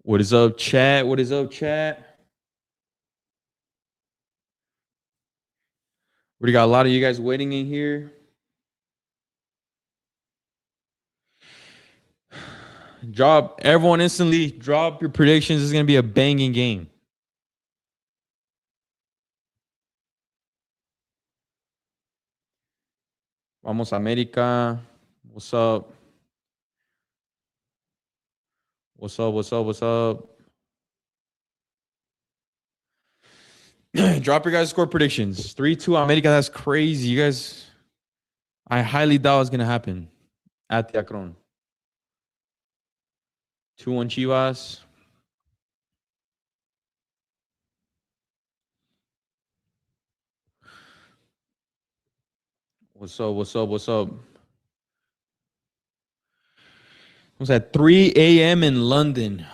What is up, chat? What is up, chat? We got a lot of you guys waiting in here. Everyone instantly drop your predictions. It's going to be a banging game. Vamos America. What's up? What's up? What's up? What's up? Drop your guys' score predictions. 3-2 America. That's crazy. You guys, I highly doubt it's going to happen at the Akron. 2-1 Chivas. What's up? What's up? What's up? What's that? 3 a.m. in London.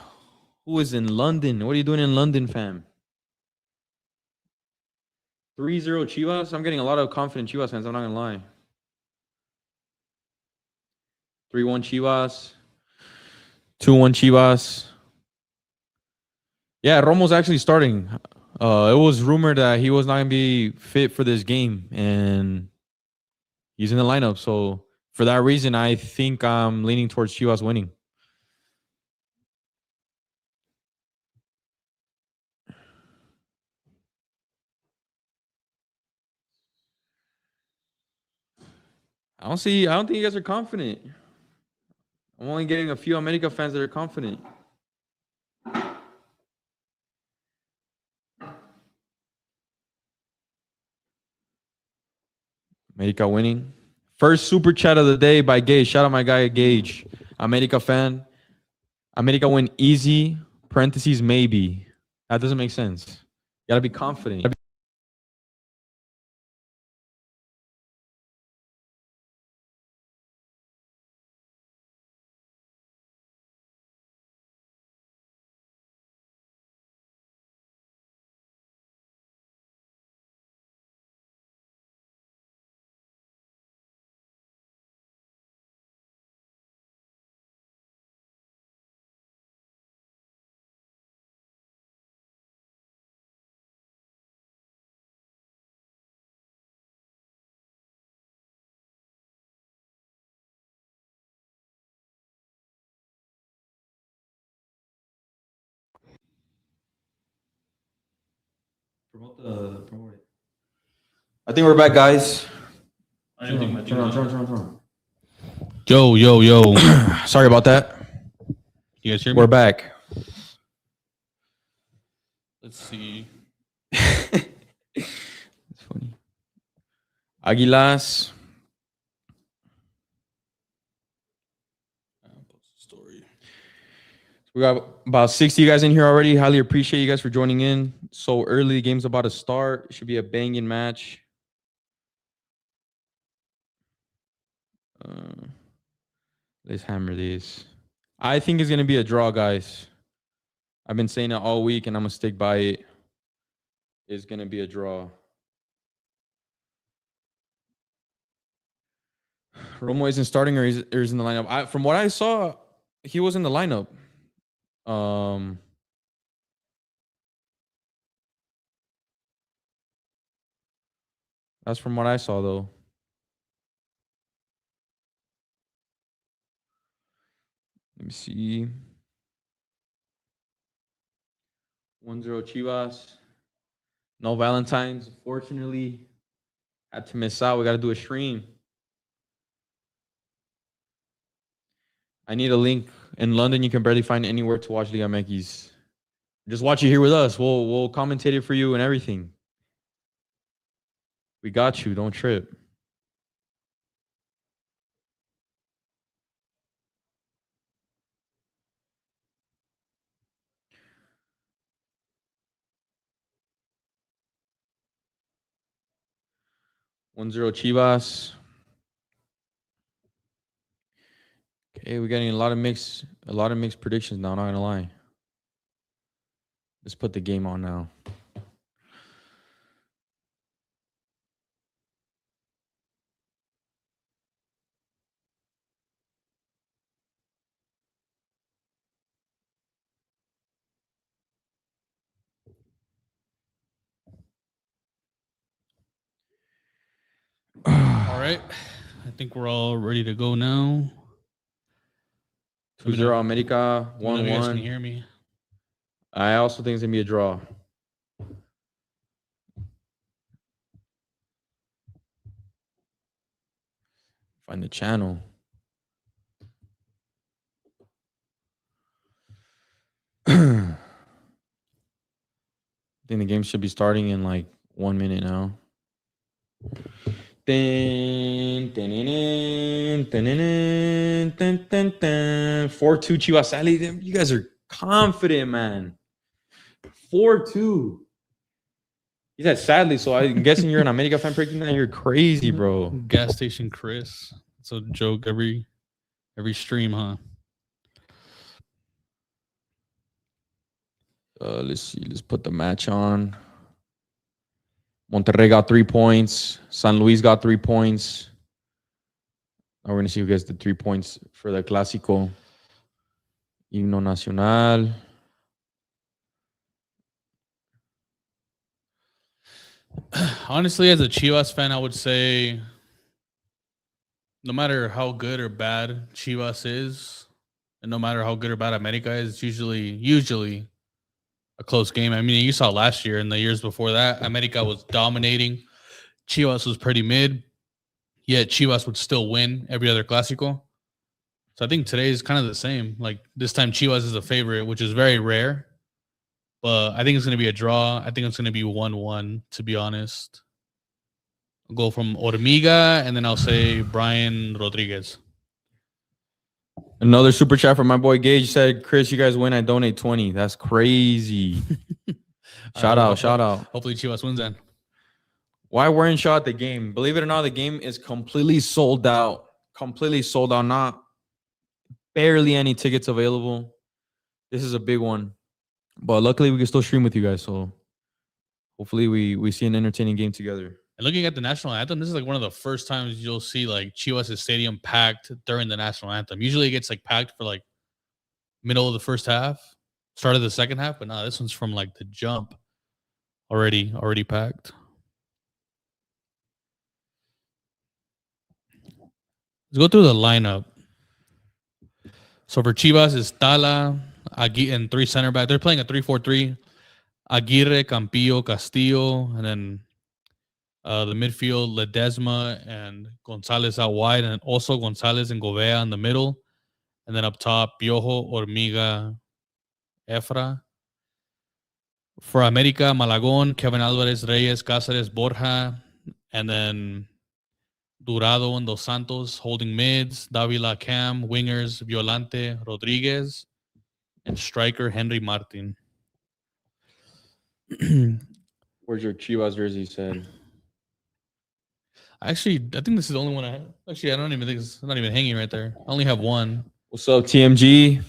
Who is in London? What are you doing in London, fam? 3-0 Chivas. I'm getting a lot of confident Chivas fans. I'm not gonna lie. 3-1 Chivas. 2-1 Chivas. Yeah, Romo's actually starting. It was rumored that he was not gonna be fit for this game, and he's in the lineup. So for that reason, I think I'm leaning towards Chivas winning. I don't think you guys are confident. I'm only getting a few America fans that are confident. America winning. First super chat of the day by Gage. Shout out my guy Gage. America fan. America win easy. Parentheses maybe. That doesn't make sense. You gotta be confident. Promote it. I think we're back, guys. Turn on. Yo. Sorry about that. You guys hear me? We're back. Let's see. It's funny. Aguilas. Story. We got about 60 you guys in here already. Highly appreciate you guys for joining in so early. The game's about to start. It should be a banging match. Let's hammer this. I think it's gonna be a draw, guys. I've been saying it all week, and I'm gonna stick by it. It's gonna be a draw. Romo isn't starting, or is in the lineup. From what I saw, he was in the lineup. That's from what I saw, though. Let me see. 1-0 Chivas. No Valentine's, unfortunately. Had to miss out. We got to do a stream. I need a link. In London, you can barely find anywhere to watch Liga MX. Just watch it here with us. We'll commentate it for you and everything. We got you. Don't trip. One zero Chivas. Okay, we're getting a lot of mixed predictions now, not gonna lie. Let's put the game on now. right. I think we're all ready to go now. 2-0 America, I don't know if you guys can 1-1. hear me. I also think it's going to be a draw. Find the channel. I think the game should be starting in like 1 minute now. 4-2 Chivas. You guys are confident, man. 4-2. He said sadly, so I'm guessing you're an America fan breaking that. You're crazy, bro. Gas station Chris. It's a joke every stream, huh? Let's see. Let's put the match on. Monterrey got 3 points. San Luis got 3 points. Now we're going to see who gets the 3 points for the Clásico. Himno Nacional. Honestly, as a Chivas fan, I would say no matter how good or bad Chivas is, and no matter how good or bad America is, it's usually a close game. I mean, you saw last year and the years before that, America was dominating. Chivas was pretty mid, yet Chivas would still win every other Clásico. So I think today is kind of the same. Like this time, Chivas is a favorite, which is very rare. But I think it's going to be a draw. I think it's going to be 1-1, to be honest. I'll go from Hormiga, and then I'll say Brian Rodriguez. Another super chat from my boy Gage said, Chris, you guys win. I donate 20. That's crazy. Shout out. Hopefully Chivas wins then. Why weren't you at the game? Believe it or not, the game is completely sold out. Not barely any tickets available. This is a big one. But luckily, we can still stream with you guys. So hopefully we see an entertaining game together. And looking at the national anthem, this is like one of the first times you'll see like Chivas' stadium packed during the national anthem. Usually it gets like packed for like middle of the first half, start of the second half. But no, this one's from like the jump already packed. Let's go through the lineup. So for Chivas, it's Tala, and 3 center back. They're playing a 3-4-3. Aguirre, Campillo, Castillo, and then the midfield, Ledesma and Gonzalez out wide, and also Gonzalez and Gobea in the middle. And then up top, Piojo, Hormiga, Efra. For America, Malagón, Kevin Alvarez, Reyes, Cáceres, Borja, and then Durado and Dos Santos holding mids, Davila, Cam, wingers, Violante, Rodriguez, and striker, Henry Martin. Where's your Chivas jersey said? Actually, I think this is the only one I have. Actually, I don't even think it's not even hanging right there. I only have one. What's up, TMG?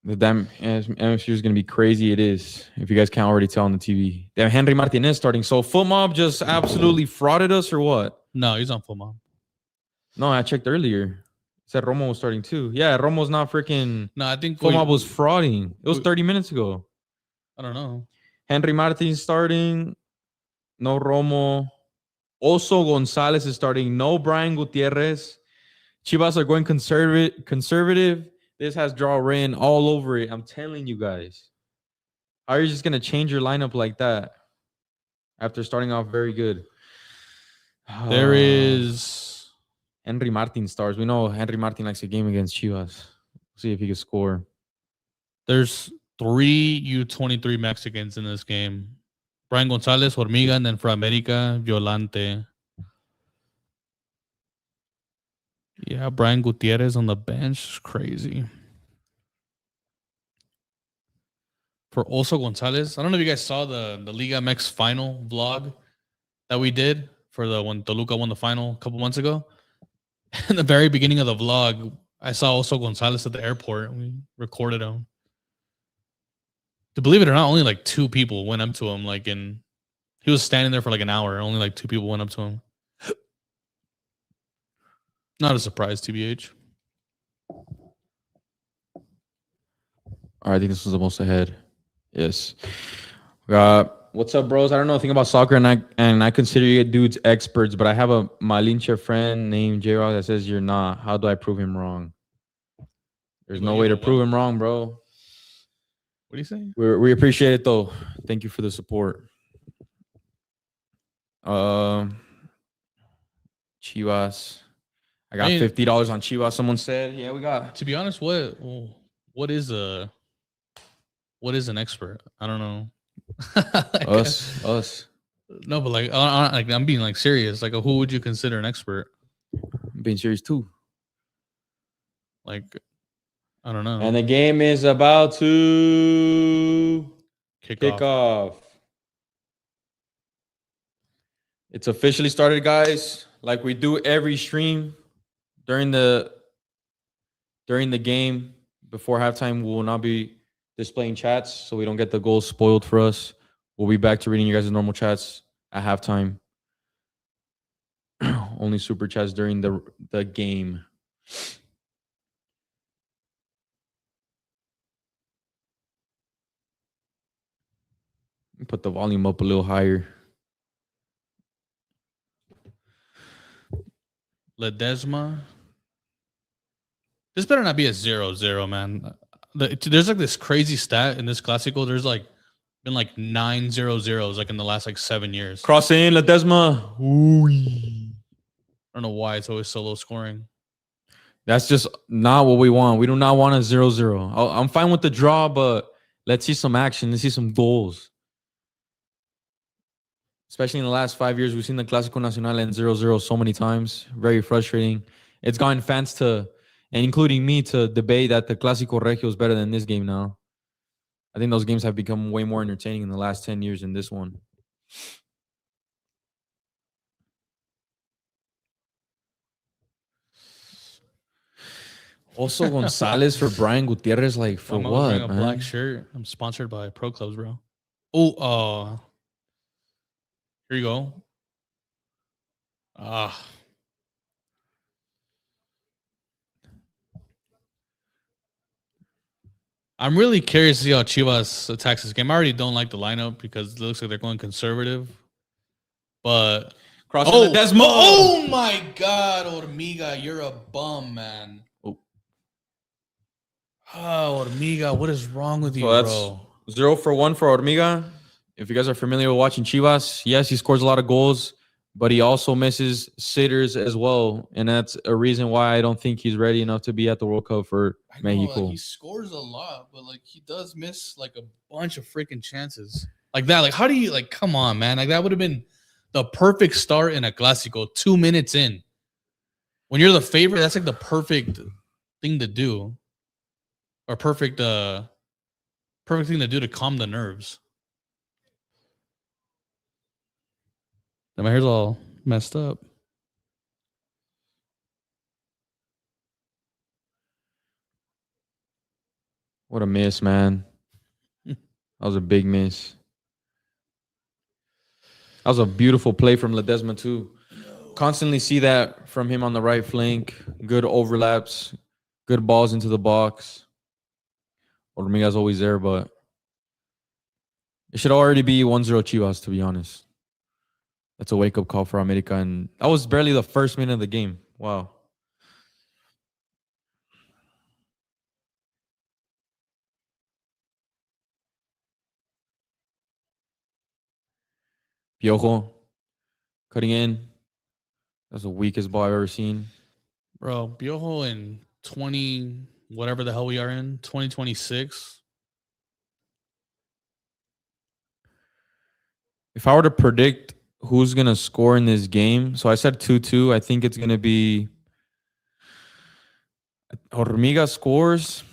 The damn atmosphere is going to be crazy. It is. If you guys can't already tell on the TV. Damn, Henry Martinez starting. So Foot Mob just absolutely frauded us or what? No, he's on full mom. No, I checked earlier. It said Romo was starting too. Yeah, Romo's not freaking. No, I think Foot Mob was frauding. It was 30 minutes ago. I don't know. Henry Martin starting. No Romo. Also Gonzalez is starting. No Brian Gutierrez. Chivas are going conservative. This has draw written all over it. I'm telling you guys. How are you just going to change your lineup like that after starting off very good? There is Henry Martin stars. We know Henry Martin likes a game against Chivas. See if he can score. There's 3 U23 Mexicans in this game. Brian Gonzalez, Hormiga, and then for America, Violante. Yeah, Brian Gutierrez on the bench is crazy. For also Gonzalez, I don't know if you guys saw the Liga MX final vlog that we did for when Toluca won the final a couple months ago. In the very beginning of the vlog, I saw also Gonzalez at the airport. We recorded him. To believe it or not, only like 2 people went up to him. He was standing there for like an hour. Only like 2 people went up to him. Not a surprise, TBH. All right, I think this was almost ahead. Yes. We got What's up, bros? I don't know a thing about soccer, and I consider you dudes experts, but I have a Malinche friend named J Rock that says you're not. How do I prove him wrong? There's no way to prove him wrong, bro. What do you say? We appreciate it though. Thank you for the support. Chivas. I got $50 on Chivas. Someone said, yeah, we got. To be honest, what is an expert? I don't know. Like, Us. No, but like I'm being like serious. Like, who would you consider an expert? I'm being serious too. Like, I don't know. And the game is about to kick off. It's officially started, guys. Like we do every stream during the game before halftime, we will not be displaying chats so we don't get the goals spoiled for us. We'll be back to reading you guys' normal chats at halftime. Only super chats during the game. Put the volume up a little higher. Ledesma. This better not be a 0-0, man. There's like this crazy stat in this Clasico. There's like been like 9 0-0s like in the last like 7 years. Cross in, Ledesma. Ooh. I don't know why it's always so low scoring. That's just not what we want. We do not want a 0-0. I'm fine with the draw, but let's see some action. Let's see some goals. Especially in the last 5 years, we've seen the Clasico Nacional end 0-0 so many times. Very frustrating. It's gotten fans to, and including me, to debate that the Clásico Regio is better than this game now. I think those games have become way more entertaining in the last 10 years than this one. Also, Gonzalez for Brian Gutierrez, like for I'm what, wearing a man? black shirt. I'm sponsored by Pro Clubs, bro. Oh, here you go. I'm really curious to see how Chivas attacks this game. I already don't like the lineup because it looks like they're going conservative. But Crossing the Desmo. Oh my God, Hormiga, you're a bum, man. Oh, Hormiga, what is wrong with you, So that's bro? 0 for 1 for Hormiga. If you guys are familiar with watching Chivas, yes, he scores a lot of goals, but he also misses sitters as well. And that's a reason why I don't think he's ready enough to be at the World Cup for Mexico. Like, he scores a lot, but like he does miss like a bunch of freaking chances. Like that. Like, how do you like come on, man? Like that would have been the perfect start in a Clásico 2 minutes in. When you're the favorite, that's like the perfect thing to do. Or perfect thing to do to calm the nerves. And my hair's all messed up. What a miss, man. That was a big miss. That was a beautiful play from Ledesma too. Constantly see that from him on the right flank. Good overlaps, good balls into the box. Hormiga's always there, but it should already be 1-0 Chivas, to be honest. That's a wake-up call for America, and that was barely the first minute of the game. Wow. Piojo cutting in. That's the weakest ball I've ever seen. Bro, Piojo in 20, whatever the hell we are in, 2026. If I were to predict who's going to score in this game, so I said 2-2. I think it's going to be Hormiga scores,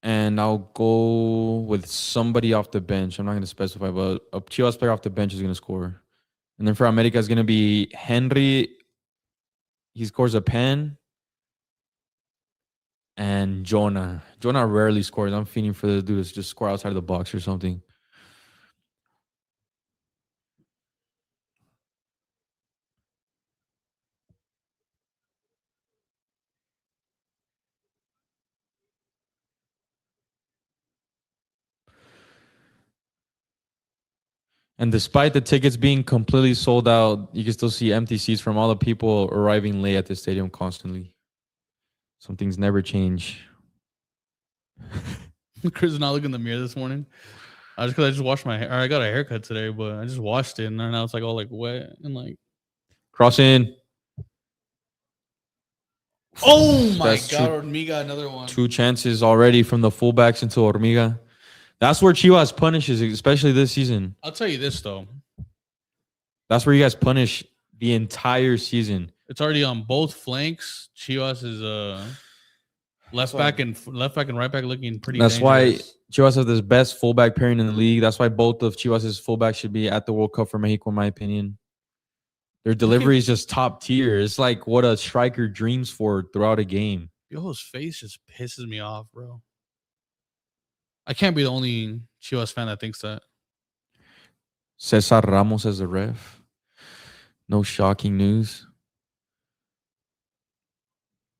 and I'll go with somebody off the bench. I'm not going to specify, but a Chivas player off the bench is going to score. And then for America, it's going to be Henry. He scores a pen. And Jonah. Jonah rarely scores. I'm feeling for the dude to just score outside of the box or something. And despite the tickets being completely sold out, you can still see empty seats from all the people arriving late at the stadium constantly. Some things never change. Chris is not looking in the mirror this morning. I just washed my hair. I got a haircut today, but I just washed it, and now it's like all like wet and like. Cross in. Oh my That's God, Hormiga, another one. 2 chances already from the fullbacks into Hormiga. That's where Chivas punishes, especially this season. I'll tell you this though. That's where you guys punish the entire season. It's already on both flanks. Chivas is left back and right back looking pretty. That's dangerous. why Chivas has the best fullback pairing in the league. That's why both of Chivas' fullbacks should be at the World Cup for Mexico, in my opinion. Their delivery is just top tier. It's like what a striker dreams for throughout a game. Piojo's face just pisses me off, bro. I can't be the only Chivas fan that thinks that. Cesar Ramos as the ref. No shocking news.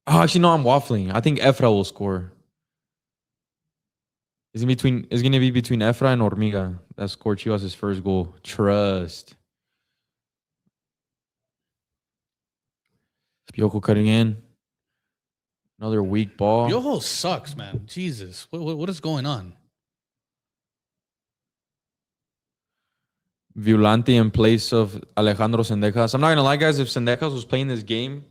Oh, actually, no, I'm waffling. I think Efra will score. It's gonna be between Efra and Hormiga. That scored Chivas' first goal. Trust. Piojo cutting in. Another weak ball. Piojo sucks, man. Jesus, what is going on? Violante in place of Alejandro Sendejas. I'm not gonna lie, guys. If Sendejas was playing this game,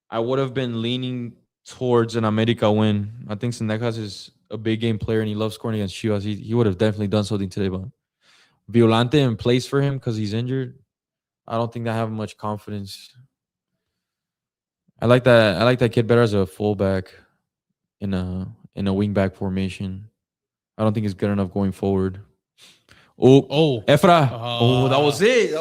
I would have been leaning towards an America win. I think Sendejas is a big game player and he loves scoring against Chivas. He would have definitely done something today, but Violante in place for him because he's injured. I don't think I have much confidence. I like that kid better as a fullback in a wingback formation. I don't think he's good enough going forward. Oh, Efra. That was it.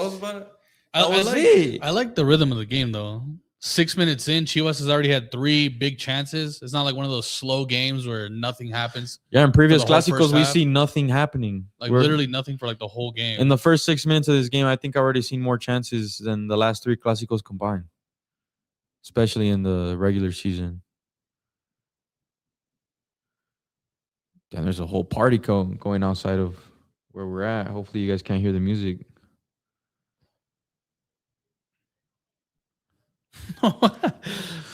I like the rhythm of the game though. 6 minutes in, Chivas has already had 3 big chances. It's not like one of those slow games where nothing happens. Yeah, in previous Clásicos, we see nothing happening. Like literally nothing for like the whole game. In the first 6 minutes of this game, I think I've already seen more chances than the last 3 Clásicos combined, especially in the regular season. Damn, there's a whole party going outside of where we're at. Hopefully you guys can't hear the music.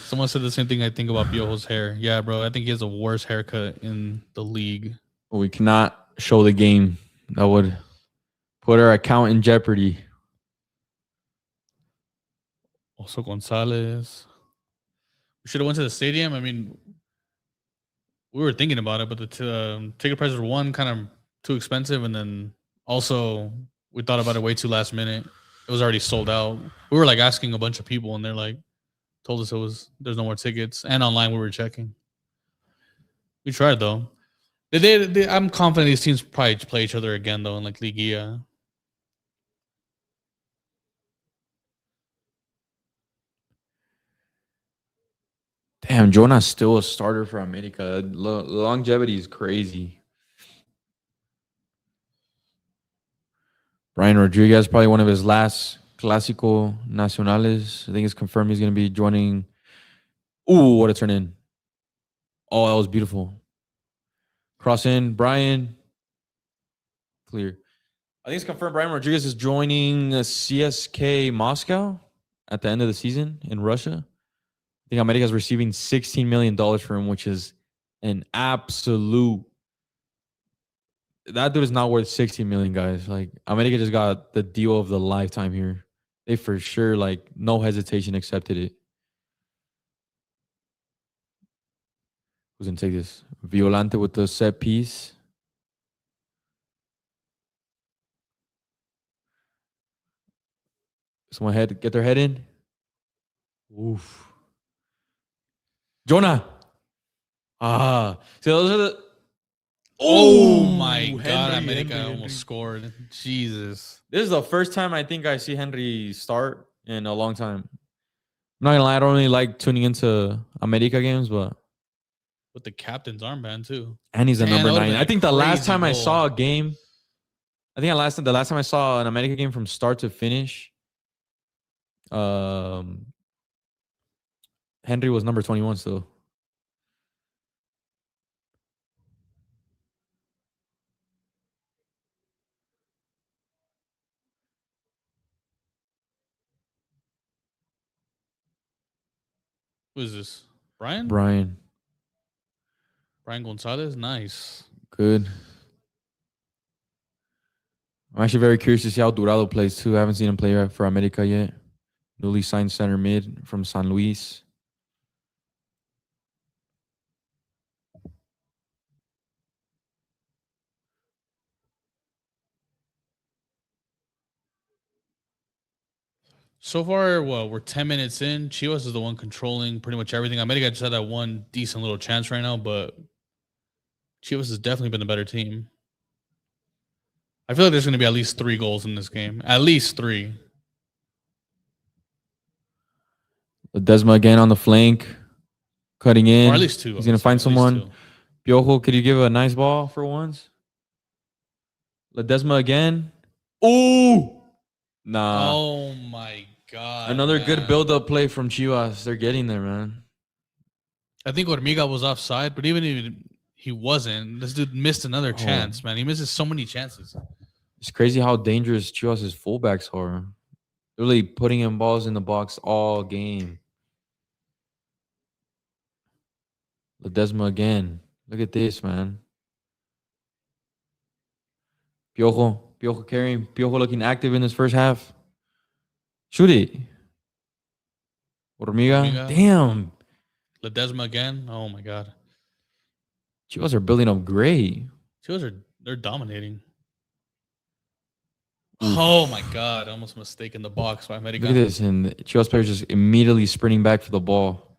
Someone said the same thing I think about Piojo's hair. Yeah, bro. I think he has the worst haircut in the league. Well, we cannot show the game. That would put our account in jeopardy. Also Gonzalez. We should have went to the stadium. I mean, we were thinking about it, but the ticket prices were one kind of too expensive, and then also we thought about it way too last minute. It was already sold out. We were like asking a bunch of people, and they're like, told us there's no more tickets, and online we were checking. We tried though. I'm confident these teams probably play each other again though in like Liguilla. Damn, Jonah's still a starter for America. Longevity is crazy. Brian Rodriguez, probably one of his last Clasico Nacionales. I think it's confirmed he's going to be joining. Ooh, what a turn in. Oh, that was beautiful. Cross in, Brian. Clear. I think it's confirmed Brian Rodriguez is joining CSK Moscow at the end of the season in Russia. I think America is receiving $16 million for him, which is an absolute. That dude is not worth 16 million, guys. Like, America just got the deal of the lifetime here. They for sure, like, no hesitation accepted it. Who's gonna take this? Violante with the set piece. Someone get their head in. Oof. Jonah. See, those are the. Oh my God, America almost scored. Jesus. This is the first time I think I see Henry start in a long time. I'm not gonna lie, I don't really like tuning into America games, but with the captain's armband too. And he's a number 9. I think the last time I saw a game, the last time I saw an America game from start to finish, Henry was number 21 still. Who is this? Brian? Brian. Brian Gonzalez? Nice. Good. I'm actually very curious to see how Dorado plays too. I haven't seen him play for America yet. Newly signed center mid from San Luis. So far, well, we're 10 minutes in. Chivas is the one controlling pretty much everything. America just had that one decent little chance right now, but Chivas has definitely been the better team. I feel like there's going to be at least 3 goals in this game. At least 3. Ledesma again on the flank. Cutting in. Or at least 2. He's going to find someone. Piojo, could you give a nice ball for once? Ledesma again. Ooh! Nah. Oh my God. Another man. good build-up play from Chivas. They're getting there, man. I think Hormiga was offside, but even if he wasn't, this dude missed another chance, man. He misses so many chances. It's crazy how dangerous Chivas' fullbacks are. Really putting in balls in the box all game. Ledesma again. Look at this, man. Piojo carrying. Piojo looking active in this first half. Shoot it. Hormiga. Damn. Ledesma again. Oh my God. Chivas are building up great. They're dominating. Oh my God. Almost mistaken the box by America. Look at this. And the Chivas players just immediately sprinting back for the ball.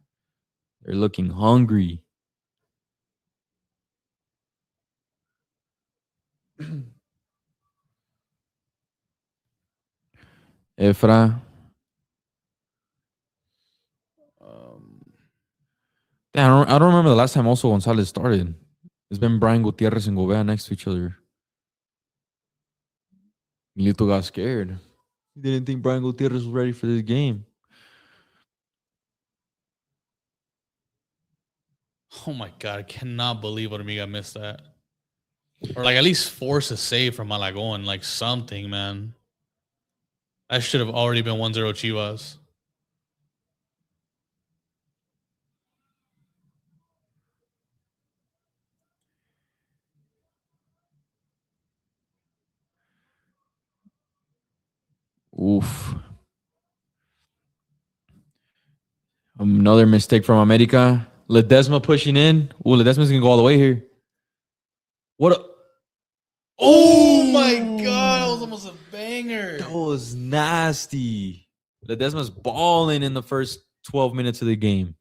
They're looking hungry. Efra. Damn, I don't remember the last time also Gonzalez started. It's been Brian Gutierrez and Gobea next to each other. Milito got scared. He didn't think Brian Gutierrez was ready for this game. Oh my God. I cannot believe Hormiga missed that. Or like at least force a save from Malagon. Like something, man. That should have already been 1-0 Chivas. Oof. Another mistake from America. Ledesma pushing in. Ooh, Ledesma's going to go all the way here. What a... Oh my God. That was almost a banger. That was nasty. Ledesma's balling in the first 12 minutes of the game.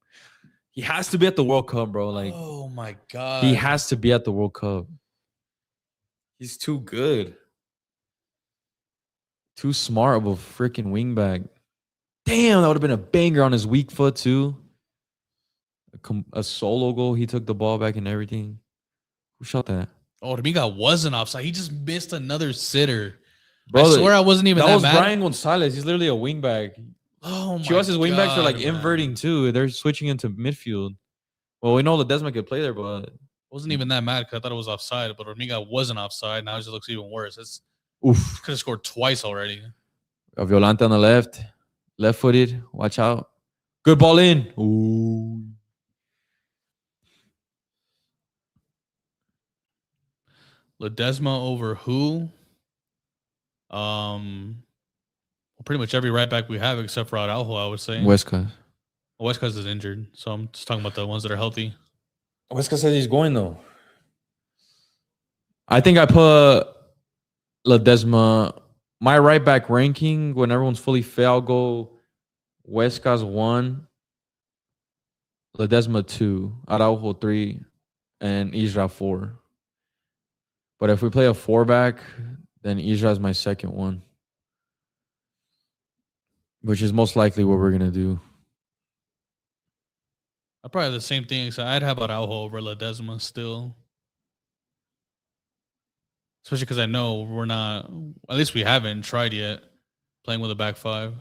He has to be at the World Cup, bro. Like, oh my God. he has to be at the World Cup. He's too good. Too smart of a freaking wingback. Damn, that would have been a banger on his weak foot, too. A solo goal. He took the ball back and everything. Who shot that? Oh, Hormiga wasn't offside. He just missed another sitter. Bro, I swear I wasn't even that was mad. Brian Gonzalez. He's literally a wingback. Oh my Chivas' wingbacks are like man. inverting too. They're switching into midfield. Well, we know Ledesma could play there, but wasn't even that mad because I thought it was offside. But Hormiga wasn't offside. Now it just looks even worse. It's oof. Could have scored twice already. Violante on the left, left-footed. Watch out. Good ball in. Ooh. Ledesma over who? Pretty much every right back we have except for Araujo, I would say. Huesca. Huesca is injured, so I'm just talking about the ones that are healthy. Huesca said he's going though. I think I put Ledesma. My right back ranking when everyone's fully fit, I'll go Huesca's 1, Ledesma 2, Araujo 3, and Isra 4. But if we play a 4-back, then Isra is my second one, which is most likely what we're going to do. I probably have the same thing, except I'd have Araujo over Ledesma still. Especially because I know we're not, at least we haven't tried yet, playing with a back 5.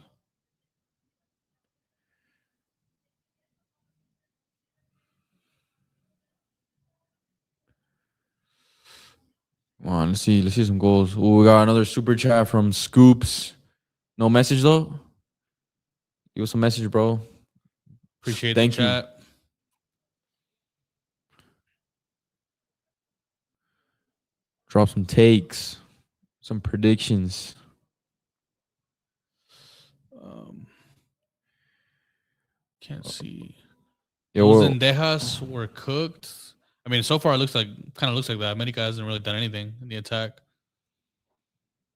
Come on, let's see some goals. Ooh, we got another super chat from Scoops. No message though. Give us a message, bro. Appreciate Thank the you. chat. Drop some takes, some predictions. Can't see. Yo, Those well, Zendejas were cooked. I mean, so far it looks like that. America hasn't really done anything in the attack.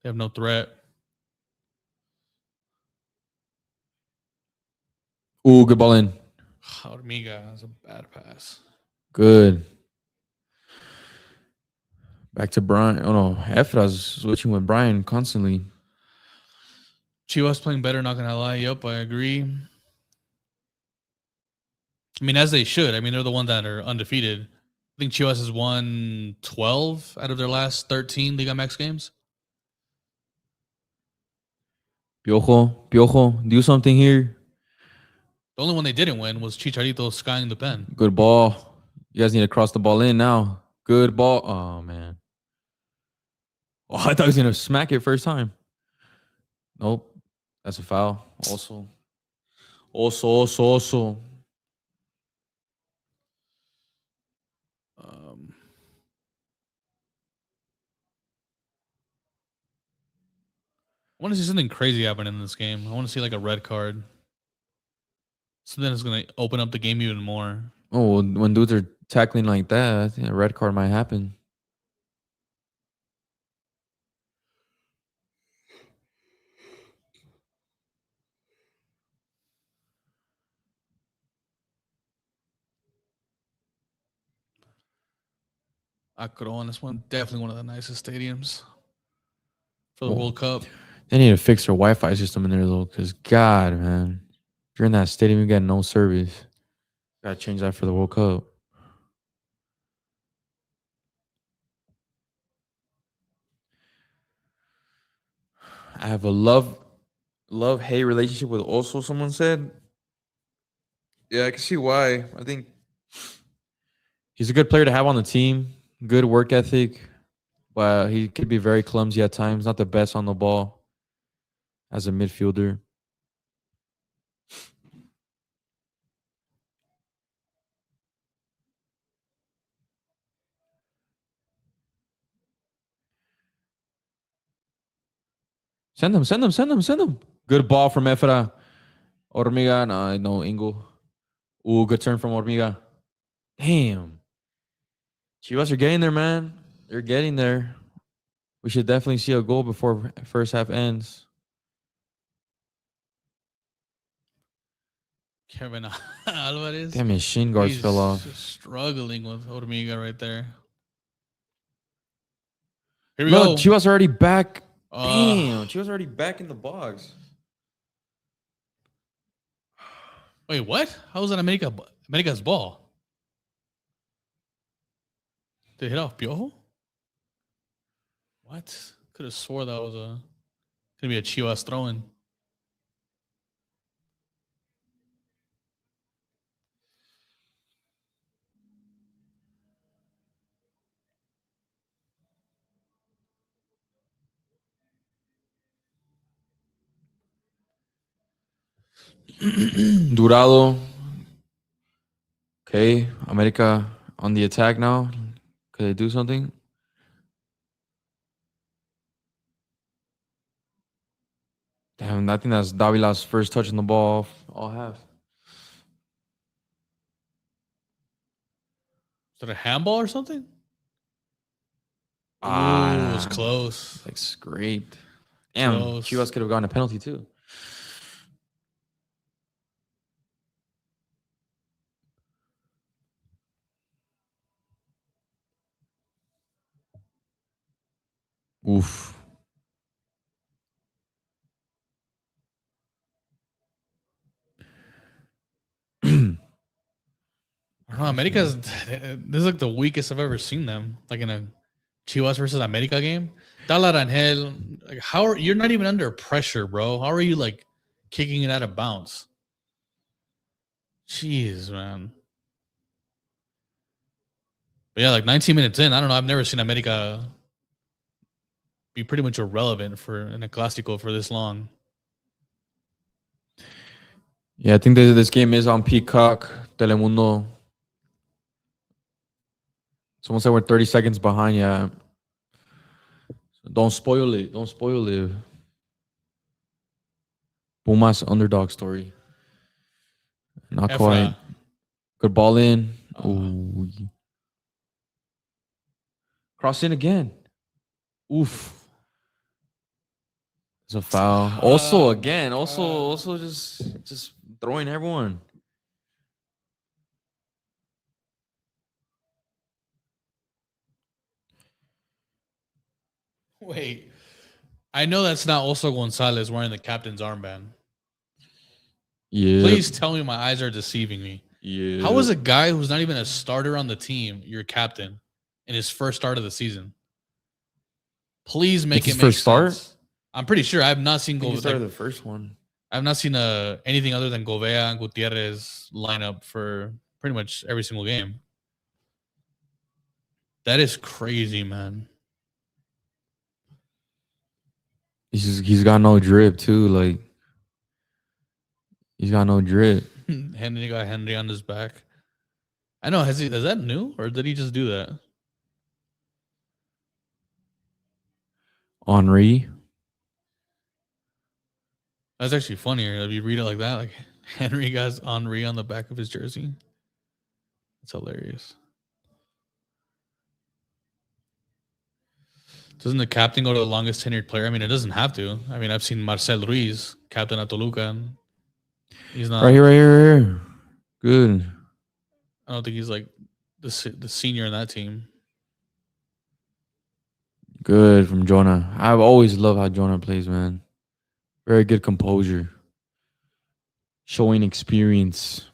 They have no threat. ooh, good ball in. Hormiga has a bad pass. Good. Back to Brian. Oh no, Efra's switching with Brian constantly. Chivas playing better, not gonna lie. Yep, I agree. I mean, as they should. I mean, they're the ones that are undefeated. I think Chivas has won 12 out of their last 13 Liga MX games. Piojo, do something here. The only one they didn't win was Chicharito skying the pen. Good ball. You guys need to cross the ball in now. Good ball. Oh man. Oh, I thought he was gonna smack it first time. Nope. That's a foul. Also. I want to see something crazy happen in this game. I want to see like a red card. So then it's going to open up the game even more. Oh, well, when dudes are tackling like that, I think a red card might happen. Akron, this one definitely one of the nicest stadiums for the World Cup. They need to fix their Wi-Fi system in there though, because God, man, if you're in that stadium, you got no service. Gotta change that for the World Cup. I have a love-hate relationship with also, someone said. Yeah, I can see why. I think he's a good player to have on the team. Good work ethic, but he could be very clumsy at times. Not the best on the ball as a midfielder. Send him. Good ball from Efra. Hormiga, no, Ingo. Ooh, good turn from Hormiga. Damn. Chivas are getting there, man. They're getting there. We should definitely see a goal before first half ends. Kevin Alvarez. Damn, his shin guards fell off. Struggling with Hormiga right there. Here we Look, go. Chivas already back. Damn, Chivas already back in the box. Wait, what? How was that America's ball? Did it hit off Piojo? What? Could have swore that was gonna be a Chivas throw-in. Durado. Okay, America on the attack now. Could they do something? Damn, I think that's Davila's first touch on the ball all half. Is that a handball or something? Ooh, it was close. Like scraped. Damn, Close. Chivas could have gotten a penalty too. Oof. America's this is like the weakest I've ever seen them. Like in a Chivas versus America game. Dala Rangel, like you're not even under pressure, bro? How are you like kicking it out of bounds? Jeez, man. But yeah, like 19 minutes in, I don't know. I've never seen America be pretty much irrelevant in a Clasico for this long. Yeah, I think this game is on Peacock, Telemundo. Someone said we're 30 seconds behind. Yeah. Don't spoil it. Don't spoil it. Pumas underdog story. Not quite. Efra. Good ball in. Ooh. Cross in again. Oof. It's a foul. Also, again, also just throwing everyone. Wait. I know that's not also Gonzalez wearing the captain's armband. Yeah. Please tell me my eyes are deceiving me. Yeah. How is a guy who's not even a starter on the team your captain in his first start of the season? Please make It's it his make first start? sense. I'm pretty sure I have not seen He started the first one. I've not seen anything other than Govea and Gutierrez lineup for pretty much every single game. That is crazy, man. He's got no drip too. Like he's got no drip. Henry got Henry on his back. I know. Is that new or did he just do that? Henri. That's actually funnier if you read it like that. Like Henry got Henri on the back of his jersey. It's hilarious. Doesn't the captain go to the longest tenured player? I mean, it doesn't have to. I mean, I've seen Marcel Ruiz, captain at Toluca, and he's not. Right here. Good. I don't think he's like the senior in that team. Good from Jonah. I've always loved how Jonah plays, man. Very good composure. Showing experience.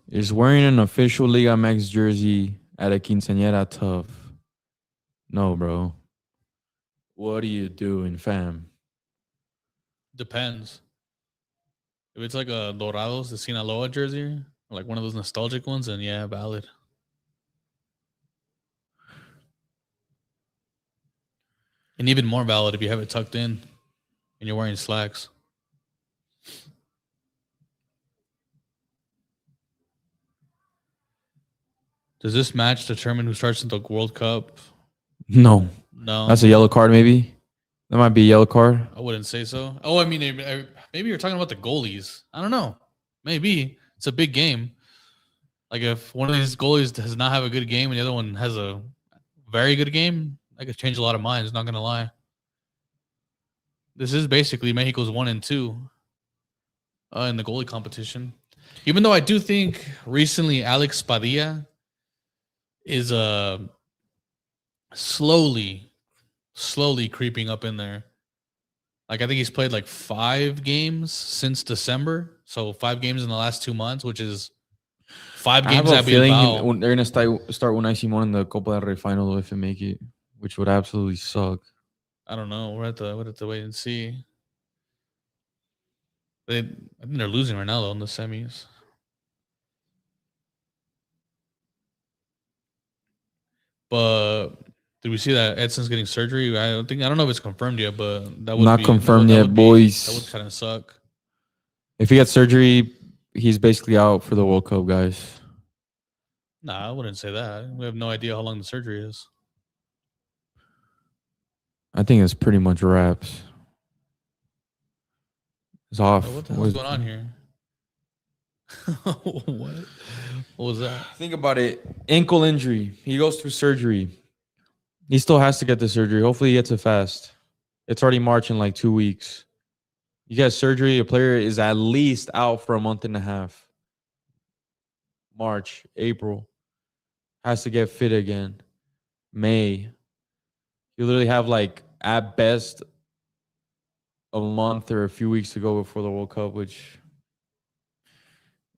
Is wearing an official Liga MX jersey at a quinceañera tough? No, bro. What are you doing, fam? Depends. If it's like a Dorados, the Sinaloa jersey, like one of those nostalgic ones, then yeah, valid. And even more valid if you have it tucked in and you're wearing slacks. Does this match determine who starts in the World Cup? No. No. That's a yellow card, maybe? That might be a yellow card. I wouldn't say so. Oh, I mean, maybe you're talking about the goalies. I don't know. Maybe. It's a big game. Like if one of these goalies does not have a good game and the other one has a very good game, that could change a lot of minds, not going to lie. This is basically Mexico's 1 and 2 in the goalie competition. Even though I do think recently Alex Padilla is slowly creeping up in there. Like I think he's played like 5 games since December, so 5 games in the last 2 months, which is 5 games. I have a feeling they're gonna start when I see one in the Copa del Rey final if they make it, which would absolutely suck. I don't know. We'll have to wait and see. I think they're losing right now though in the semis. But did we see that Edson's getting surgery? I don't know if it's confirmed yet, but that would Not confirmed yet, boys. That would kind of suck. If he gets surgery, he's basically out for the World Cup, guys. Nah, I wouldn't say that. We have no idea how long the surgery is. I think it's pretty much wraps. It's off. What the hell's going on here? What was that? Think about it. Ankle injury. He goes through surgery. He still has to get the surgery. Hopefully he gets it fast. It's already March in like 2 weeks. You get surgery, a player is at least out for a month and a half. March, April. Has to get fit again. May. You literally have like at best a month or a few weeks to go before the World Cup, which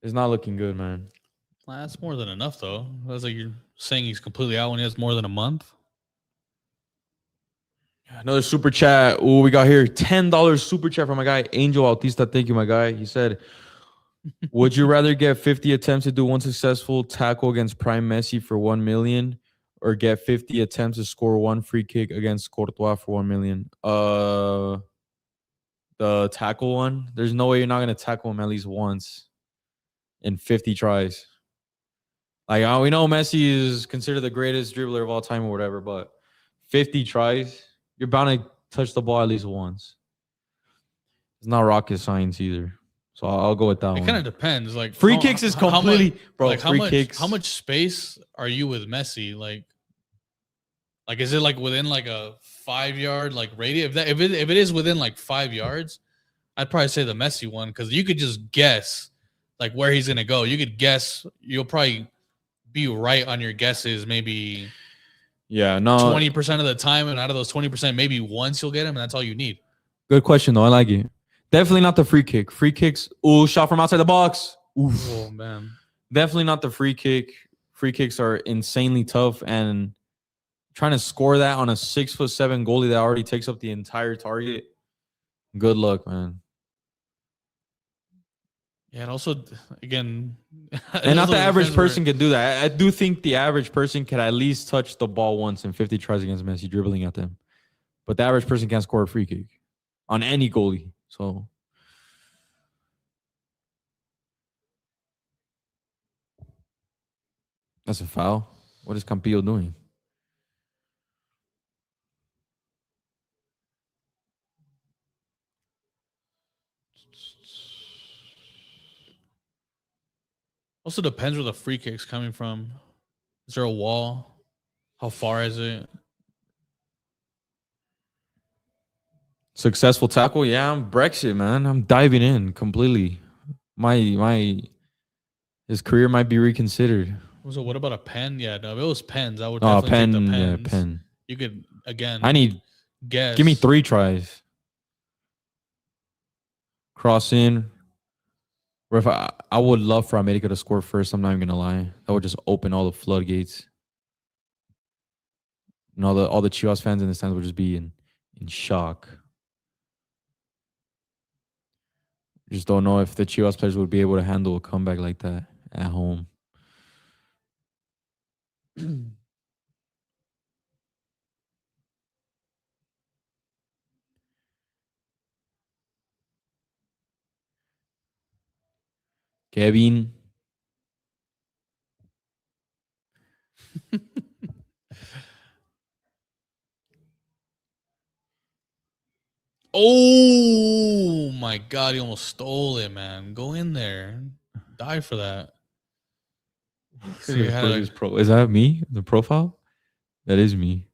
is not looking good, man. Well, that's more than enough, though. That's like you're saying he's completely out when he has more than a month. Another super chat. Oh, we got here $10 super chat from my guy Angel Autista. Thank you, my guy. He said, Would you rather get 50 attempts to do one successful tackle against Prime Messi for 1 million, or get 50 attempts to score one free kick against Courtois for 1 million? The tackle one. There's no way you're not gonna tackle him at least once in 50 tries. Like, we know Messi is considered the greatest dribbler of all time or whatever, but 50 tries, you're bound to touch the ball at least once. It's not rocket science either. So I'll go with that one. It kind of depends. Like free kicks is completely, bro. Like free kicks. How much space are you with Messi? Like is it like within like a 5-yard like radius? If it is within like 5 yards, I'd probably say the Messi one, because you could just guess like where he's gonna go. You could guess. You'll probably be right on your guesses. Maybe 20% of the time, and out of those 20%, maybe once you'll get him, and that's all you need. Good question though. I like it. Definitely not the free kick. Free kicks. Ooh, shot from outside the box. Oof. Oh man. Definitely not the free kick. Free kicks are insanely tough, and trying to score that on a 6'7" goalie that already takes up the entire target. Good luck, man. Yeah, and also, again, and not the average person can do that. I do think the average person can at least touch the ball once in 50 tries against Messi, dribbling at them. But the average person can't score a free kick on any goalie. So that's a foul. What is Campillo doing? Also depends where the free kick's coming from. Is there a wall? How far is it? Successful tackle? Yeah, I'm Brexit, man. I'm diving in completely. His career might be reconsidered. So what about a pen? Yeah, no, if it was pens, I would definitely take the pens. Yeah, pen. You could, again, I need guess. Give me 3 tries. Cross in. Or if I would love for America to score first. I'm not even gonna lie. That would just open all the floodgates. And all the Chivas fans in the stands would just be in shock. Just don't know if the Chivas players would be able to handle a comeback like that at home. Kevin. Oh my God, he almost stole it, man. Go in there. Die for that. Is that me? The profile? That is me.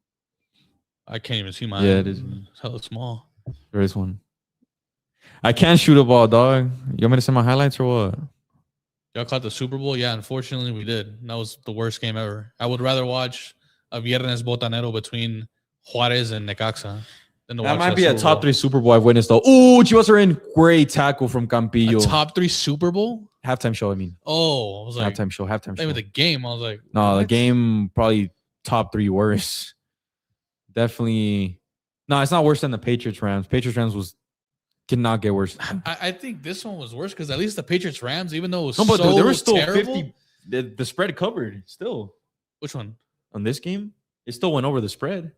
I can't even see mine. Yeah, it is me. It's hella small. There is one. I can't shoot a ball, dog. You want me to send my highlights or what? Y'all caught the Super Bowl? Yeah, unfortunately we did. That was the worst game ever. I would rather watch a Viernes Botanero between Juarez and Necaxa than to watch that might be a top Bowl. 3 Super Bowl I've witnessed, though. Ooh, Chivas are in. Great tackle from Campillo. A top 3 Super Bowl? Halftime show, I mean. Oh, I was like, halftime show. Maybe the game. I was like, no, what? the game probably top 3 worst. Definitely. No, it's not worse than the Patriots Rams. Patriots Rams cannot get worse. I think this one was worse because at least the Patriots Rams, even though it was no, but so there was still terrible, 50. The spread covered still. Which one? On this game, it still went over the spread.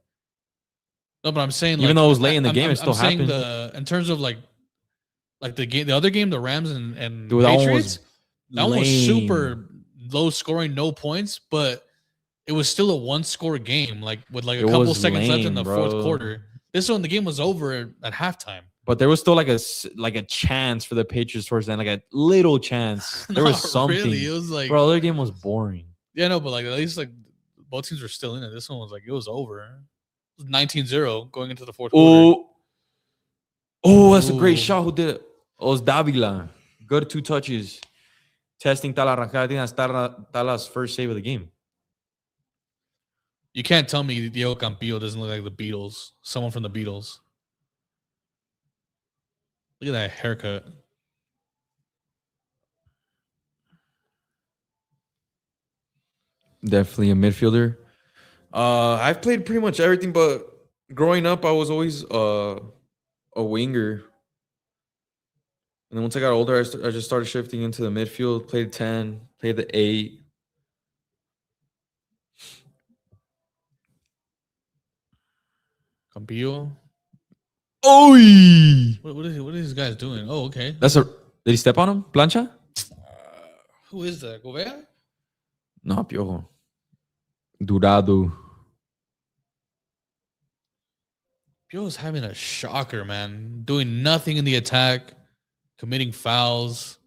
No, but I'm saying, even though it was late in the game, it still happened. In terms of like the game, the other game, the Rams and Dude, Patriots, that one was super low scoring, no points, but it was still a 1-score game, like with like a couple seconds left in the fourth quarter. This one, the game was over at halftime. But there was still like a chance for the Patriots towards the end, like a little chance. There was something. Really. It was like, bro, the other game was boring. Yeah, no, but like at least like both teams were still in it. This one was like it was over. It was 19-0 going into the fourth quarter. Oh, that's a great shot. Who did it? Oh, it was Davila. Good 2 touches. Testing Tala Arrancada. I think that's Tala's first save of the game. You can't tell me Diego Campillo doesn't look like the Beatles. Someone from the Beatles. Look at that haircut. Definitely a midfielder. I've played pretty much everything, but growing up, I was always a winger. And then once I got older, I just started shifting into the midfield, played 10, played the 8. Campillo. Oy! What are these guys doing? Oh, okay. Did he step on him? Plancha? Who is that? Gobea? No, Piojo. Durado. Piojo's having a shocker, man. Doing nothing in the attack, committing fouls.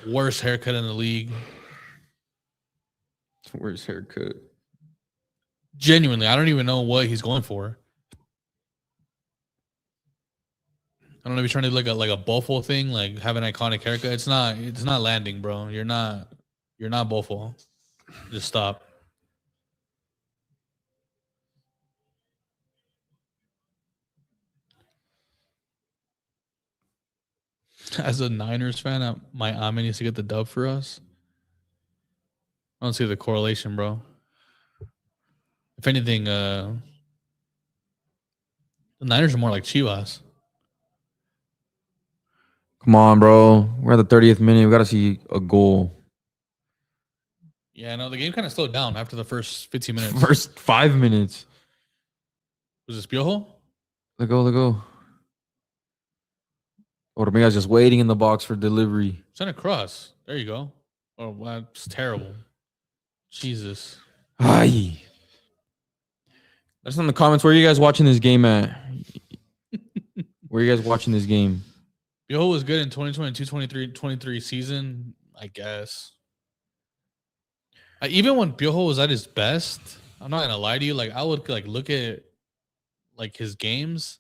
Worst haircut in the league. Where's haircut? Genuinely, I don't even know what he's going for. I don't know if he's trying to do like a Buffalo thing, like have an iconic haircut. It's not landing, bro. You're not Buffalo. Just stop. As a Niners fan, Miami needs to get the dub for us. I don't see the correlation, bro. If anything, the Niners are more like Chivas. Come on, bro. We're at the 30th minute. We got to see a goal. Yeah, no, the game kind of slowed down after the first 15 minutes. First 5 minutes. Was this Piojo? Let go. Ormega's just waiting in the box for delivery. Send a cross. There you go. Oh, that's terrible. Jesus. Ay. Let us know in the comments, where are you guys watching this game at? Where are you guys watching this game? Piojo was good in 2022-23 season, I guess. Even when Piojo was at his best, I'm not gonna lie to you. Like I would like look at like his games.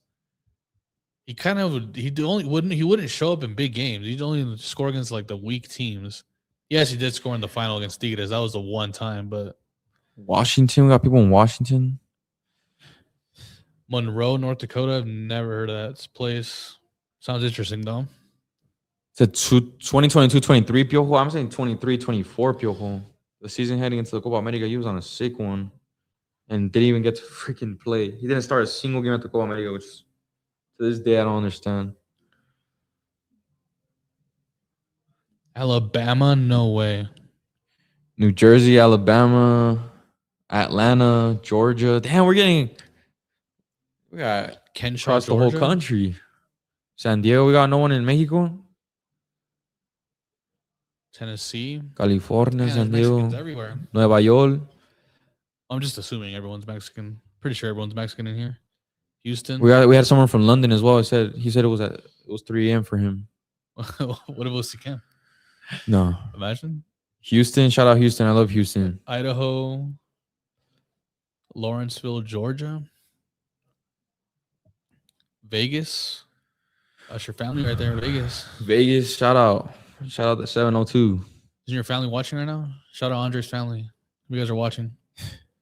He kind of wouldn't show up in big games. He'd only score against like the weak teams. Yes, he did score in the final against Tigres. That was the one time, but Washington, we got people in Washington. Monroe, North Dakota. I've never heard of that place. Sounds interesting though. It's a 2022-23 Piojo. I'm saying 23-24 Piojo. The season heading into the Copa America, he was on a sick one and didn't even get to freaking play. He didn't start a single game at the Copa America, which to this day I don't understand. Alabama, no way. New Jersey, Alabama, Atlanta, Georgia. Damn, we got Kenshaw, across the whole country. San Diego, we got no one in Mexico. Tennessee, California, man, San Mexicans Diego, everywhere. Nueva York. I'm just assuming everyone's Mexican. Pretty sure everyone's Mexican in here. Houston. We had someone from London as well. He said it was 3 a.m. for him. What if it was Sikkim? No. Imagine. Houston, shout out Houston. I love Houston. Idaho, Lawrenceville, Georgia, Vegas. That's your family right there in Vegas. Vegas, shout out the 702. Isn't your family watching right now? Shout out Andre's family. You guys are watching.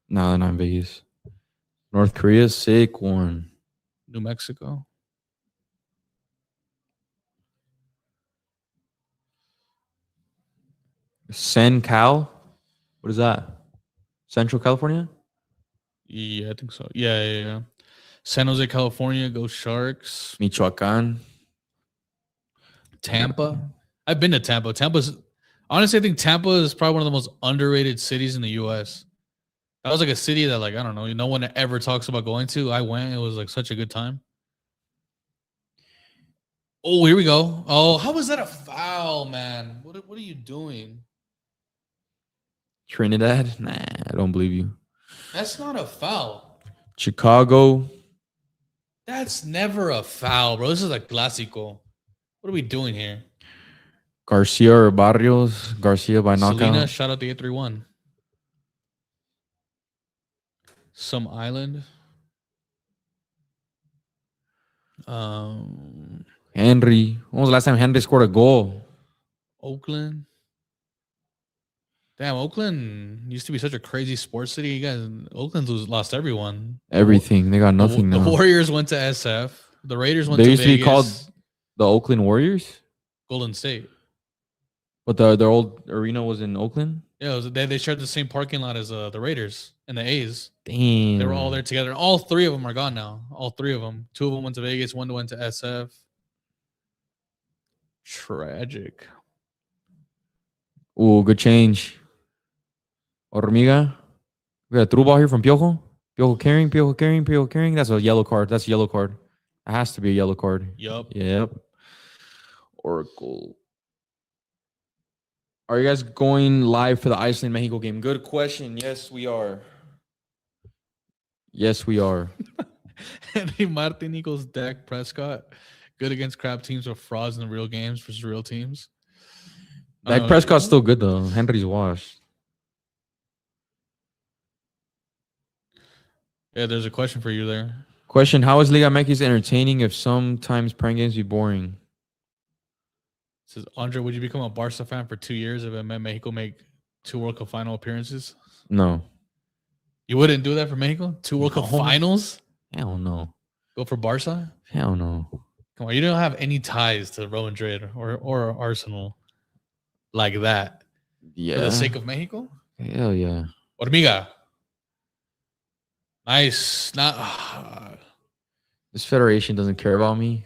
No, they're not in Vegas. North Korea, sick one. New Mexico. Cal. What is that? Central California? Yeah, I think so. Yeah. San Jose, California. Go Sharks. Michoacan. Tampa. I've been to Tampa. Honestly, I think Tampa is probably one of the most underrated cities in the U.S. That was like a city that, like, I don't know, no one ever talks about going to. I went. It was like such a good time. Oh, here we go. Oh, how was that a foul, man? What are you doing? Trinidad? Nah, I don't believe you. That's not a foul. Chicago. That's never a foul, bro. This is a Clasico. What are we doing here? Garcia or Barrios? Garcia by knockout. Selena, shout out the 831. Some island. Henry. When was the last time Henry scored a goal? Oakland. Damn, Oakland used to be such a crazy sports city. You guys, Oakland's lost everyone. Everything. They got nothing now. The Warriors went to SF. The Raiders went they to used Vegas. to be called the Oakland Warriors? Golden State. But their old arena was in Oakland? Yeah, they shared the same parking lot as the Raiders and the A's. Damn. They were all there together. All three of them are gone now. All three of them. Two of them went to Vegas. One went to SF. Tragic. Ooh, good change. Hormiga. We got a through ball here from Piojo. Piojo carrying, Piojo carrying, Piojo carrying. That's a yellow card. That's a yellow card. It has to be a yellow card. Yup. Yep. Oracle. Are you guys going live for the Iceland Mexico game? Good question. Yes, we are. Yes, we are. Henry Martin equals Dak Prescott. Good against crap teams with frauds in the real games versus real teams. Dak Prescott's still good though. Henry's washed. Yeah, there's a question for you there. Question: how is Liga MX entertaining if sometimes prank games be boring? It says Andre, would you become a Barca fan for 2 years if it meant Mexico make 2 World Cup final appearances? No. You wouldn't do that for Mexico? 2 World Cup finals? Hell no. Go for Barca? Hell no. Come on, you don't have any ties to Real Madrid or Arsenal like that. Yeah. For the sake of Mexico? Hell yeah. Hormiga. Nice. Not. This federation doesn't care about me.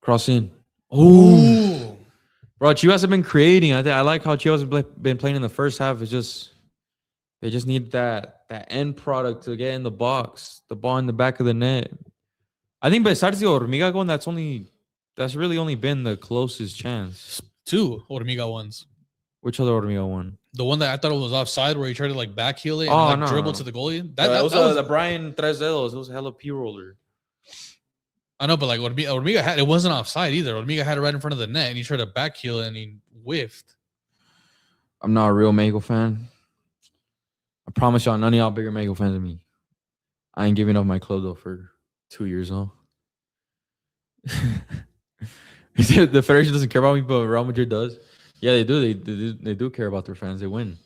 Cross in. Ooh. Bro, Chivas have been creating. I like how Chivas have been playing in the first half. It's just they just need that end product to get in the box, the ball in the back of the net. I think besides the Hormiga one, that's really only been the closest chance. 2 Hormiga ones. Which other Hormiga one? The one that I thought it was offside where he tried to like back heel it and dribble to the goalie. That was the Brian Tres Dedos. It was a hella P-roller. I know, but like Hormiga had, it wasn't offside either. Hormiga had it right in front of the net and he tried to back heel it and he whiffed. I'm not a real Mexico fan. I promise y'all, none of y'all bigger Mexico fans than me. I ain't giving up my club though for 2 years though. The Federation doesn't care about me, but Real Madrid does. Yeah, they do. They do care about their fans. They win.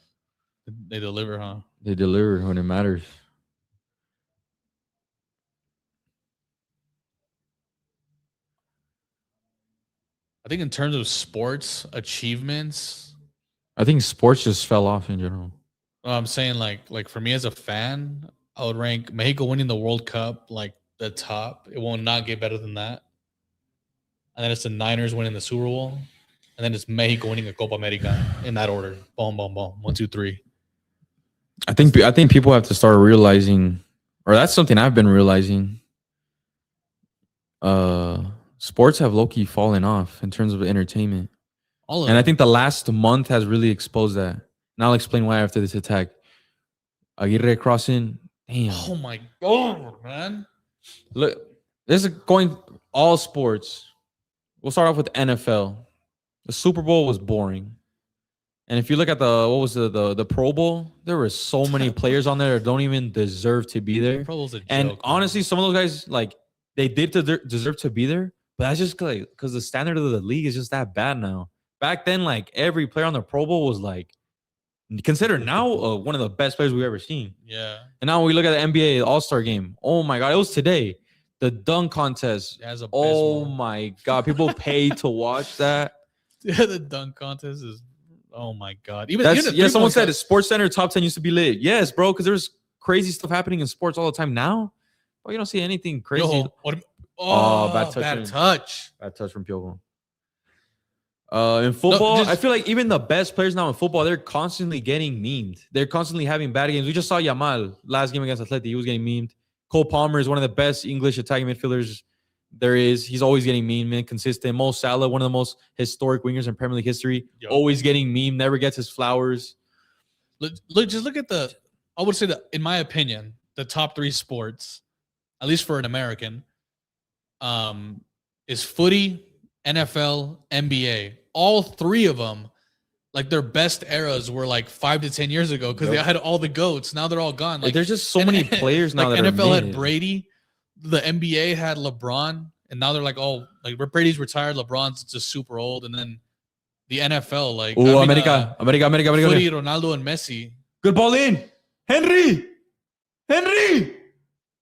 They deliver, huh? They deliver when it matters. I think in terms of sports achievements, I think sports just fell off in general. I'm saying like for me as a fan, I would rank Mexico winning the World Cup like the top. It will not get better than that. And then it's the Niners winning the Super Bowl. And then it's Mexico winning a Copa America in that order. Boom, boom, boom. 1, 2, 3. I think people have to start realizing, or that's something I've been realizing. Sports have low-key fallen off in terms of entertainment. And I think the last month has really exposed that. And I'll explain why after this attack. Aguirre crossing. Damn. Oh my God, man. Look, this is going all sports. We'll start off with NFL. The Super Bowl was boring. And if you look at the Pro Bowl, there were so many players on there that don't even deserve to be there. Pro Bowl's a joke, and honestly, some of those guys, like, they did deserve to be there, but that's just like because the standard of the league is just that bad now. Back then, like, every player on the Pro Bowl was like considered now one of the best players we've ever seen. Yeah. And now when we look at the NBA All-Star game, oh my God, it was today. The dunk contest. Oh my God, people pay to watch that. Yeah, the dunk contest is, oh my God. Someone said the Sports Center top 10 used to be lit. Yes, bro, because there's crazy stuff happening in sports all the time now. But you don't see anything crazy. Bad touch. Bad touch from Piojo. In football, I feel like even the best players now in football, they're constantly getting memed. They're constantly having bad games. We just saw Yamal last game against Atleti. He was getting memed. Cole Palmer is one of the best English attacking midfielders there is. He's always getting memed, consistent. Mo Salah, one of the most historic wingers in Premier League history, always getting memed, never gets his flowers. Just look at I would say that, in my opinion, the top 3 sports, at least for an American, is footy, NFL, NBA. All 3 of them, like, their best eras were like 5 to 10 years ago because they had all the GOATs. Now they're all gone. Like, there's just so many players now. Like, that NFL had Brady, the NBA had LeBron, and now they're like, oh, like, Brady's retired, LeBron's just super old, and then the NFL, like, America, footy, Ronaldo and Messi. Good ball in, Henry.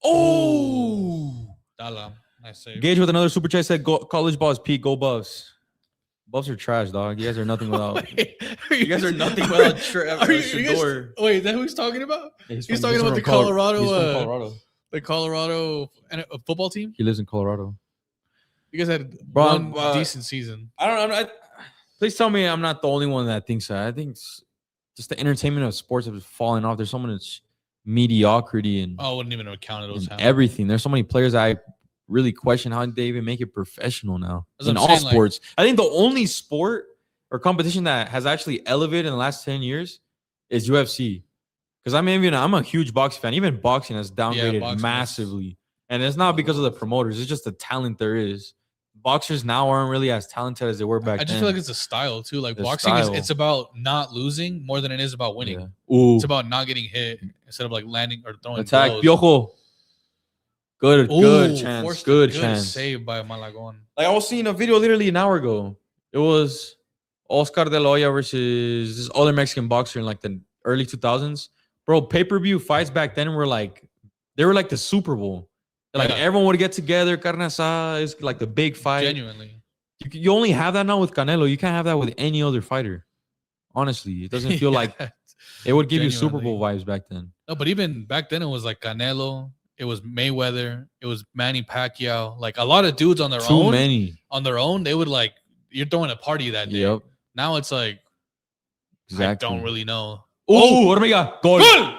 Oh, Dala. Nice save. Gage with another super chat said, college ball is peak. Go Buffs. Buffs are trash, dog. You guys are nothing without. You guys are nothing without Shador. Wait, is that who he's talking about? Yeah, he's talking about the Colorado. He's from Colorado. The Colorado football team. He lives in Colorado. You guys had Bro, one decent season. I don't know. Please tell me I'm not the only one that thinks that. I think just the entertainment of sports has fallen off. There's so much mediocrity and, Oh, I wouldn't even have counted those. everything. There's so many players I really question how they even make it professional now in all saying, sports. I think the only sport or competition that has actually elevated in the last 10 years is UFC. Because I'm a huge boxing fan. Even boxing has downgraded massively. And it's not because of the promoters. It's just the talent there is. Boxers now aren't really as talented as they were back then. I just feel like it's a style too. Like The boxing style. It's about not losing more than it is about winning. Yeah. Ooh. It's about not getting hit instead of like landing or throwing Attack. blows. Piojo. Good Ooh, chance. Good chance. Save by Malagon. Like I was seeing a video literally an hour ago. It was Oscar De La Hoya versus this other Mexican boxer in like the early 2000s. Bro, pay-per-view fights back then were like the Super Bowl. Like everyone would get together, carne asada is like the big fight. Genuinely. You only have that now with Canelo. You can't have that with any other fighter. Honestly, it doesn't feel like it would give you Super Bowl vibes back then. No, but even back then it was like Canelo, it was Mayweather, it was Manny Pacquiao. Like a lot of dudes on their own. Too many. On their own, they would like you're throwing a party that day. Yep. Now it's like exactly. I don't really know. Oh, Hormiga. Goal. Goal!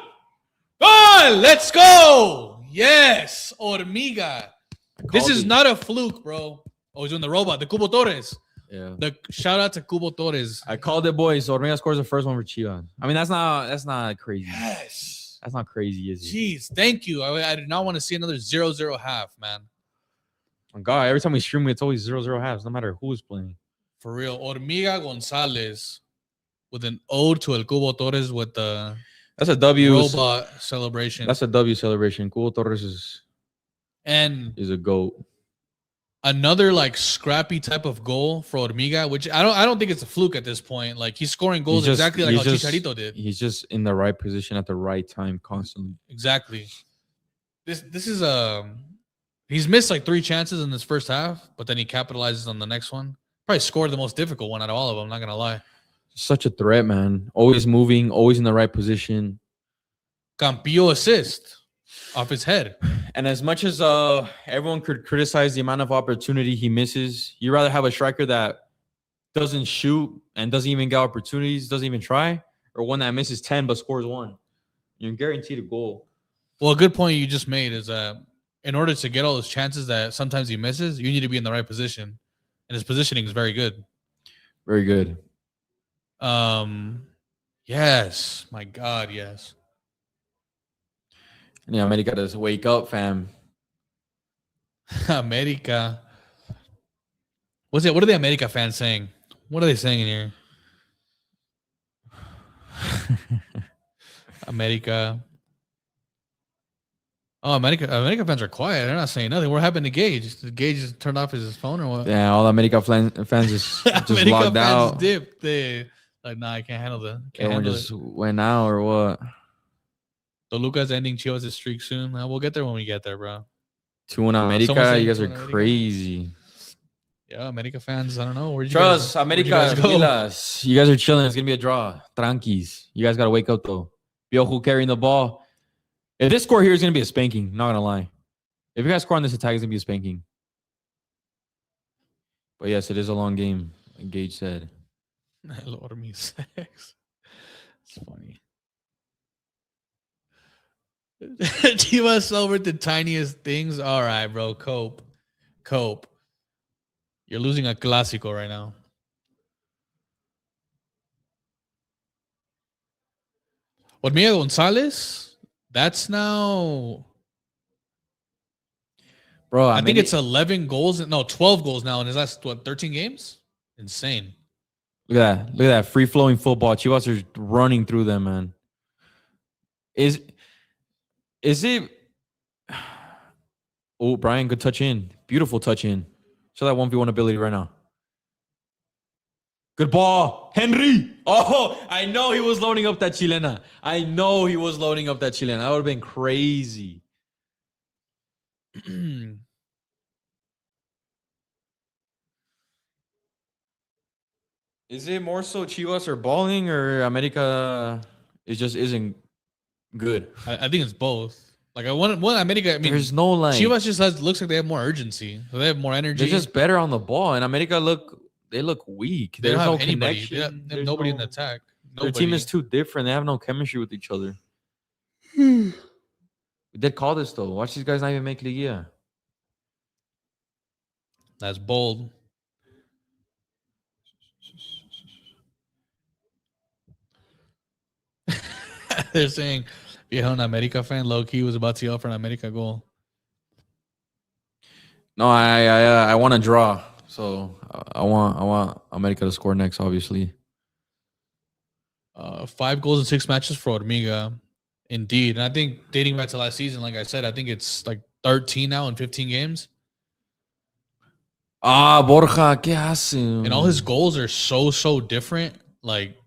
Goal! Let's go! Yes, Hormiga. This is not a fluke, bro. Oh, he's doing the robot, the Cubo Torres. Yeah. The shout out to Cubo Torres. I called it, boys. So Hormiga scores the first one for Chivas. I mean, that's not crazy. Yes. That's not crazy, is it? Jeez, thank you. I did not want to see another 0-0 half, man. Oh, God, every time we stream, it's always 0-0 halves, no matter who is playing. For real. Hormiga Gonzalez with an ode to El Cubo Torres with the that's a W robot celebration. That's a W celebration. Cubo Torres is a GOAT. Another like scrappy type of goal for Hormiga, which I don't think it's a fluke at this point. Like he's scoring goals exactly like how Chicharito did. He's just in the right position at the right time constantly. Exactly. This is he's missed like 3 chances in this first half, but then he capitalizes on the next one. Probably scored the most difficult one out of all of them, not gonna lie. Such a threat, man. Always moving, always in the right position. Campillo assist off his head. And as much as everyone could criticize the amount of opportunity he misses, you'd rather have a striker that doesn't shoot and doesn't even get opportunities, doesn't even try, or one that misses 10 but scores 1. You're guaranteed a goal. Well, a good point you just made is that in order to get all those chances that sometimes he misses, you need to be in the right position. And his positioning is very good. Very good. Yes. My God, yes. Yeah, America does wake up, fam. America. What are the America fans saying? What are they saying in here? America. Oh, America fans are quiet. They're not saying nothing. What happened to Gage? Did Gage just turn off his phone or what? Yeah, all the America fans just America logged out. Dipped. They like, nah, I can't handle the. Everyone just went out or what? Toluca's ending Chivas' streak soon. We'll get there when we get there, bro. 2-1 America. You guys are crazy. Yeah, America fans. I don't know. Trust America. You guys are chilling. It's gonna be a draw. Tranquis. You guys gotta wake up though. Piojo carrying the ball. If this score here is gonna be a spanking, not gonna lie. If you guys score on this attack, it's gonna be a spanking. But yes, it is a long game, like Gage said. Lord me sex. It's funny. Chivas celebrate the tiniest things. All right, bro. Cope. You're losing a Clasico right now. What Miguel Gonzalez? That's now. Bro, I think it's 11 goals. No, 12 goals now in his last 13 games. Insane. Look at that free flowing football. Chivas are running through them, man. Is it? Oh, Brian, good touch in. Beautiful touch in. Show that 1v1 ability right now. Good ball. Henry. Oh, I know he was loading up that Chilena. That would have been crazy. Is it more so Chivas are balling or America just isn't good? I think it's both. Like I want America. I mean, there's no like. Chivas just looks like they have more urgency. So they have more energy. They're just better on the ball, and America they look weak. They There's don't no have anybody. connection. They have nobody in the attack. Their team is too different. They have no chemistry with each other. Hmm. We did call this though. Watch these guys not even make Liga. That's bold. They're saying, "Yeah, an America fan, low key was about to yell for an America goal." No, I want to draw. So I want America to score next, obviously. 5 goals in 6 matches for Hormiga. Indeed. And I think dating back to last season, like I said, I think it's like 13 now in 15 games. Ah, Borja, ¿qué hace? And all his goals are so different. Like,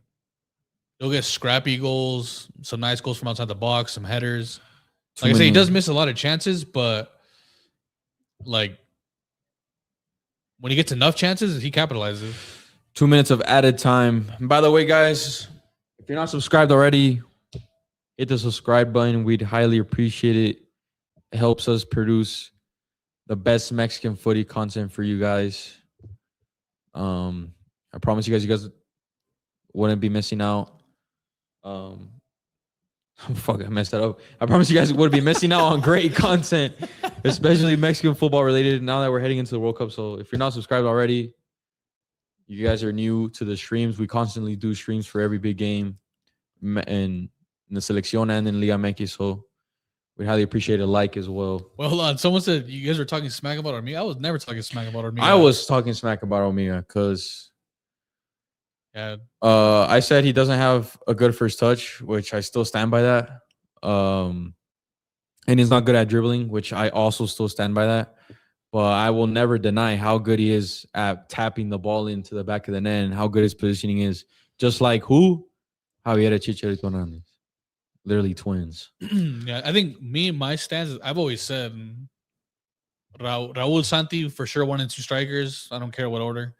he'll get scrappy goals, some nice goals from outside the box, some headers. Like I say, he does miss a lot of chances, but like when he gets enough chances, he capitalizes. 2 minutes of added time. And by the way, guys, if you're not subscribed already, hit the subscribe button. We'd highly appreciate it. It helps us produce the best Mexican footy content for you guys. I promise you guys wouldn't be missing out. Fuck, I messed that up. I promise you guys would be missing out on great content, especially Mexican football related. Now that we're heading into the World Cup, so if you're not subscribed already, you guys are new to the streams. We constantly do streams for every big game in the Selección and in Liga MX, so we highly appreciate a like as well. Well, hold on. Someone said you guys were talking smack about Hormiga. I was never talking smack about Hormiga. I was talking smack about Omega because yeah. I said he doesn't have a good first touch, which I still stand by that. And he's not good at dribbling, which I also still stand by that. But I will never deny how good he is at tapping the ball into the back of the net and how good his positioning is. Just like who? Javier Chicharito Hernandez. Literally twins. Yeah, I think my stance, I've always said Raul Santi for sure 1 and 2 strikers. I don't care what order.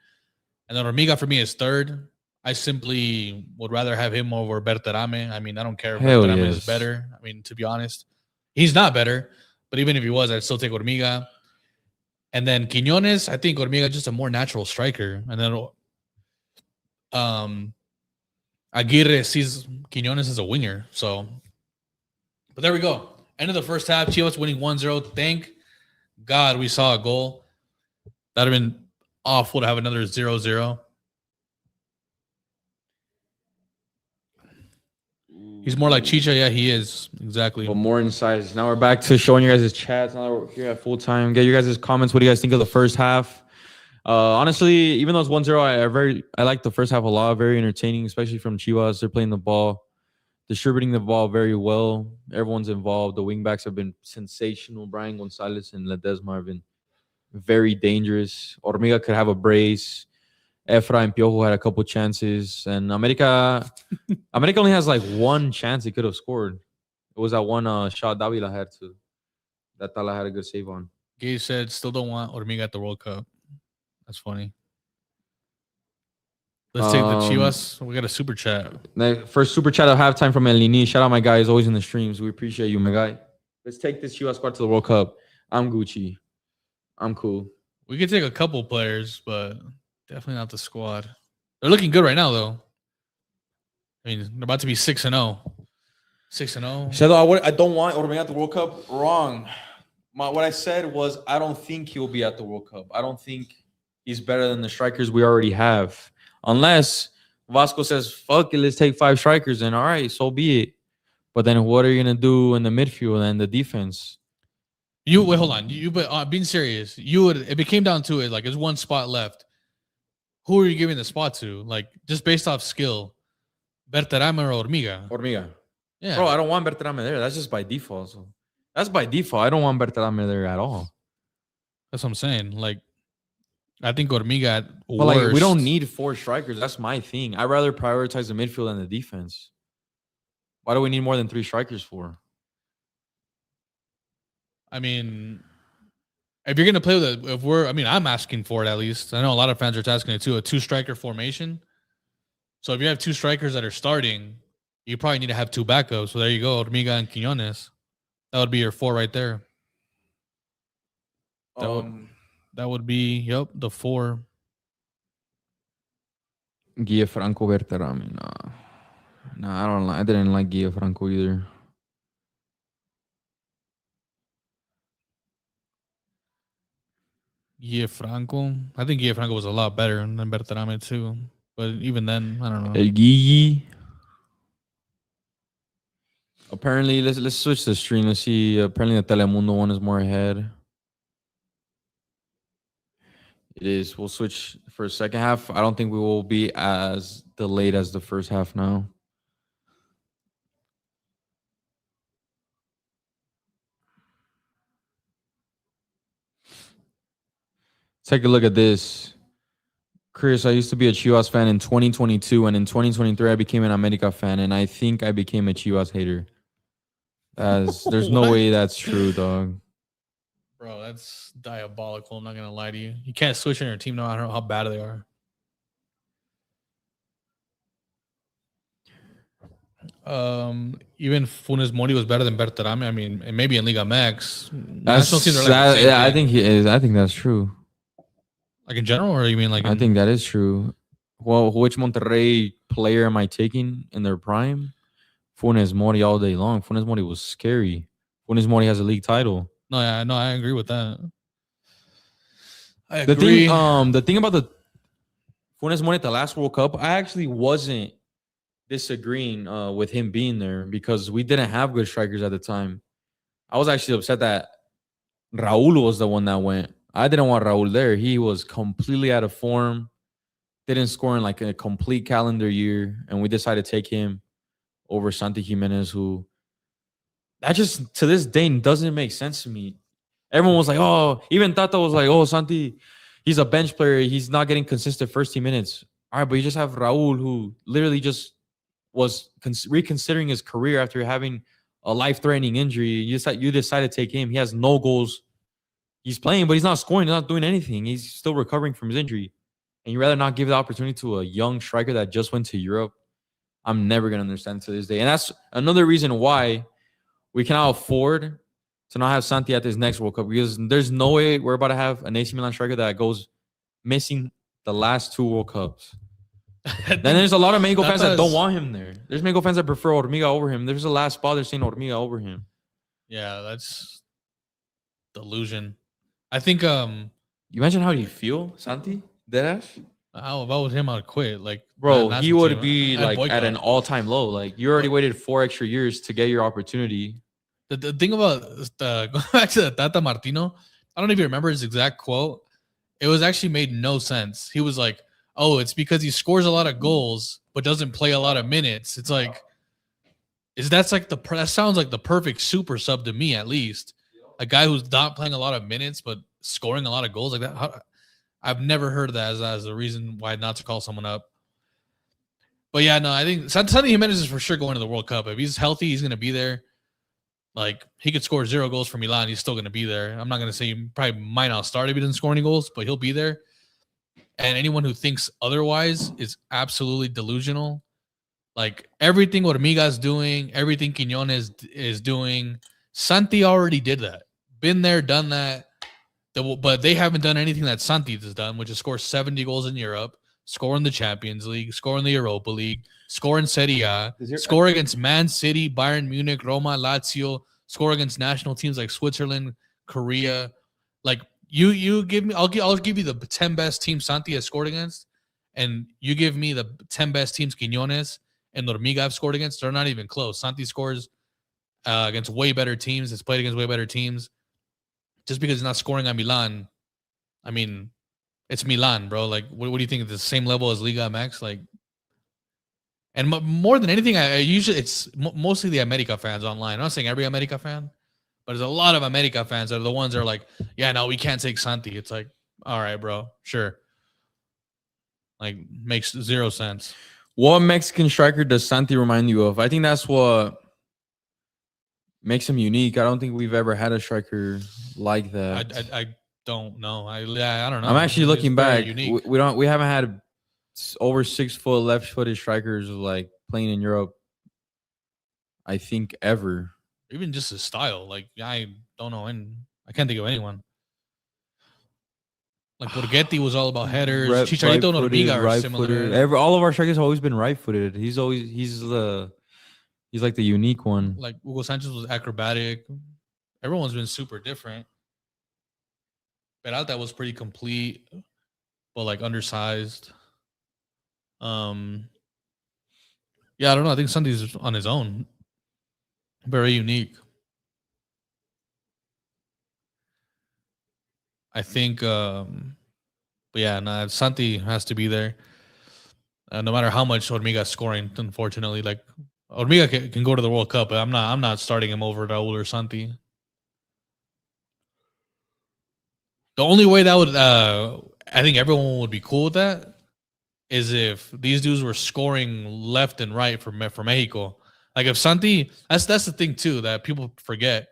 And then Hormiga for me is third. I simply would rather have him over Berterame. I mean, I don't care if Berterame is better. I mean, to be honest, he's not better. But even if he was, I'd still take Hormiga. And then Quiñones, I think Hormiga is just a more natural striker. And then Aguirre sees Quiñones as a winger. So, but there we go. End of the first half. Chivas winning 1-0. Thank God we saw a goal. That would have been awful to have another 0-0. He's more like Chicha. Yeah, he is. Exactly. But more insights. Now we're back to showing you guys his chats. Now that we're here at full time. Get you guys' comments. What do you guys think of the first half? Honestly, even though it's 1-0, I like the first half a lot. Very entertaining, especially from Chivas. They're playing the ball, distributing the ball very well. Everyone's involved. The wingbacks have been sensational. Brian Gonzalez and Ledesma have been very dangerous. Hormiga could have a brace. Efra and Piojo had a couple chances. And America only has like one chance he could have scored. It was that one shot Davila had to. That Tala had a good save on. Gay said, still don't want Hormiga at the World Cup. That's funny. Let's take the Chivas. We got a super chat. First super chat of halftime from Elini. Shout out my guy. He's always in the streams. We appreciate you, my guy. Let's take this Chivas squad to the World Cup. I'm Gucci. I'm cool. We could take a couple players, but definitely not the squad. They're looking good right now, though. I mean, they're about to be 6-0. 6-0. So I don't want Hormiga at the World Cup. Wrong. What I said was I don't think he will be at the World Cup. I don't think he's better than the strikers we already have. Unless Vasco says, fuck it, let's take 5 strikers. And all right, so be it. But then what are you going to do in the midfield and the defense? Wait, hold on. But being serious, if it came down to it, like there's one spot left. Who are you giving the spot to? Like just based off skill, Berterame or Hormiga? Hormiga. Yeah. Bro, I don't want Berterame there. That's just by default. So that's by default. I don't want Berterame there at all. That's what I'm saying. Like, I think Hormiga at but worst. like, we don't need 4 strikers. That's my thing. I'd rather prioritize the midfield and the defense. Why do we need more than 3 strikers for? I mean, if you're gonna play with I'm asking for it at least. I know a lot of fans are asking it too. A 2-striker formation. So if you have 2 strikers that are starting, you probably need to have 2 backups. So there you go, Hormiga and Quiñones. That would be your 4 right there. That would be, yep, the 4. Gianfranco Berterame. Nah, I didn't like Gianfranco either. Gianfranco. I think Gianfranco was a lot better than Berterame too. But even then, I don't know. El Gigi. Apparently, let's switch the stream. Let's see. Apparently, the Telemundo one is more ahead. It is. We'll switch for second half. I don't think we will be as delayed as the first half now. Take a look at this. Chris, I used to be a Chivas fan in 2022, and in 2023, I became an America fan, and I think I became a Chivas hater. There's no way that's true, dog. Bro, that's diabolical. I'm not going to lie to you. You can't switch on your team no matter how bad they are. Even Funes Mori was better than Berterame. I mean, and maybe in Liga MX. I think he is. I think that's true. Like in general, or you mean like? I think that is true. Well, which Monterrey player am I taking in their prime? Funes Mori all day long. Funes Mori was scary. Funes Mori has a league title. No, I agree with that. I agree. The thing about the Funes Mori at the last World Cup, I actually wasn't disagreeing with him being there because we didn't have good strikers at the time. I was actually upset that Raul was the one that went. I didn't want Raul there. He was completely out of form. Didn't score in like a complete calendar year. And we decided to take him over Santi Jimenez, who that just to this day doesn't make sense to me. Everyone was like, oh, even Tata was like, oh, Santi, he's a bench player. He's not getting consistent first team minutes. All right, but you just have Raul, who literally just was reconsidering his career after having a life-threatening injury. You decided to take him. He has no goals. He's playing, but he's not scoring. He's not doing anything. He's still recovering from his injury. And you'd rather not give the opportunity to a young striker that just went to Europe. I'm never going to understand to this day. And that's another reason why we cannot afford to not have Santi at this next World Cup, because there's no way we're about to have an AC Milan striker that goes missing the last 2 World Cups. Then there's a lot of Mexico fans that don't want him there. There's Mexico fans that prefer Hormiga over him. There's a last spot they're saying Hormiga over him. Yeah, that's delusion. I think you imagine how you feel, Santi? Deadass? How about him? I'd quit. Like, bro, he would be like at an all-time low. Like, you already waited 4 extra years to get your opportunity. The thing about going back to the Tata Martino, I don't even remember his exact quote. It was actually made no sense. He was like, "Oh, it's because he scores a lot of goals but doesn't play a lot of minutes." It's like, that sounds like the perfect super sub to me, at least. A guy who's not playing a lot of minutes but scoring a lot of goals like that. I've never heard of that as a reason why not to call someone up. But yeah, no, I think Santi Jimenez is for sure going to the World Cup. If he's healthy, he's going to be there. Like, he could score 0 goals for Milan. He's still going to be there. I'm not going to say he probably might not start if he doesn't score any goals, but he'll be there. And anyone who thinks otherwise is absolutely delusional. Like, everything what Hormiga's doing, everything Quiñones is doing, Santi already did that. Been there, done that. But they haven't done anything that Santi has done, which is score 70 goals in Europe, score in the Champions League, score in the Europa League, score in Serie A, score against Man City, Bayern Munich, Roma, Lazio, score against national teams like Switzerland, Korea. Like, you give me, I'll give you the 10 best teams Santi has scored against, and you give me the 10 best teams Quiñones and Hormiga have scored against. They're not even close. Santi scores against way better teams. Has played against way better teams. Just because he's not scoring on Milan, I mean, it's Milan, bro. Like, what do you think? It's the same level as Liga MX? Like, and more than anything, I usually, it's mostly the America fans online. I'm not saying every America fan, but there's a lot of America fans that are the ones that are like, yeah, no, we can't take Santi. It's like, all right, bro, sure. Like, makes 0 sense. What Mexican striker does Santi remind you of? I think that's what makes him unique. I don't think we've ever had a striker like that. I don't know. I don't know. I'm actually looking back. We haven't had over 6 foot left-footed strikers like playing in Europe, I think, ever. even just his style. Like I don't know, and I can't think of anyone. Like Borghetti was all about headers. Chicharito and Hormiga are similar. All of our strikers have always been right-footed. He's like the unique one. Like Hugo Sanchez was acrobatic. Everyone's been super different. Peralta was pretty complete, but like undersized. Yeah, I don't know. I think Santi's on his own. Very unique. I think, but yeah, nah, Santi has to be there. No matter how much Hormiga's scoring, unfortunately, like Hormiga can go to the World Cup, but I'm not starting him over Raul or Santi. The only way that would, I think everyone would be cool with that, is if these dudes were scoring left and right for Mexico. Like if Santi, that's the thing too that people forget.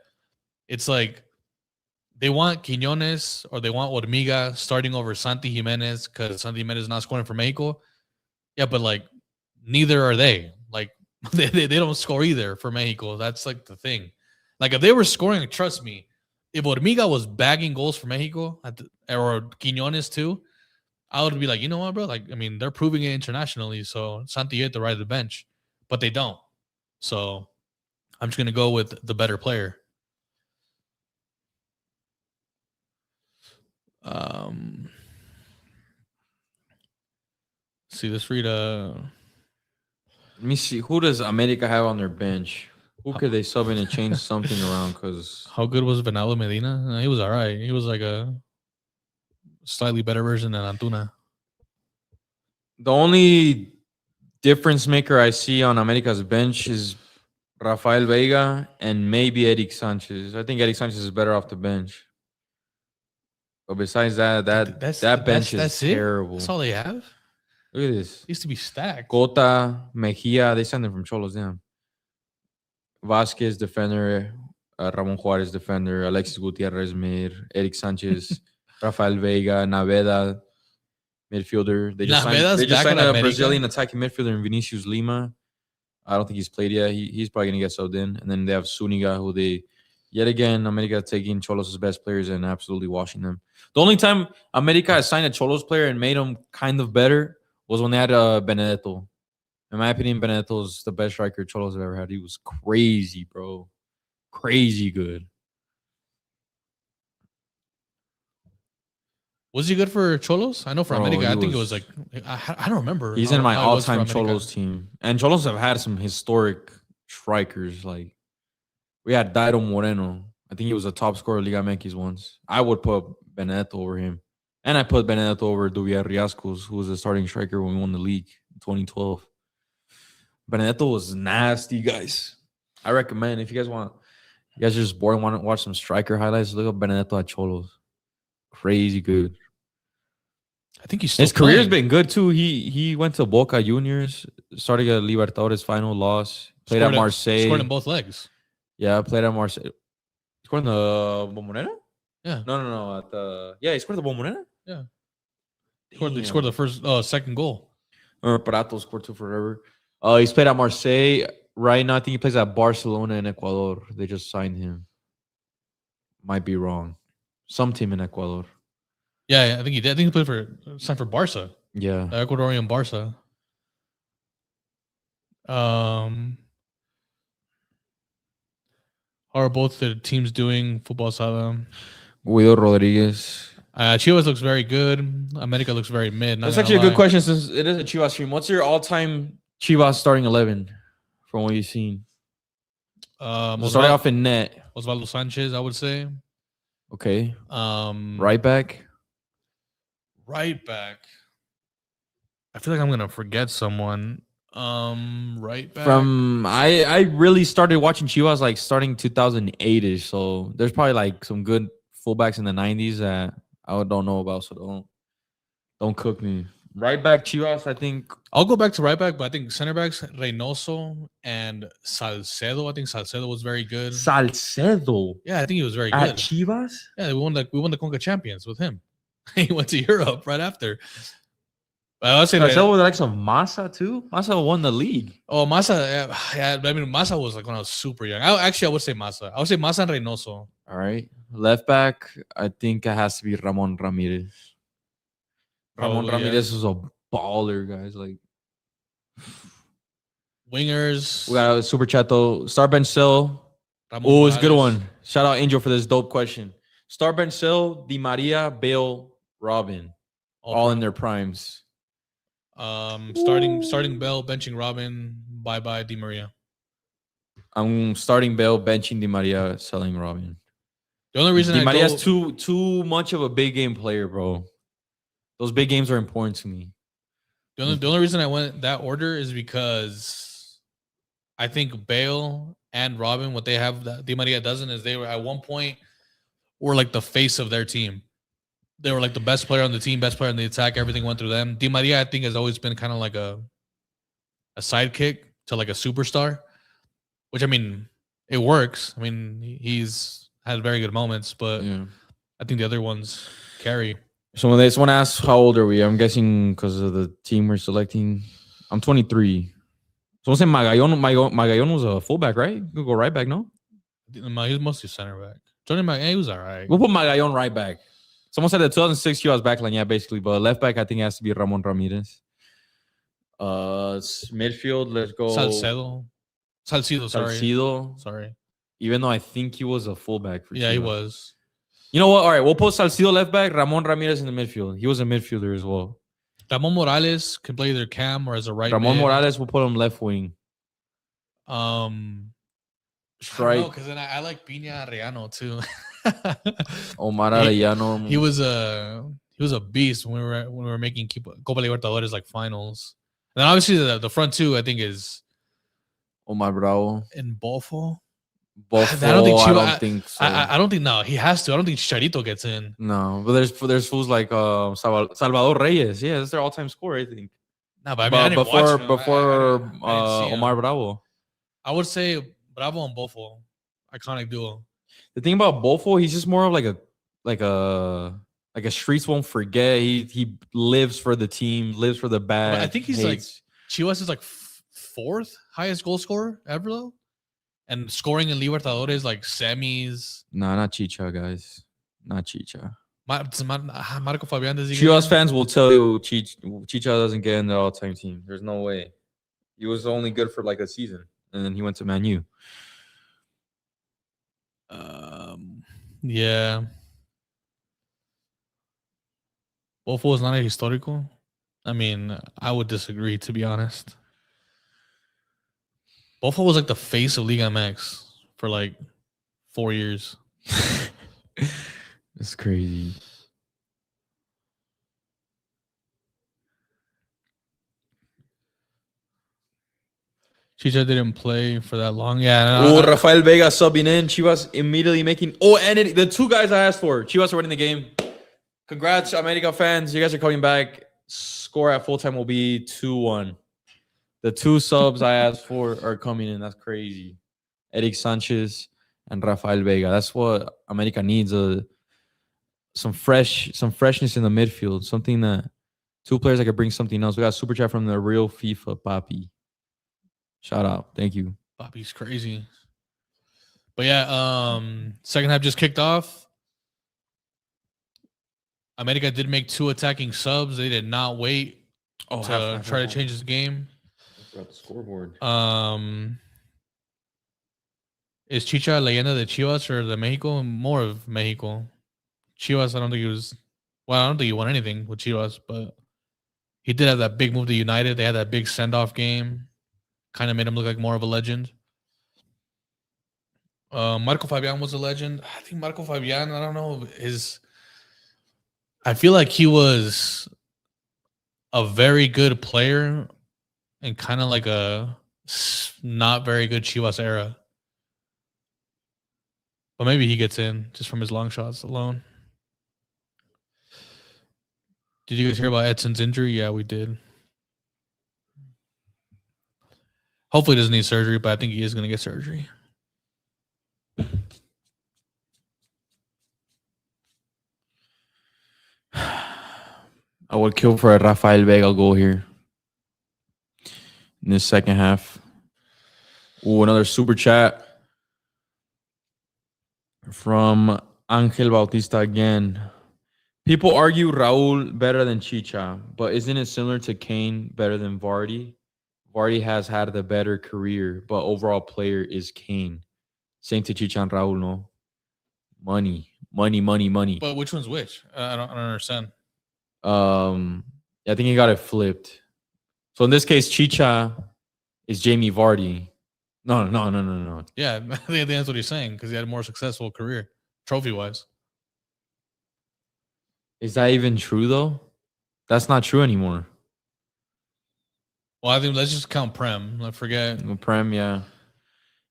It's like they want Quiñones or they want Hormiga starting over Santi Jimenez because Santi Jimenez is not scoring for Mexico. Yeah, but like neither are they. Like they don't score either for Mexico. That's like the thing. Like if they were scoring, trust me, if Hormiga was bagging goals for Mexico or Quiñones too, I would be like, you know what, bro? Like, I mean, they're proving it internationally. So Santi hit the right of the bench, but they don't. So I'm just gonna go with the better player. See this read. Let me see. Who does America have on their bench? Who could they sub in and change something around? Because how good was Venado Medina? He was all right. He was like a slightly better version than Antuna. The only difference maker I see on America's bench is Rafael Vega and maybe Eric Sanchez. I think Eric Sanchez is better off the bench. But besides that bench is terrible. That's all they have? Look at this. It used to be stacked. Cota, Mejia, they send them from Cholos, damn. Vasquez, defender. Ramon Juarez, defender. Alexis Gutierrez, mid. Eric Sanchez. Rafael Vega. Naveda, midfielder. They just signed a Brazilian attacking midfielder in Vinicius Lima. I don't think he's played yet. He's probably going to get subbed in. And then they have Zuniga, who they, yet again, America taking Cholos' best players and absolutely washing them. The only time America has signed a Cholos player and made him kind of better was when they had Benedetto. In my opinion, Benedetto's the best striker Cholos have ever had. He was crazy, bro. Crazy good. Was he good for Cholos? I know for America, I think it was like, I don't remember. He's in my all-time Cholos team. And Cholos have had some historic strikers. Like, we had Dairo Moreno. I think he was a top scorer of Liga MX once. I would put Benedetto over him. And I put Benedetto over Duvier Riascos, who was a starting striker when we won the league in 2012. Benedetto was nasty, guys. I recommend, if you guys are just bored and want to watch some striker highlights, look up Benedetto at Cholos. Crazy good. I think he's still his career's been good too. He went to Boca Juniors, started a Libertadores final, loss. Played at Marseille. Scored in both legs. Yeah, played at Marseille. Scored in the Bombonera? Yeah. No. He scored the Bombonera? Yeah. He scored the second goal. Prato scored two forever. He's played at Marseille. Right now, I think he plays at Barcelona in Ecuador. They just signed him. Might be wrong. Some team in Ecuador. Yeah, I think he did. I think he signed for Barca. Yeah. The Ecuadorian Barca. How are both the teams doing? Futbol Asada. Guido Rodriguez. Chivas looks very good. America looks very mid. That's actually a good question since it is a Chivas stream. What's your all-time Chivas starting 11 from what you've seen? Starting off in net. Osvaldo Sanchez, I would say. Okay. Right back. Right back. I feel like I'm gonna forget someone. Right back. I really started watching Chivas like starting 2008ish. So there's probably like some good fullbacks in the 90s that I don't know about. So don't cook me. Right back Chivas, I think. I'll go back to right back, but I think center backs Reynoso and Salcedo. I think Salcedo was very good. Salcedo? Yeah, I think he was very good. At Chivas? Yeah, we won the Conca Champions with him. He went to Europe right after. I would say Cancelo with the likes of Massa too. Massa won the league. Oh, Massa. Yeah, I mean, Massa was like when I was super young. I would say Massa. I would say Massa and Reynoso. All right. Left back, I think it has to be Ramon Ramirez. Ramon Probably, Ramirez is a baller, guys. Like wingers. we got a super chat though. Star bench still. Oh, it's a good one. Shout out Angel for this dope question. Star bench still, Di Maria, Bale, Robin, all in their primes. Starting Bell, benching Robin. Bye Di Maria. I'm starting Bale, benching Di Maria, selling Robin. The only reason Di Maria's too much of a big game player, bro. Those big games are important to me. The only reason I went that order is because I think Bale and Robin, what they have that Di Maria doesn't, is they were at one point were like the face of their team. They were like the best player on the team, best player in the attack. Everything went through them. Di Maria, I think, has always been kind of like a sidekick to like a superstar, which I mean, it works. I mean, he's had very good moments, but Yeah. I think the other ones carry. Someone asked, how old are we? I'm guessing because of the team we're selecting. I'm 23. Someone said Magallon was a fullback, right? You could go right back, no? He was mostly center back. Johnny Magallon, he was all right. We'll put Magallon right back. Someone said that 2006 he was backline, yeah, basically. But left back, I think it has to be Ramon Ramirez. Midfield, let's go. Salcido, sorry. Even though I think he was a fullback for Chivas. He was. You know what? All right, we'll put Salcido left back, Ramon Ramirez in the midfield. He was a midfielder as well. Ramon Morales can play either cam or as a right Ramon mid. Morales, we'll put him left wing. Strike. Because then I like Piña Arellano too. Omar Arellano. He was a beast when we were making Copa Libertadores like finals. And then obviously the front two I think is Omar Bravo and Bofo. Bofo, I don't think so. I don't think he has to. I don't think Chicharito gets in. No, but there's fools like Salvador Reyes. Yeah, that's their all-time score, I think. No, but I mean, before Omar Bravo. I would say Bravo and Bofo, iconic duo. The thing about Bofo, he's just more of like a streets won't forget. He lives for the team, lives for the bad. I think he's like Chivas is like fourth highest goal scorer ever though, and scoring in Libertadores like semis. Nah, not Chicha, guys. Not Chicha. Marco Fabian does he? Chivas fans will tell you Chicha doesn't get in the all-time team. There's no way. He was only good for like a season, and then he went to Man U. Yeah. Bofo is not a historical. I mean, I would disagree, to be honest. Bofo was like the face of Liga MX for like 4 years. It's crazy. Chicha didn't play for that long. Yeah. Oh, Rafael Vega subbing in. Chivas immediately making. Oh, and the two guys I asked for. Chivas are winning the game. Congrats, America fans. You guys are coming back. Score at full time will be 2-1. The two subs I asked for are coming in. That's crazy. Eric Sanchez and Rafael Vega. That's what America needs. Some freshness in the midfield. Something that two players that could bring something else. We got a super chat from the real FIFA Papi. Shout out. Thank you. Papi's crazy. But yeah, second half just kicked off. America did make 2 attacking subs. They did not wait to try to change this game. The scoreboard. Is Chicha leyenda de Chivas or de Mexico? More of Mexico. Chivas, I don't think he was. Well, I don't think he won anything with Chivas, but he did have that big move to United. They had that big send-off game. Kind of made him look like more of a legend. Marco Fabian was a legend. I think Marco Fabian, I don't know, I feel like he was a very good player and kind of like a not very good Chivas era. But maybe he gets in just from his long shots alone. Did you guys hear about Edson's injury? Yeah, we did. Hopefully he doesn't need surgery, but I think he is going to get surgery. I would kill for a Rafael Vega goal here in this second half. Ooh, another super chat from Angel Bautista again. People argue Raul better than Chicha, but isn't it similar to Kane better than Vardy? Vardy has had the better career, but overall player is Kane. Same to Chicha and Raul, no? Money. But which one's which? I don't understand. I think he got it flipped. So in this case, Chicha is Jamie Vardy. No. Yeah, I think that's what he's saying because he had a more successful career, trophy-wise. Is that even true though? That's not true anymore. Well, I think let's just count Prem. I forget. Prem, yeah.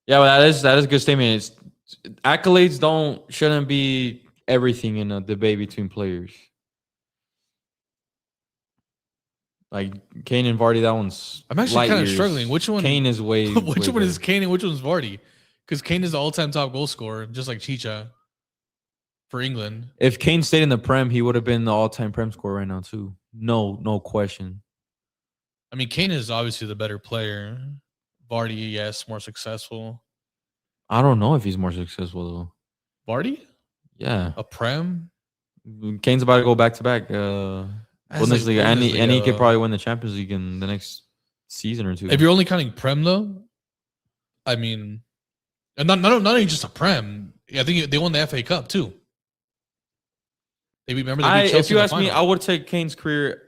Yeah, but that is a good statement. It's accolades shouldn't be everything in a debate between players. Like Kane and Vardy, that one's. I'm actually kind of struggling. Which one? Kane is way. Which way one is better. Kane and which one's Vardy? Because Kane is the all-time top goal scorer, just like Chicha for England. If Kane stayed in the Prem, he would have been the all-time Prem scorer right now too. No question. I mean, Kane is obviously the better player. Vardy, yes, more successful. I don't know if he's more successful though. Vardy? Yeah. A Prem? Kane's about to go back to back. Bundesliga, and he could probably win the Champions League in the next season or two. If you're only counting Prem though, I mean, and not even just a Prem. I think they won the FA Cup too. Remember they beat Chelsea if you in the ask me, final. I would take Kane's career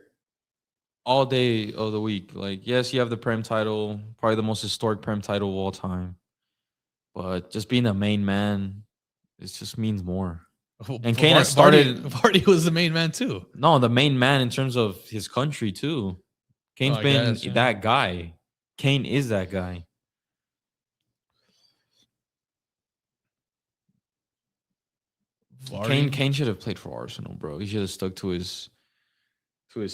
all day of the week. Like, yes, you have the Prem title, probably the most historic Prem title of all time. But just being the main man, it just means more. And Kane has started. Vardy was the main man too. No, the main man in terms of his country too. Kane's been that guy. Kane is that guy. Kane should have played for Arsenal, bro. He should have stuck to his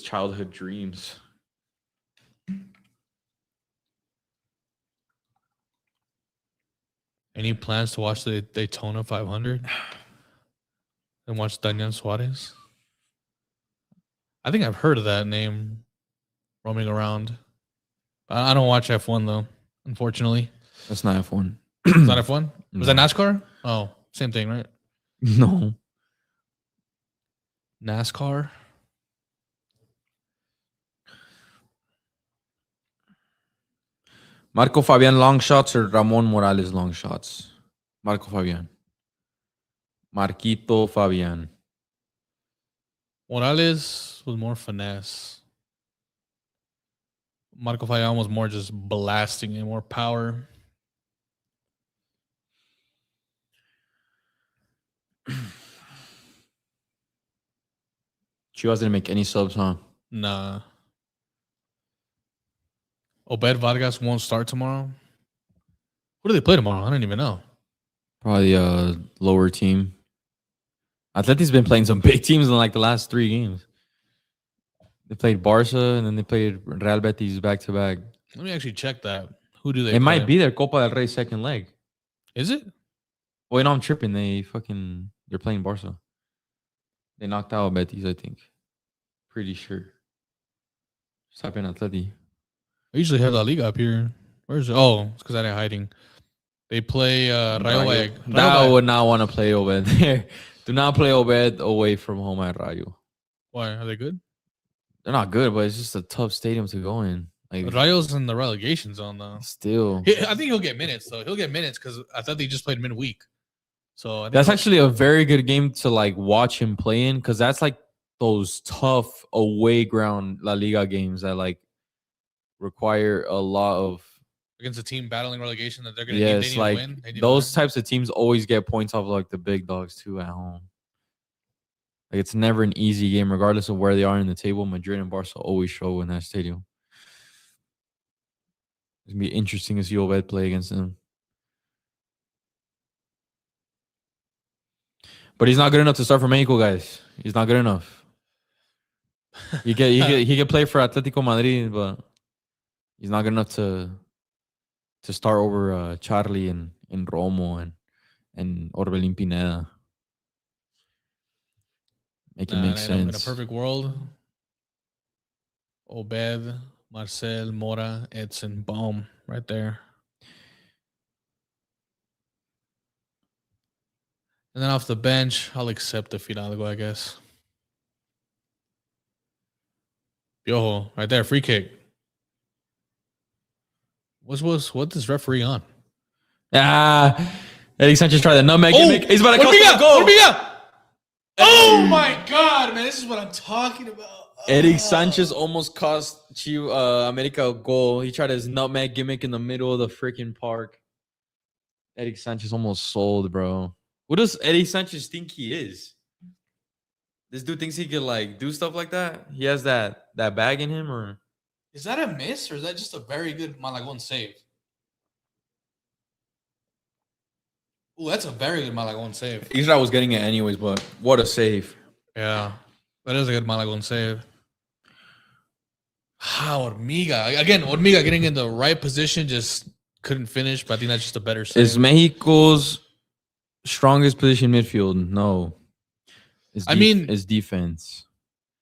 childhood dreams. Any plans to watch the Daytona 500 and watch Daniel Suarez? I think I've heard of that name roaming around. I don't watch F1 though, unfortunately. That's not F1. It's not F1? No. Was that NASCAR? Oh, same thing, right? No. NASCAR? Marco Fabian long shots or Ramon Morales long shots? Marco Fabian. Marquito Fabian. Morales was more finesse. Marco Fabian was more just blasting and more power. Chivas didn't make any subs, huh? Nah. Obed Vargas won't start tomorrow. Who do they play tomorrow? I don't even know. Probably a lower team. Atleti's been playing some big teams in like the last 3 games. They played Barca and then they played Real Betis back to back. Let me actually check that. Who do they It play? might be their Copa del Rey second leg. Is it? Wait, no, I'm tripping. They're playing Barca. They knocked out Betis, I think. Pretty sure. Just type in Atleti. I usually have La Liga up here. Where's it? Oh, it's because I didn't hiding. They play Rayo Vallecano. I would not want to play Obed there. Do not play Obed away from home at Rayo. Why? Are they good? They're not good, but it's just a tough stadium to go in. Like Rayo's in the relegation zone though. Still, I think he'll get minutes though. He'll get minutes because I thought they just played midweek. So I think that's actually a very good game to like watch him play in because that's like those tough away ground La Liga games that like require a lot of against a team battling relegation that they're gonna yes, need like to win. Those types of teams always get points off like the big dogs too at home. Like it's never an easy game, regardless of where they are in the table. Madrid and Barca always show in that stadium. It's gonna be interesting to see Obed play against them. But he's not good enough to start for Mexico, guys. He's not good enough. He can play for Atletico Madrid, but he's not good enough to start over Charlie and Romo and Orbelín Pineda. Make it make sense. In a perfect world, Obed, Marcel, Mora, Edson, Baum, right there. And then off the bench, I'll accept the Fidalgo, I guess. Piojo, right there, free kick. What's this referee on? Eddie Sanchez tried the nutmeg gimmick. He's about to go. Hormiga! Oh my God, man! This is what I'm talking about. Eddie Sanchez almost cost America a goal. He tried his nutmeg gimmick in the middle of the freaking park. Eddie Sanchez almost sold, bro. What does Eddie Sanchez think he is? This dude thinks he could like do stuff like that? He has that bag in him, or Is that a miss or is that just a very good Malagon save? Oh, that's a very good Malagon save. Isra was getting it anyways, but what a save. Yeah, that is a good Malagon save. Hormiga. Again, Hormiga getting in the right position, just couldn't finish, but I think that's just a better save. Is Mexico's strongest position midfield? No. It's defense.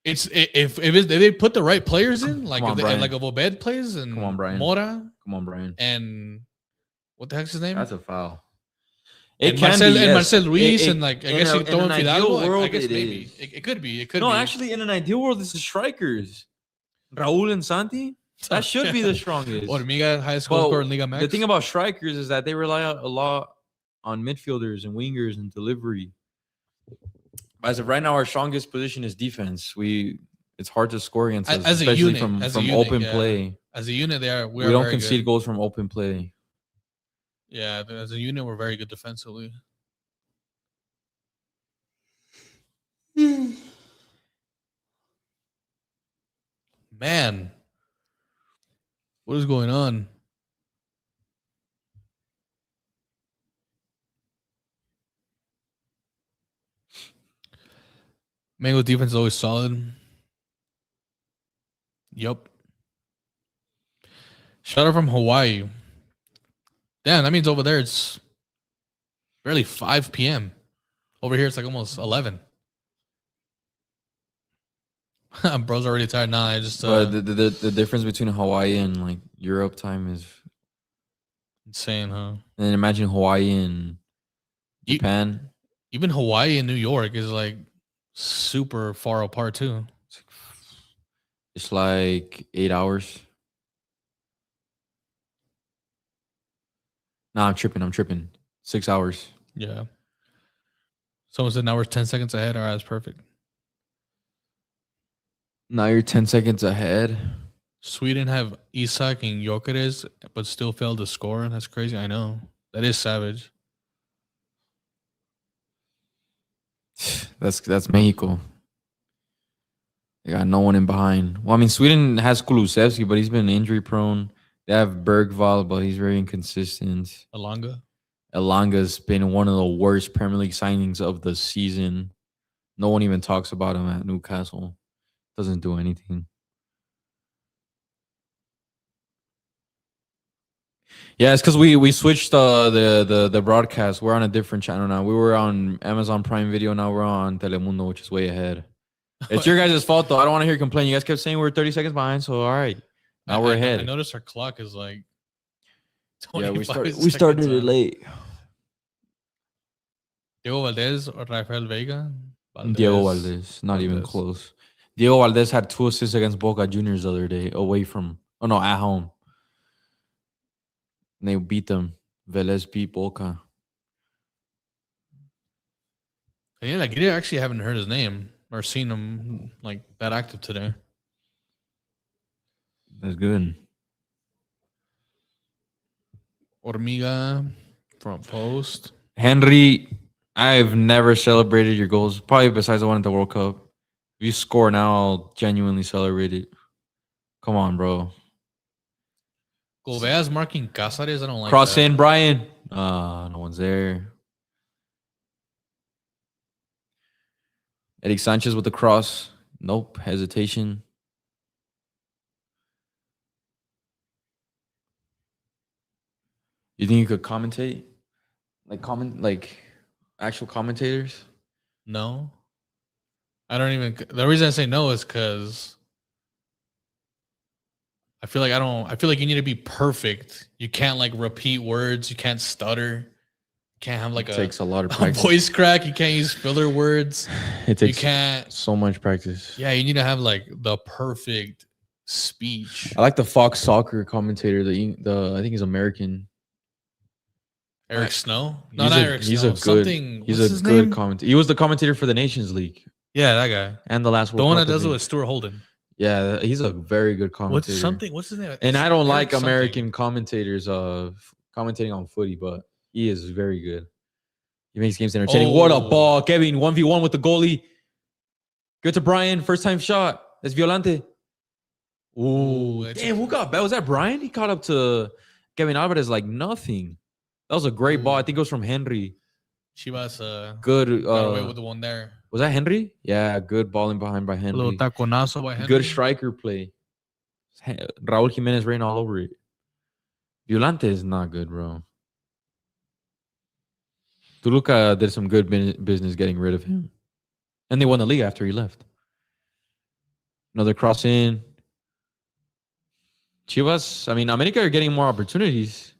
It's if they put the right players in, like Come on, if Obed plays and Come on, Brian. Mora. Come on, Brian. And what the heck's his name? That's a foul. And Marcel Ruiz and like I guess you throw in Fidalgo. I guess maybe it could be. It could be. No, actually, in an ideal world, this is strikers. Raul and Santi. That should be the strongest. Hormiga, highest goal scorer in Liga Max. The thing about strikers is that they rely a lot on midfielders and wingers and delivery. As of right now, our strongest position is defense. It's hard to score against us, especially from open play. As a unit, we don't concede goals from open play. Yeah, as a unit, we're very good defensively. Man, what is going on? Mango's defense is always solid. Yup. Shout out from Hawaii. Damn, that means over there it's barely 5 p.m. Over here it's like almost 11. Bro's already tired. Nah, I just But the difference between Hawaii and like Europe time is insane, huh? And then imagine Hawaii and Japan. Even Hawaii and New York is like super far apart too. It's like 8 hours. Nah, I'm tripping. 6 hours. Yeah. Someone said now we're 10 seconds ahead. All right, that's perfect. Now you're 10 seconds ahead. Sweden have Isak and Gyökeres, but still failed to score. That's crazy. I know. That is savage. That's Mexico. They got no one in behind. Well, I mean, Sweden has Kulusevski, but he's been injury prone. They have Bergvall, but he's very inconsistent. Elanga's been one of the worst Premier League signings of the season. No one even talks about him at Newcastle. Doesn't do anything. Yeah, it's because we switched the broadcast. We're on a different channel now. We were on Amazon Prime Video. Now we're on Telemundo, which is way ahead. It's your guys' fault, though. I don't want to hear you complain. You guys kept saying we're 30 seconds behind, so all right. Now we're ahead. I noticed our clock is like 25 we started it late. Diego Valdez or Rafael Vega? Diego Valdez. Not even close. Diego Valdez had 2 assists against Boca Juniors the other day, at home. And they beat them. Velez beat Boca. Yeah, like I actually haven't heard his name or seen him like that active today. That's good. Hormiga, front post. Henry, I've never celebrated your goals, probably besides the one at the World Cup. If you score now, I'll genuinely celebrate it. Come on, bro. Govea's marking Cáceres. I don't like Cross that. in, Brian. No one's there. Eddie Sanchez with the cross. Nope. Hesitation. You think you could commentate? Like actual commentators? No. I don't even. The reason I say no is because I feel like you need to be perfect. You can't like repeat words. You can't stutter. You can't have like It takes a lot of a practice. voice crack. You can't use filler words. It You takes can't. so much practice. Yeah, you need to have like the perfect speech. I like the Fox Soccer commentator. I think he's American. Eric Snow? No, He's not a Eric he's Snow. a good he's What's a his good name? commentator. He was the commentator for the Nations League Yeah, that guy. and the last The World one Cup. that I does it think. with Stuart Holden. Yeah, he's a very good commentator. What's his name? And I don't like Eric something. American commentators commentating on footy, but he is very good. He makes games entertaining. What a Oh. ball. Kevin, 1v1 with the goalie. Good to Brian. First time shot. That's Violante. Ooh. that's Damn, who got bad? Was that Brian? He caught up to Kevin Alvarez like nothing. That was a great ball. I think it was from Henry. Chivas Good. got away with the one there. Was that Henry? Yeah, good balling behind by A Henry. little taconazo by Henry. Good striker play. Raul Jimenez ran all over it. Violante is not good, bro. Toluca did some good business getting rid of him. And they won the league after he left. Another cross in. Chivas, I mean, America are getting more opportunities.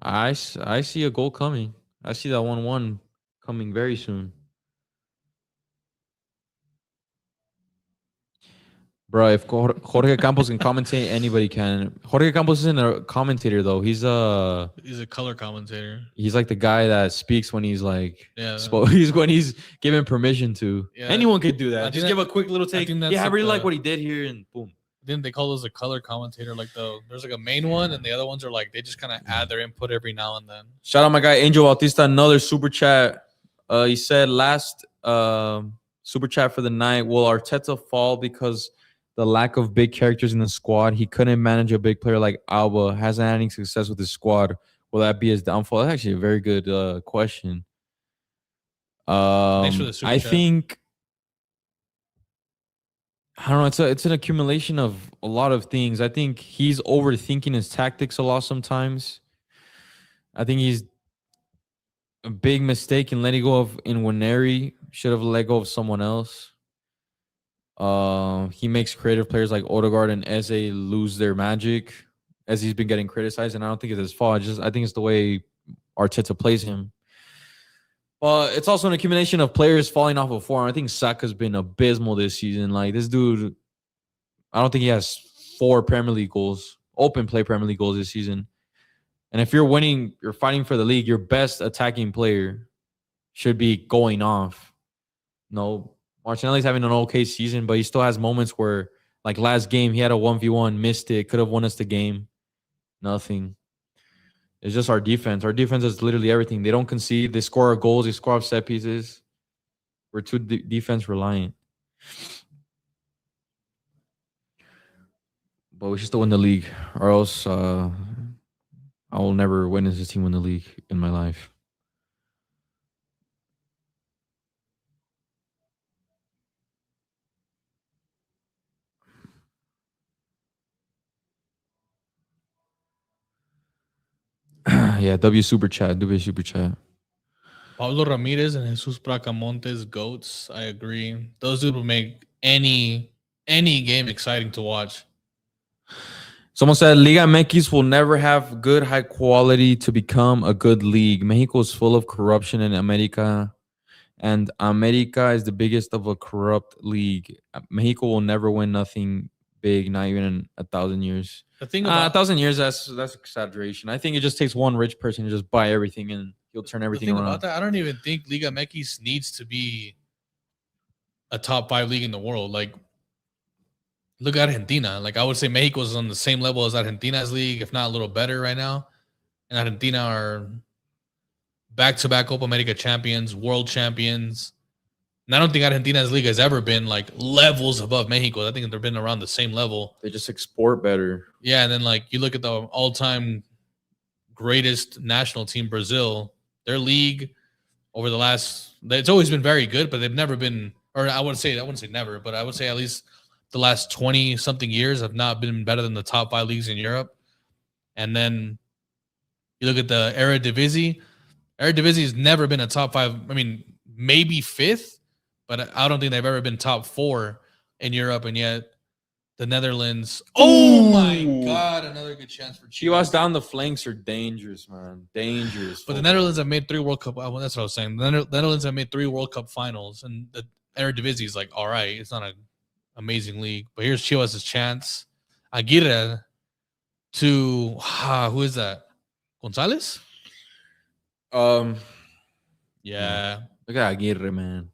I see a goal coming. I see that 1-1 coming very soon. Bro, if Jorge Campos can commentate, anybody can. Jorge Campos isn't a commentator though. He's a color commentator. He's like the guy that speaks when he's like, yeah, he's when he's given permission to. Yeah, anyone could do that. Just give a quick little take. Yeah, I really like what he did here, and boom. Didn't they call those a color commentator? Like there's like a main one, and the other ones are like they just kind of add their input every now and then. Shout out my guy Angel Bautista, another super chat. He said last super chat for the night. Will Arteta fall because the lack of big characters in the squad? He couldn't manage a big player like Alba. Hasn't had any success with his squad. Will that be his downfall? That's actually a very good question. Thanks for the super I chat. think I don't know. It's an accumulation of a lot of things. I think he's overthinking his tactics a lot sometimes. I think he's a big mistake in letting go of Nwaneri. Should have let go of someone else. He makes creative players like Odegaard and Eze lose their magic as he's been getting criticized, and I don't think it's his fault. I think it's the way Arteta plays him. But it's also an accumulation of players falling off of form. I think Saka's been abysmal this season. Like this dude, I don't think he has 4 Premier League goals, open play Premier League goals this season. And if you're winning, you're fighting for the league, your best attacking player should be going off. No, Martinelli's having an okay season, but he still has moments where, like last game, he had a 1v1, missed it, could have won us the game. Nothing. It's just our defense. Our defense is literally everything. They don't concede. They score our goals. They score off set pieces. We're too defense reliant. But we should still win the league, or else I will never witness this team win the league in my life. Yeah, W super chat. Pablo Ramirez and Jesus Bracamontes, GOATs. I agree. Those dudes will make any game exciting to watch. Someone said Liga MX will never have good high quality to become a good league. Mexico is full of corruption in America, and America is the biggest of a corrupt league. Mexico will never win nothing big, not even in 1,000 years. The thing about 1,000 years, that's exaggeration. I think it just takes one rich person to just buy everything and he'll turn everything the thing around. about that, I don't even think Liga MX needs to be a top 5 league in the world. Like, look at Argentina. Like, I would say Mexico is on the same level as Argentina's league, if not a little better right now. And Argentina are back-to-back Copa America champions, world champions. And I don't think Argentina's league has ever been like levels above Mexico. I think they've been around the same level. They just export better. Yeah, and then like you look at the all-time greatest national team, Brazil, their league over the last, it's always been very good, but they've never been, or I wouldn't say never, but I would say at least the last 20 something years have not been better than the top 5 leagues in Europe. And then you look at the Eredivisie. Eredivisie has never been a top 5. I mean, maybe 5th, but I don't think they've ever been top 4 in Europe. And yet The Netherlands. Oh my Ooh. God! Another good chance for Chivas down the flanks are dangerous, man. Dangerous. But the Netherlands have made 3 World Cup. Well, that's what I was saying. The Netherlands have made 3 World Cup finals, and the Eredivisie is like, all right, it's not an amazing league. But here's Chivas' chance. Aguirre to who is that? Gonzalez? Yeah. Look at Aguirre, man.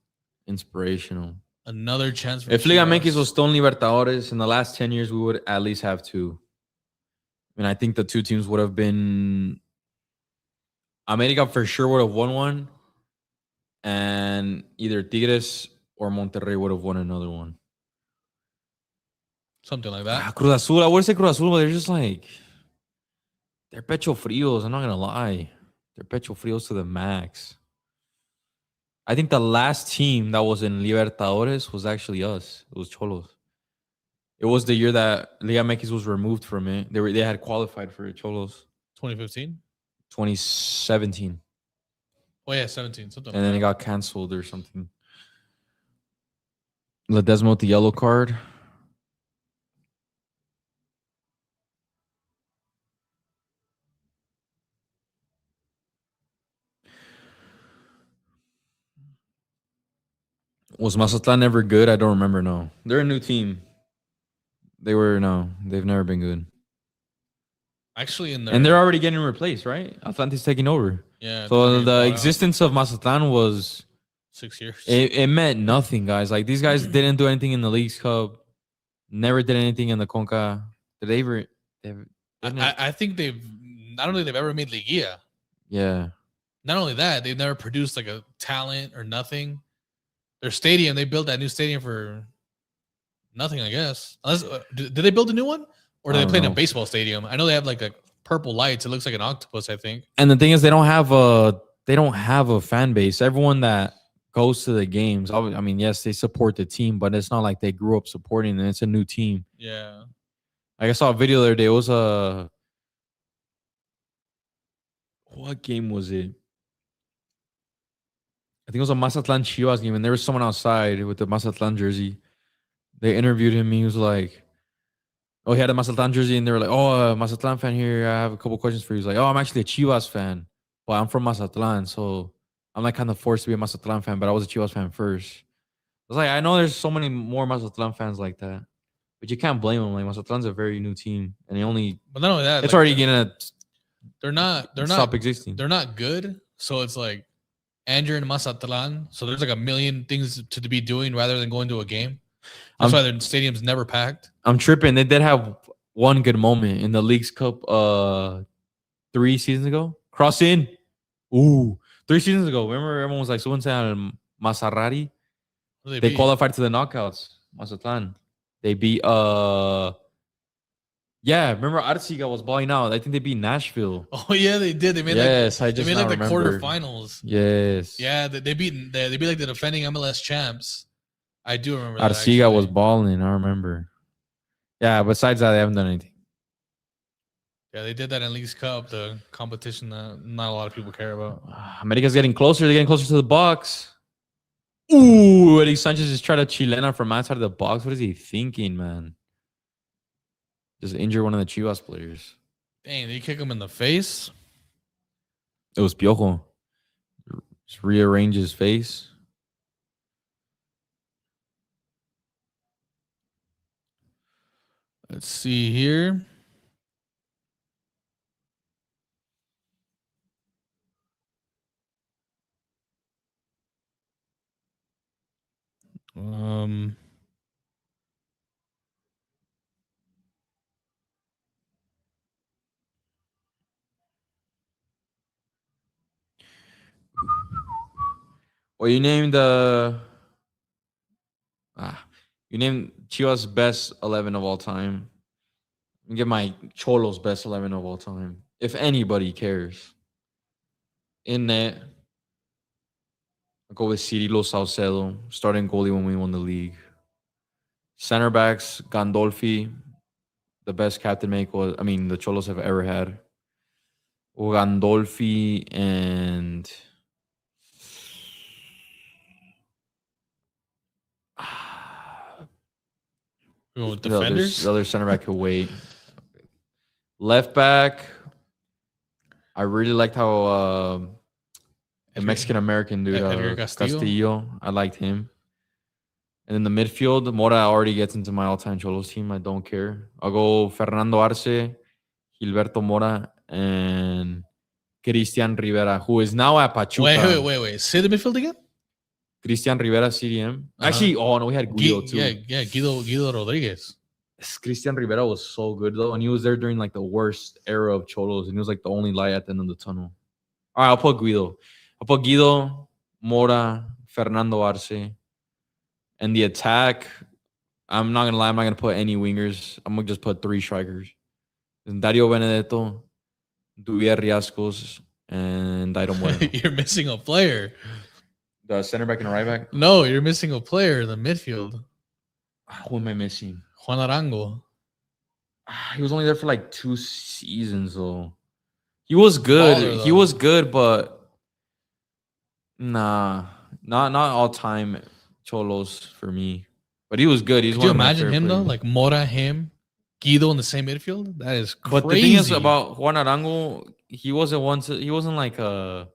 Inspirational. Another chance for If Liga Chivas. MX was still in Libertadores in the last 10 years, we would at least have 2. And I think the 2 teams would have been America for sure would have won one, and either Tigres or Monterrey would have won another one. Something like that. Cruz Azul, I would say Cruz Azul, but they're just like, they're pecho frios. I'm not going to lie. They're pecho frios to the max. I think the last team that was in Libertadores was actually us. It was Cholos. It was the year that Liga MX was removed from it. They had qualified for it, Cholos. 2015? 2017. Oh, yeah, 17. Something And then it got canceled or something. Ledesma with the yellow card. Was Mazatlan ever good? I don't remember, no. They're a new team. They've never been good. Actually, And they're already getting replaced, right? Atlante's taking over. Yeah. So the existence of Mazatlan was 6 years. it meant nothing, guys. Like, these guys didn't do anything in the Leagues Cup, never did anything in the Conca. Did they ever? I think I don't think they've ever made Liguilla. Yeah. Not only that, they've never produced like a talent or nothing. Their stadium, they built that new stadium for nothing, I guess. Unless, did they build a new one? Or do they play in a baseball stadium? I know they have like a purple lights. It looks like an octopus, I think. And the thing is, they don't have a fan base. Everyone that goes to the games, I mean, yes, they support the team, but it's not like they grew up supporting it. It's a new team. Yeah. Like, I saw a video the other day. It was what game was it? I think it was a Mazatlan Chivas game, and there was someone outside with the Mazatlan jersey. They interviewed him. He was like, oh, he had a Mazatlan jersey, and they were like, oh, Mazatlan fan here. I have a couple questions for you. He's like, oh, I'm actually a Chivas fan, but I'm from Mazatlan, so I'm like kind of forced to be a Mazatlan fan, but I was a Chivas fan first. I was like, I know there's so many more Mazatlan fans like that, but you can't blame them. Like, Mazatlan's a very new team, and But not only that, it's already gonna stop existing. They're not good. So it's like Andrew and Mazatlan. So there's like a million things to be doing rather than going to a game. That's why their stadium's never packed. I'm tripping. They did have one good moment in the Leagues Cup 3 seasons ago. Cross in. Ooh. 3 seasons ago. Remember everyone was like, so and Masarari? They qualified to the knockouts. Mazatlan. They beat yeah, remember Arciga was balling out. I think they beat Nashville. Oh yeah, they did. They made they made like the quarterfinals. Yes. Yeah, they beat like the defending MLS champs. I do remember that. Arciga was balling, I remember. Yeah, besides that, they haven't done anything. Yeah, they did that in Leagues Cup, the competition that not a lot of people care about. America's getting closer. They're getting closer to the box. Ooh, Eddie Sanchez just tried a chilena from outside of the box. What is he thinking, man? Just injured one of the Chivas players. Dang, did he kick him in the face? It was Piojo. Just rearrange his face. Let's see here. Well, you named you named Chivas best 11 of all time. I'm give my Cholos best 11 of all time, if anybody cares. In net, I'll go with Cirilo Saucedo, starting goalie when we won the league. Center backs, Gandolfi, the best captain the Cholos have ever had. Gandolfi and With The other, defenders. the other center back could wait. Left back, I really liked how the Mexican American dude, Edgar Castillo. I liked him. And in the midfield, Mora already gets into my all-time Cholos team. I don't care. I'll go Fernando Arce, Gilberto Mora, and Christian Rivera, who is now at Pachuca. Wait. Say the midfield again. Christian Rivera, CDM. Actually, oh no, we had Guido too. Yeah, Guido Rodriguez. Christian Rivera was so good though, and he was there during like the worst era of Cholos, and he was like the only light at the end of the tunnel. All right, I'll put Guido. I'll put Guido, Mora, Fernando Arce, and the attack. I'm not gonna lie, I'm not gonna put any wingers. I'm gonna just put 3 strikers: Dario Benedetto, Duvier Riascos, and Dairo Moreno. You're missing a player. The center back and right back. No, you're missing a player in the midfield. Who am I missing? Juan Arango. He was only there for like 2 seasons though. He was good. Baller, He was good, but nah, not all time Cholos for me. But he was good. He's Could one you of my imagine favorite him though? players. Like Mora, him, Guido in the same midfield? That is crazy. But the thing is about Juan Arango, he wasn't like a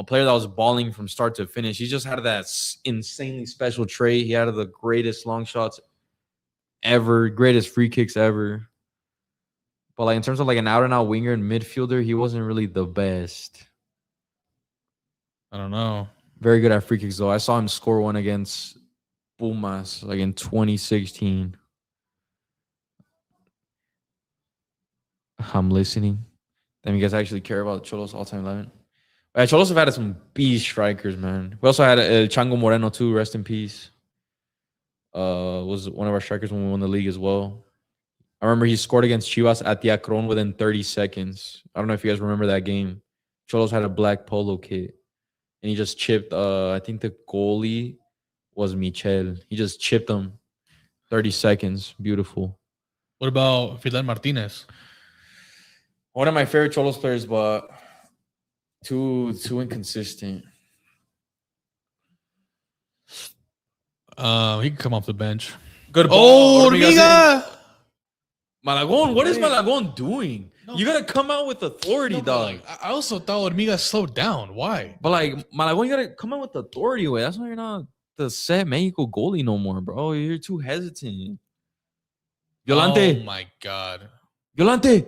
player that was balling from start to finish. He just had that insanely special trait. He had the greatest long shots ever, greatest free kicks ever. But like in terms of like an out and out winger and midfielder, he wasn't really the best. I don't know. Very good at free kicks though. I saw him score one against Pumas like in 2016. I'm listening. Then you guys actually care about Cholos all-time 11. Cholos have had some beast strikers, man. We also had Chango Moreno too. Rest in peace. Was one of our strikers when we won the league as well. I remember he scored against Chivas at the Akron within 30 seconds. I don't know if you guys remember that game. Cholos had a black polo kit, and he just chipped. I think the goalie was Michel. He just chipped him. 30 seconds. Beautiful. What about Fidel Martinez? One of my favorite Cholos players, but too inconsistent. He can come off the bench. Good ball. Oh, Hormiga! Malagon, what is Malagon doing? No, you gotta come out with authority, dog. Like, I also thought Hormiga slowed down. Why? But like Malagon, you gotta come out with authority. Way. That's why you're not the set Mexico goalie no more, bro. You're too hesitant. Violante. Oh my god. Violante.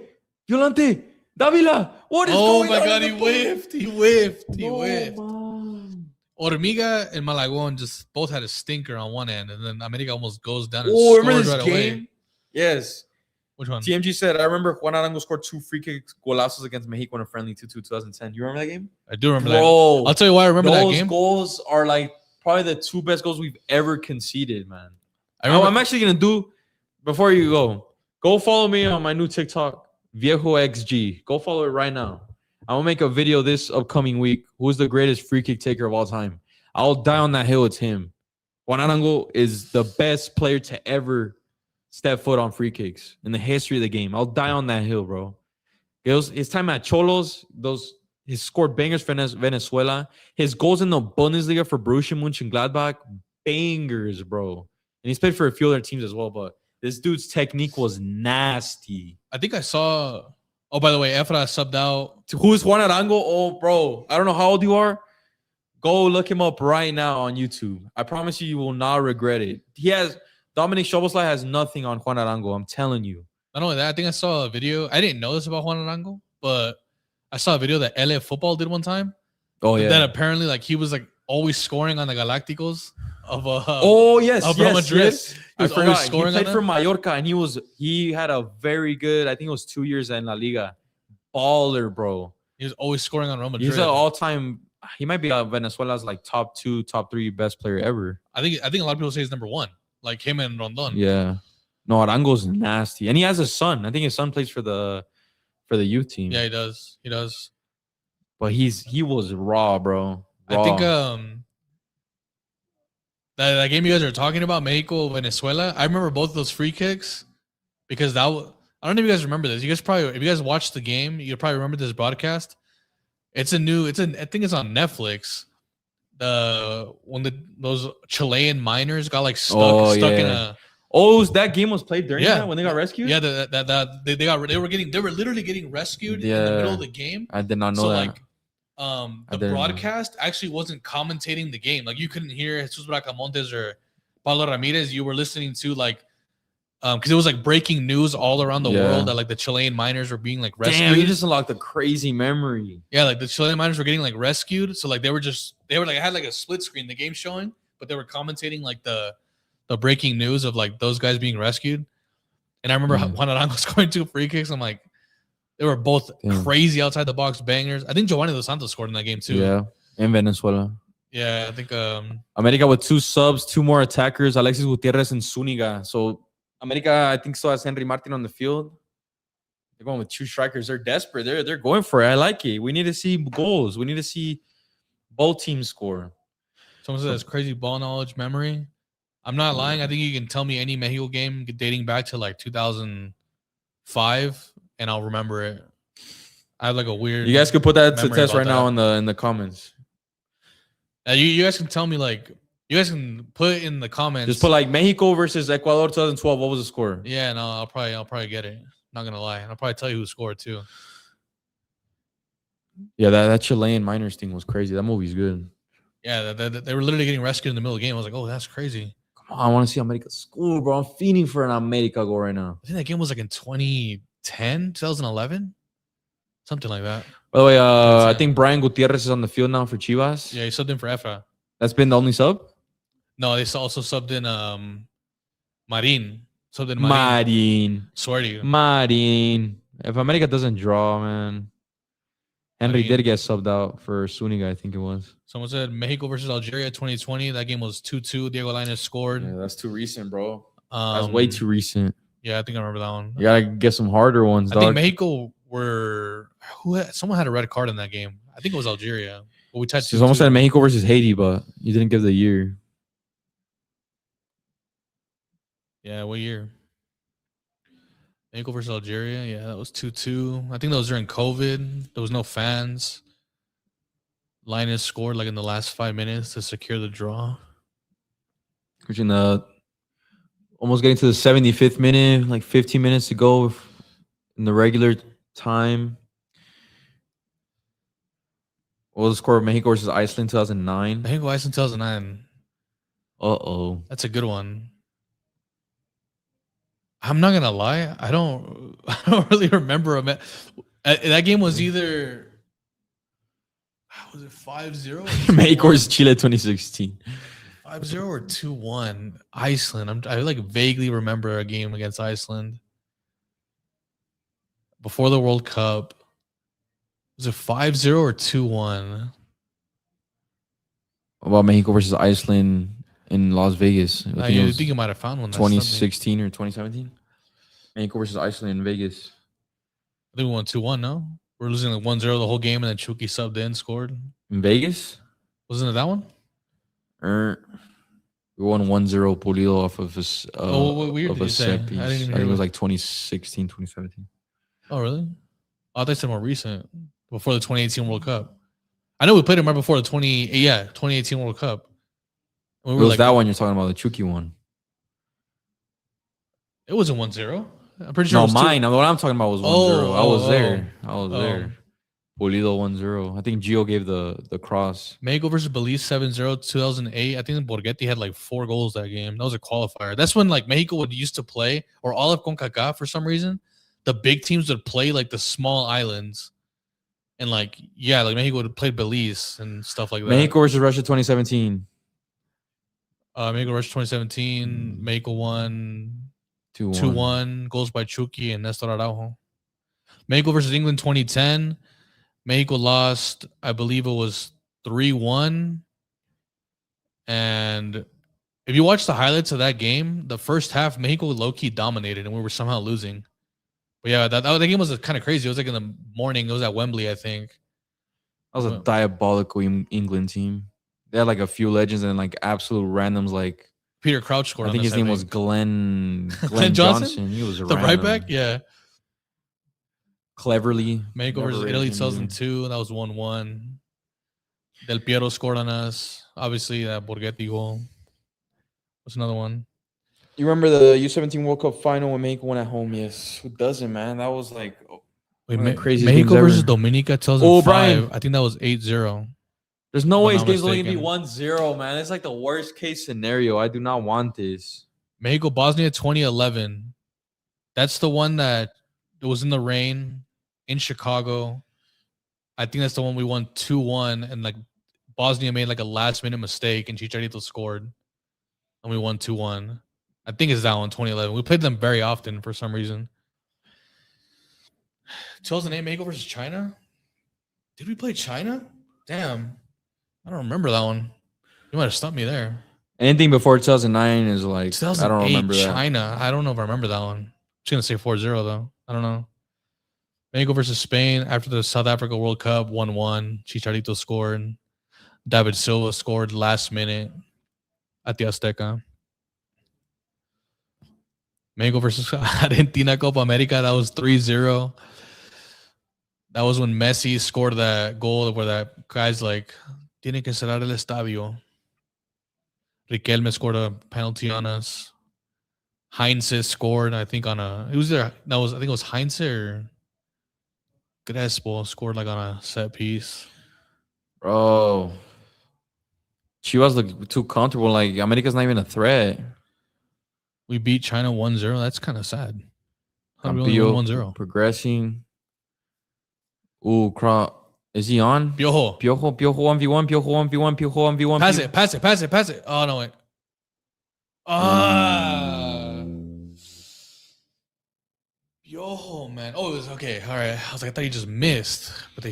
Davila. What is going on? Oh my god, he whiffed. He whiffed. Man. Hormiga and Malagon just both had a stinker on one end, and then America almost goes down and remember this right game? away. Yes. Which one? TMG said, I remember Juan Arango scored 2 free kicks golazos against Mexico in a friendly 2-2 2010. You remember that game? I do remember Bro, that. I'll tell you why I remember that game. Those goals are like probably the 2 best goals we've ever conceded, man. I'm actually going to do, before you go follow me on my new TikTok, Viejo XG. Go follow it right now. I'm going to make a video this upcoming week. Who's the greatest free kick taker of all time? I'll die on that hill. It's him. Juan Arango is the best player to ever step foot on free kicks in the history of the game. I'll die on that hill, bro. His time at Cholos, he scored bangers for Venezuela. His goals in the Bundesliga for Borussia Mönchengladbach, bangers, bro. And he's played for a few other teams as well, but this dude's technique was nasty. I think I saw. Oh, by the way, Efra subbed out. Who's Juan Arango? Oh, bro. I don't know how old you are. Go look him up right now on YouTube. I promise you will not regret it. Dominic Szoboszlai has nothing on Juan Arango. I'm telling you. Not only that, I think I saw a video. I didn't know this about Juan Arango, but I saw a video that LA Football did one time. Oh, yeah. That apparently, like, he was, like, always scoring on the Galacticos of Madrid. Yes. I forgot. He played for Mallorca, and he had a very good, I think it was 2 years in La Liga. Baller, bro. He was always scoring on Real Madrid. He's an all-time, he might be Venezuela's, like, top 2, top 3 best player ever. I think a lot of people say he's number 1. Like him and Rondon. Yeah. No, Arango's nasty. And he has a son. I think his son plays for the youth team. Yeah, he does. But he was raw, bro. Raw. I think that game you guys are talking about, Mexico, Venezuela, I remember both of those free kicks because I don't know if you guys remember this. You guys probably, if you guys watched the game, you probably remember this broadcast. I think it's on Netflix. Those Chilean miners got like stuck in a Oh, that game was played during Yeah. that when they got rescued? Yeah, they were literally getting rescued in the middle of the game. I did not know So that. like the broadcast actually wasn't commentating the game. Like you couldn't hear Jesus Bracamontes or Paulo Ramirez. You were listening to like because it was like breaking news all around the world that like the Chilean miners were being like rescued. Damn, you just unlocked a crazy memory. Yeah, like the Chilean miners were getting like rescued. So like they were like I had like a split screen, the game showing, but they were commentating like the breaking news of like those guys being rescued. And I remember Juan Arango scoring 2 free kicks. I'm like, they were both crazy outside the box bangers. I think Giovanni Dos Santos scored in that game too. Yeah, in Venezuela. Yeah, I think America with 2 subs, 2 more attackers, Alexis Gutierrez and Zuniga. So America, I think, still has Henry Martin on the field. They're going with 2 strikers. They're desperate. They're going for it. I like it. We need to see goals. We need to see both teams score. Someone says crazy ball knowledge memory. I'm not lying. I think you can tell me any Mexico game dating back to like 2005, and I'll remember it. I have like a weird. You guys could put that to test right now in the comments. You guys can tell me like you guys can put it in the comments. Just put like Mexico versus Ecuador 2012. What was the score? Yeah, no, I'll probably get it. Not gonna lie, I'll probably tell you who scored too. Yeah, that Chilean miners thing was crazy. That movie's good. Yeah, they were literally getting rescued in the middle of the game. I was like, oh, that's crazy. Come on, I want to see America score, bro. I'm feeding for an America goal right now. I think that game was like in 2010, 2011, something like that. By the way, I think Brian Gutierrez is on the field now for Chivas. Yeah, he subbed in for Efra. That's been the only sub? No, they also subbed in Marin. Subbed in Marin. Swear to you. Marin. If America doesn't draw, man. Henry did get subbed out for Zuniga, I think it was. Someone said Mexico versus Algeria 2020. That game was 2-2. Diego Lainez scored. Yeah, that's too recent, bro. That's way too recent. Yeah, I think I remember that one. You gotta get some harder ones, I think Mexico were someone had a red card in that game. I think it was Algeria. But we touched. It's almost like Mexico versus Haiti, but you didn't give the year. Yeah, what year? Mexico versus Algeria. Yeah, that was 2-2. I think that was during COVID. There was no fans. Linus scored like in the last 5 minutes to secure the draw. Almost getting to the 75th minute, like 15 minutes to go in the regular time. What was the score of Mexico versus Iceland 2009? Mexico Iceland 2009. Uh-oh. That's a good one. I'm not gonna lie. I don't really remember him. That game was either was it 5-0? Mexico versus Chile 2016. 5-0 or 2-1. Iceland. I like vaguely remember a game against Iceland before the World Cup. Was it 5-0 or 2-1? What about Mexico versus Iceland in Las Vegas? I think you might have found one. 2016 or 2017? Mexico versus Iceland in Vegas. I think we won 2-1, no? We're losing like 1-0 the whole game, and then Chucky subbed in, scored. In Vegas? Wasn't it that one? We won 1-0 Pulido off of his what year did you say? I set piece. I think it was like 2016, 2017. Oh, really? I thought they said more recent, before the 2018 World Cup. I know we played him right before the 2018 World Cup. It was like, that one you're talking about, the Chucky one. It wasn't 1-0. I'm pretty sure. No, mine. What I'm talking about was 1-0. I was there. Oh. There. Pulido 1-0. I think Gio gave the cross. Mexico versus Belize 7-0 2008. I think Borghetti had like 4 goals that game. That was a qualifier. That's when like Mexico would used to play, or all of CONCACAF for some reason. The big teams would play like the small islands. And like, yeah, like Mexico would play Belize and stuff like that. Mexico versus Russia 2017. Mexico Russia 2017. Mexico won 2-1. 2-1. Goals by Chucky and Nestor Araujo. Mexico versus England 2010. Mexico lost, I believe it was 3-1. And if you watch the highlights of that game, the first half, Mexico low-key dominated and we were somehow losing. But yeah, that game was kind of crazy. It was like in the morning. It was at Wembley, I think. That was a diabolical England team. They had like a few legends and like absolute randoms like Peter Crouch scored. I think his name was Glenn Johnson. He was the random. right back. Yeah. Cleverly. Mexico versus Italy 2002. That was 1-1. Del Piero scored on us. Obviously, that Borghetti goal. What's another one? You remember the U17 World Cup final when Mexico won at home? Yes. Who doesn't, man? That was like Wait, one of the craziest games Mexico versus ever. Dominica 2005. Oh, Brian. I think that was 8-0. There's no If way I'm this not game's only going to be mistaken. 1-0, man. It's like the worst case scenario. I do not want this. Mexico Bosnia 2011. That's the one that it was in the rain in Chicago. I think that's the one we won 2-1, and like Bosnia made like a last minute mistake and Chicharito scored, and we won 2-1. I think it's that one, 2011. We played them very often for some reason. 2008 Mexico versus China. Did we play China? Damn, I don't remember that one. You might have stumped me there. Anything before 2009 is like, I don't remember that. China. I don't know if I remember that one. I'm just going to say 4-0 though. I don't know. Mexico versus Spain after the South Africa World Cup, 1-1. Chicharito scored. David Silva scored last minute at the Azteca. Mexico versus Argentina Copa America, that was 3-0. That was when Messi scored that goal where that guy's like, tiene que cerrar el estadio. Riquelme scored a penalty on us. Heinze scored, I think, on a. It was there. That was, I think it was Heinze or Crespo scored like on a set piece. Bro. Chivas look too comfortable. Like, America's not even a threat. We beat China 1-0. That's kind of sad. How did we Campillo only win 1-0? progressing. Ooh, is he on? Piojo. Piojo 1v1, Piojo 1v1, Piojo 1v1. Pass it. Oh, no, wait. Piojo, man. Oh, it was okay. All right. I was like, I thought he just missed, but I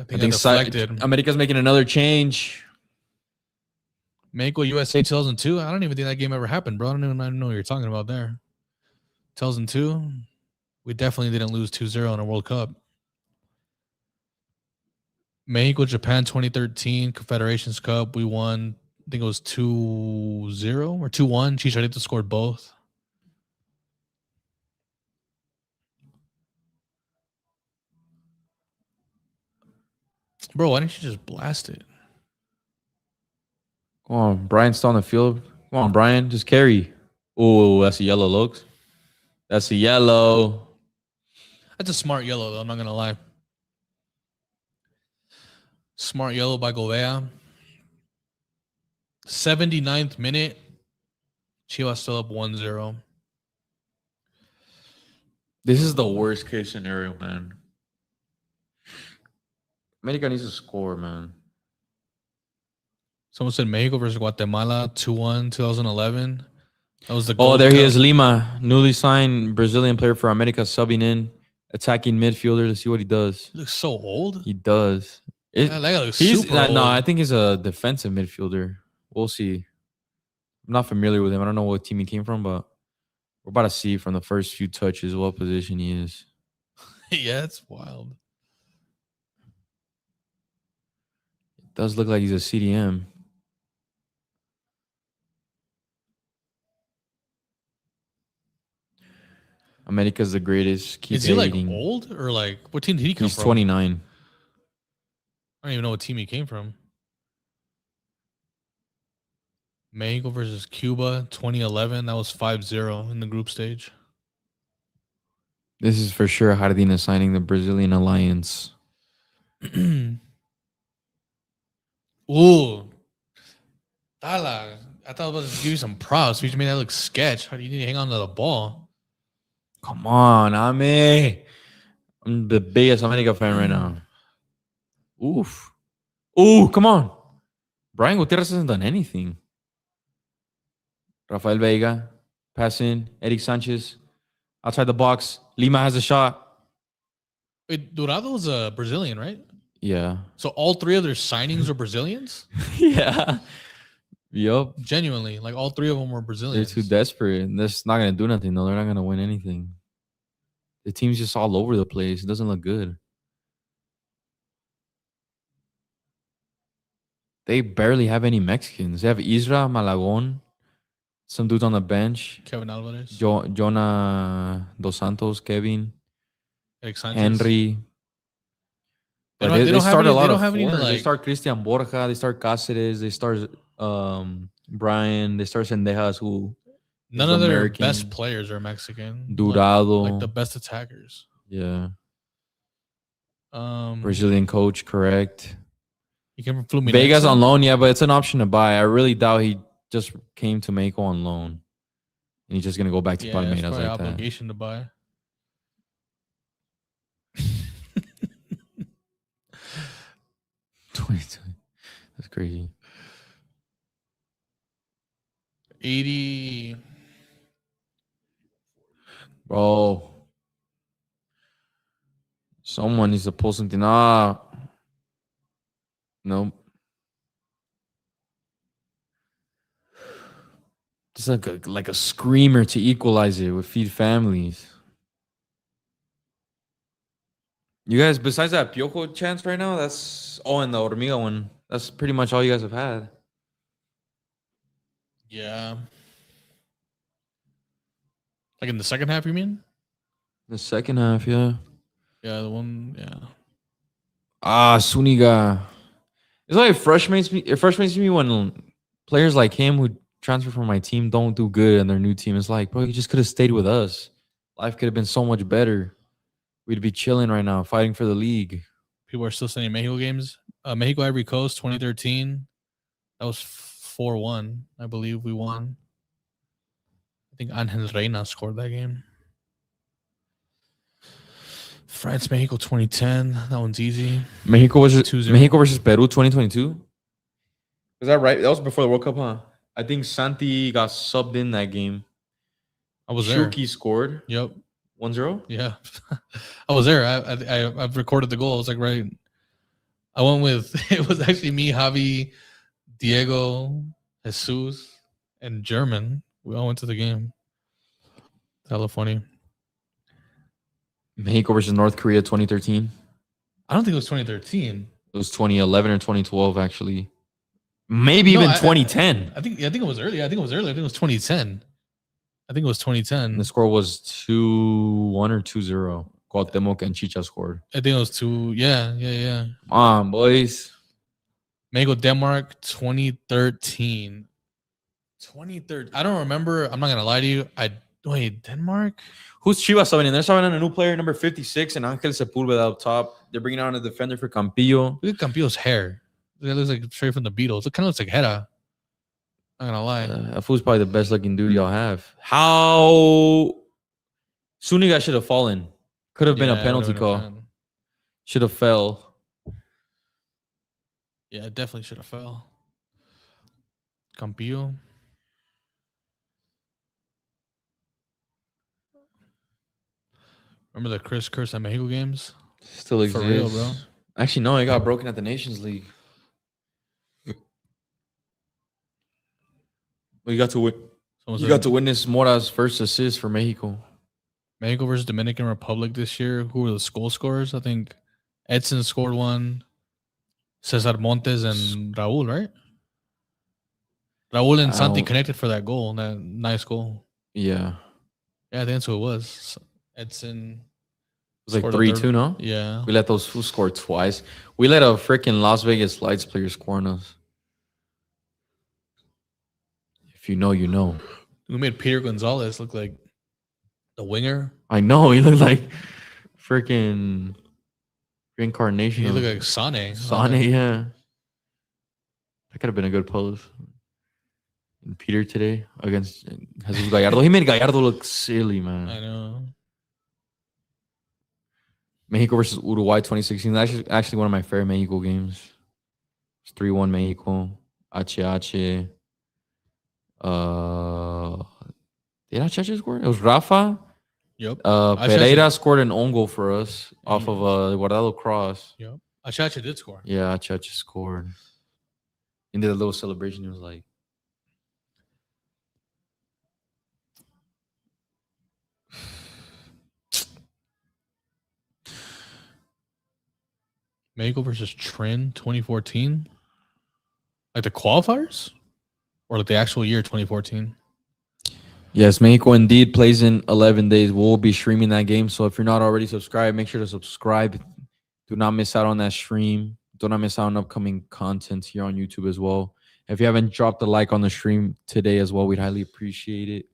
think deflected. America's making another change. Mexico USA 2002. I don't even think that game ever happened, bro. I don't even know what you're talking about there. 2002. We definitely didn't lose 2-0 in a World Cup. Mexico Japan 2013 Confederations Cup. We won. I think it was 2-0 or 2-1. Chicharito scored both. Bro, why didn't you just blast it? Come on, Brian's still on the field. Come on, Brian, just carry. Oh, that's a yellow, looks. That's a yellow. That's a smart yellow, though. I'm not going to lie. Smart yellow by Govea. 79th minute. Chivas still up 1-0. This is the worst case scenario, man. America needs to score, man. Someone said Mexico versus Guatemala 2-1 2011. That was the Gold there Cup. He is, Lima, newly signed Brazilian player for America, subbing in, attacking midfielder to see what he does. He looks so old. He does. That guy looks super old. No, I think he's a defensive midfielder. We'll see. I'm not familiar with him. I don't know what team he came from, but we're about to see from the first few touches what position he is. Yeah, it's wild. It does look like he's a CDM. America's the greatest. Is he like old or like what team did he come from? He's 29. I don't even know what team he came from. Mexico versus Cuba 2011. That was 5-0 in the group stage. This is for sure Jardine signing the Brazilian alliance. Ooh. Tala. I thought I was about to give you some props. You made that look sketch. How do you need to hang on to the ball? Come on, Ame. I'm the biggest America fan right now. Oof. Ooh, come on. Brian Gutierrez hasn't done anything. Rafael Vega, pass in. Eric Sanchez, outside the box. Lima has a shot. Wait, Dorado's a Brazilian, right? Yeah. So all three of their signings are Brazilians? Yeah. Yup. Genuinely, like all three of them were Brazilians. They're too desperate. And that's not going to do nothing, though. They're not going to win anything. The team's just all over the place. It doesn't look good. They barely have any Mexicans. They have Isra, Malagon, some dudes on the bench. Kevin Alvarez. Jonah Dos Santos, Kevin. Eric Sanchez. Henry. They start a lot of foreigners. They start Christian Borja. They start Cáceres. They start Brian. They start Sendejas, who None of their best players are Mexican. Durado. Like the best attackers. Yeah. Brazilian coach, correct. He came from Fluminense. Vegas on loan, yeah, but it's an option to buy. I really doubt he just came to Mexico on loan. And he's just going to go back to Palmeiras like that. Obligation to buy. 22. That's crazy. 80. Bro. Someone needs to pull something up. Nope. Just like a screamer to equalize it with Feed Families. You guys, besides that Piojo chance right now, that's all in the Hormiga one. That's pretty much all you guys have had. Yeah. Like in the second half, you mean? The second half, yeah. Yeah, the one, yeah. Suniga. It's like it frustrates me when players like him who transfer from my team don't do good in their new team. It's like, bro, you just could have stayed with us. Life could have been so much better. We'd be chilling right now, fighting for the league. People are still sending Mexico games. Mexico Ivory Coast 2013. That was 4-1. I believe we won. I think Angel Reina scored that game. France Mexico 2010. That one's easy. Mexico versus Peru 2022. Is that right? That was before the World Cup, huh? I think Santi got subbed in that game. I was there. Shuki scored. Yep. 1-0? Yeah. I was there. I've recorded the goal. It's like right. I went with, it was actually me, Javi, Diego, Jesus, and German. We all went to the game. Hella funny. Mexico versus North Korea 2013. I don't think it was 2013. It was 2011 or 2012, actually. Maybe even 2010. I think it was early. I think it was 2010. I think it was 2010. And the score was 2-1 or 2-0. Cuauhtemoc and Chicha scored. I think it was 2. Yeah. Come on, boys. Mexico, Denmark, 2013. 2013. I don't remember. I'm not going to lie to you. Wait, Denmark? Who's Chivas subbing in? They're subbing in a new player, number 56, and Angel Sepulveda up top. They're bringing on a defender for Campillo. Look at Campillo's hair. It looks like straight from the Beatles. It kind of looks like Hera. Not gonna lie. That fool's probably the best looking dude y'all have. How Suniga should have fallen. Could have been a penalty call. Should have fell. Yeah, definitely should have fell. Campillo. Remember the Chris Curse at Mexico games? Still exists. For real, bro. Actually, no, it got broken at the Nations League. You got to witness Mora's first assist for Mexico. Mexico versus Dominican Republic this year. Who were the goal scorers? I think Edson scored one. Cesar Montes and Raul, right? Raul and Santi connected for that goal. That nice goal. Yeah. Yeah, I think that's who it was. Edson. It was like 3-2, no? Yeah. We let those fools score twice. We let a freaking Las Vegas Lights player score on us. If you know, you know. We made Peter Gonzalez look like the winger. I know. He looked like freaking reincarnation. He looked like Sane. Sane, yeah. That could have been a good pose. And Peter today against Jesus Gallardo. He made Gallardo look silly, man. I know. Mexico versus Uruguay 2016. That's actually one of my favorite Mexico games. It's 3-1 Mexico. HH. Did HH score? It was Rafa. Yep. Pereira scored an own goal for us off of a Guardado cross. Yep. HH did score. Yeah, HH scored. And did a little celebration. He was like, Mexico versus Trin 2014. Like the qualifiers? Or like the actual year 2014? yes, Mexico indeed plays in 11 days. We'll be streaming that game. So if you're not already subscribed, make sure to subscribe. Do not miss out on that stream. Do not miss out on upcoming content here on YouTube as well. If you haven't dropped a like on the stream today as well, we'd highly appreciate it.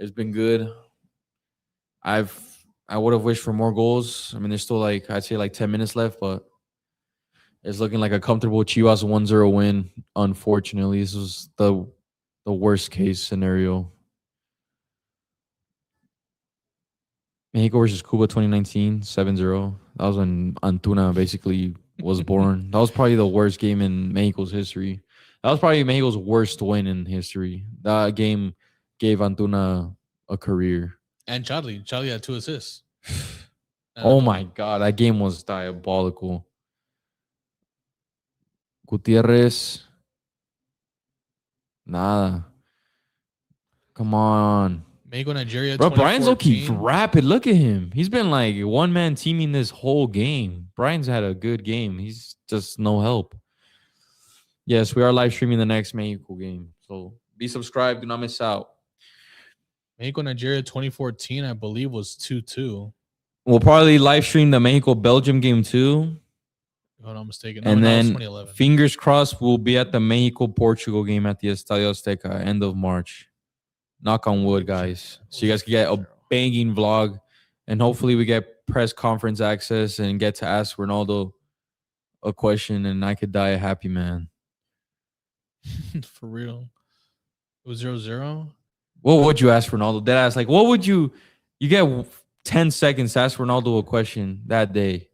It's been good. I would have wished for more goals. I mean, there's still like I'd say like 10 minutes left, but it's looking like a comfortable Chivas 1-0 win. Unfortunately, this was the worst case scenario. Mexico versus Cuba 2019, 7-0. That was when Antuna basically was born. That was probably the worst game in Mexico's history. That was probably Mexico's worst win in history. That game gave Antuna a career. And Charlie had 2 assists. Oh my God, that game was diabolical. Gutierrez, nada. Come on. Mexico, Nigeria. Bro, Brian's low-key 2014. rapid. Look at him. He's been like one-man teaming this whole game. Brian's had a good game. He's just no help. Yes, we are live streaming the next Mexico game. So be subscribed. Do not miss out. Mexico, Nigeria 2014, I believe, was 2-2. We'll probably live stream the Mexico-Belgium game too. If I'm not mistaken. And then 2011. fingers crossed, we'll be at the Mexico-Portugal game at the Estadio Azteca end of March. Knock on wood, guys. So you guys can get a banging vlog. And hopefully we get press conference access and get to ask Ronaldo a question and I could die a happy man. For real. It was 0-0. What would you ask Ronaldo? That ask like, what would you get 10 seconds to ask Ronaldo a question that day?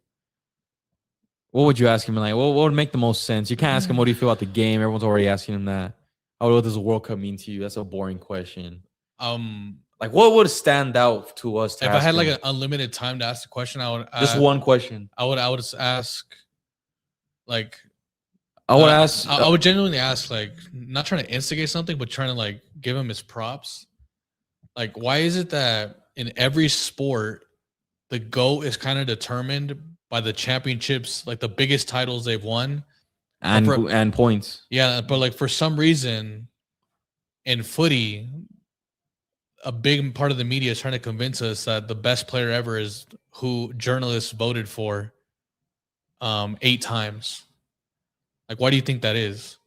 What would you ask him? Like, what would make the most sense? You can't ask him what do you feel about the game. Everyone's already asking him that. What does the World Cup mean to you? That's a boring question. Like, what would stand out to us? If I had like an unlimited time to ask the question, I would just one question. I would ask, like, I would ask. I would genuinely ask, like, not trying to instigate something, but trying to like give him his props. Like, why is it that in every sport, the GOAT is kind of determined by the championships, like the biggest titles they've won, and points. Yeah, but like for some reason, in footy, a big part of the media is trying to convince us that the best player ever is who journalists voted for 8 times. Like, why do you think that is?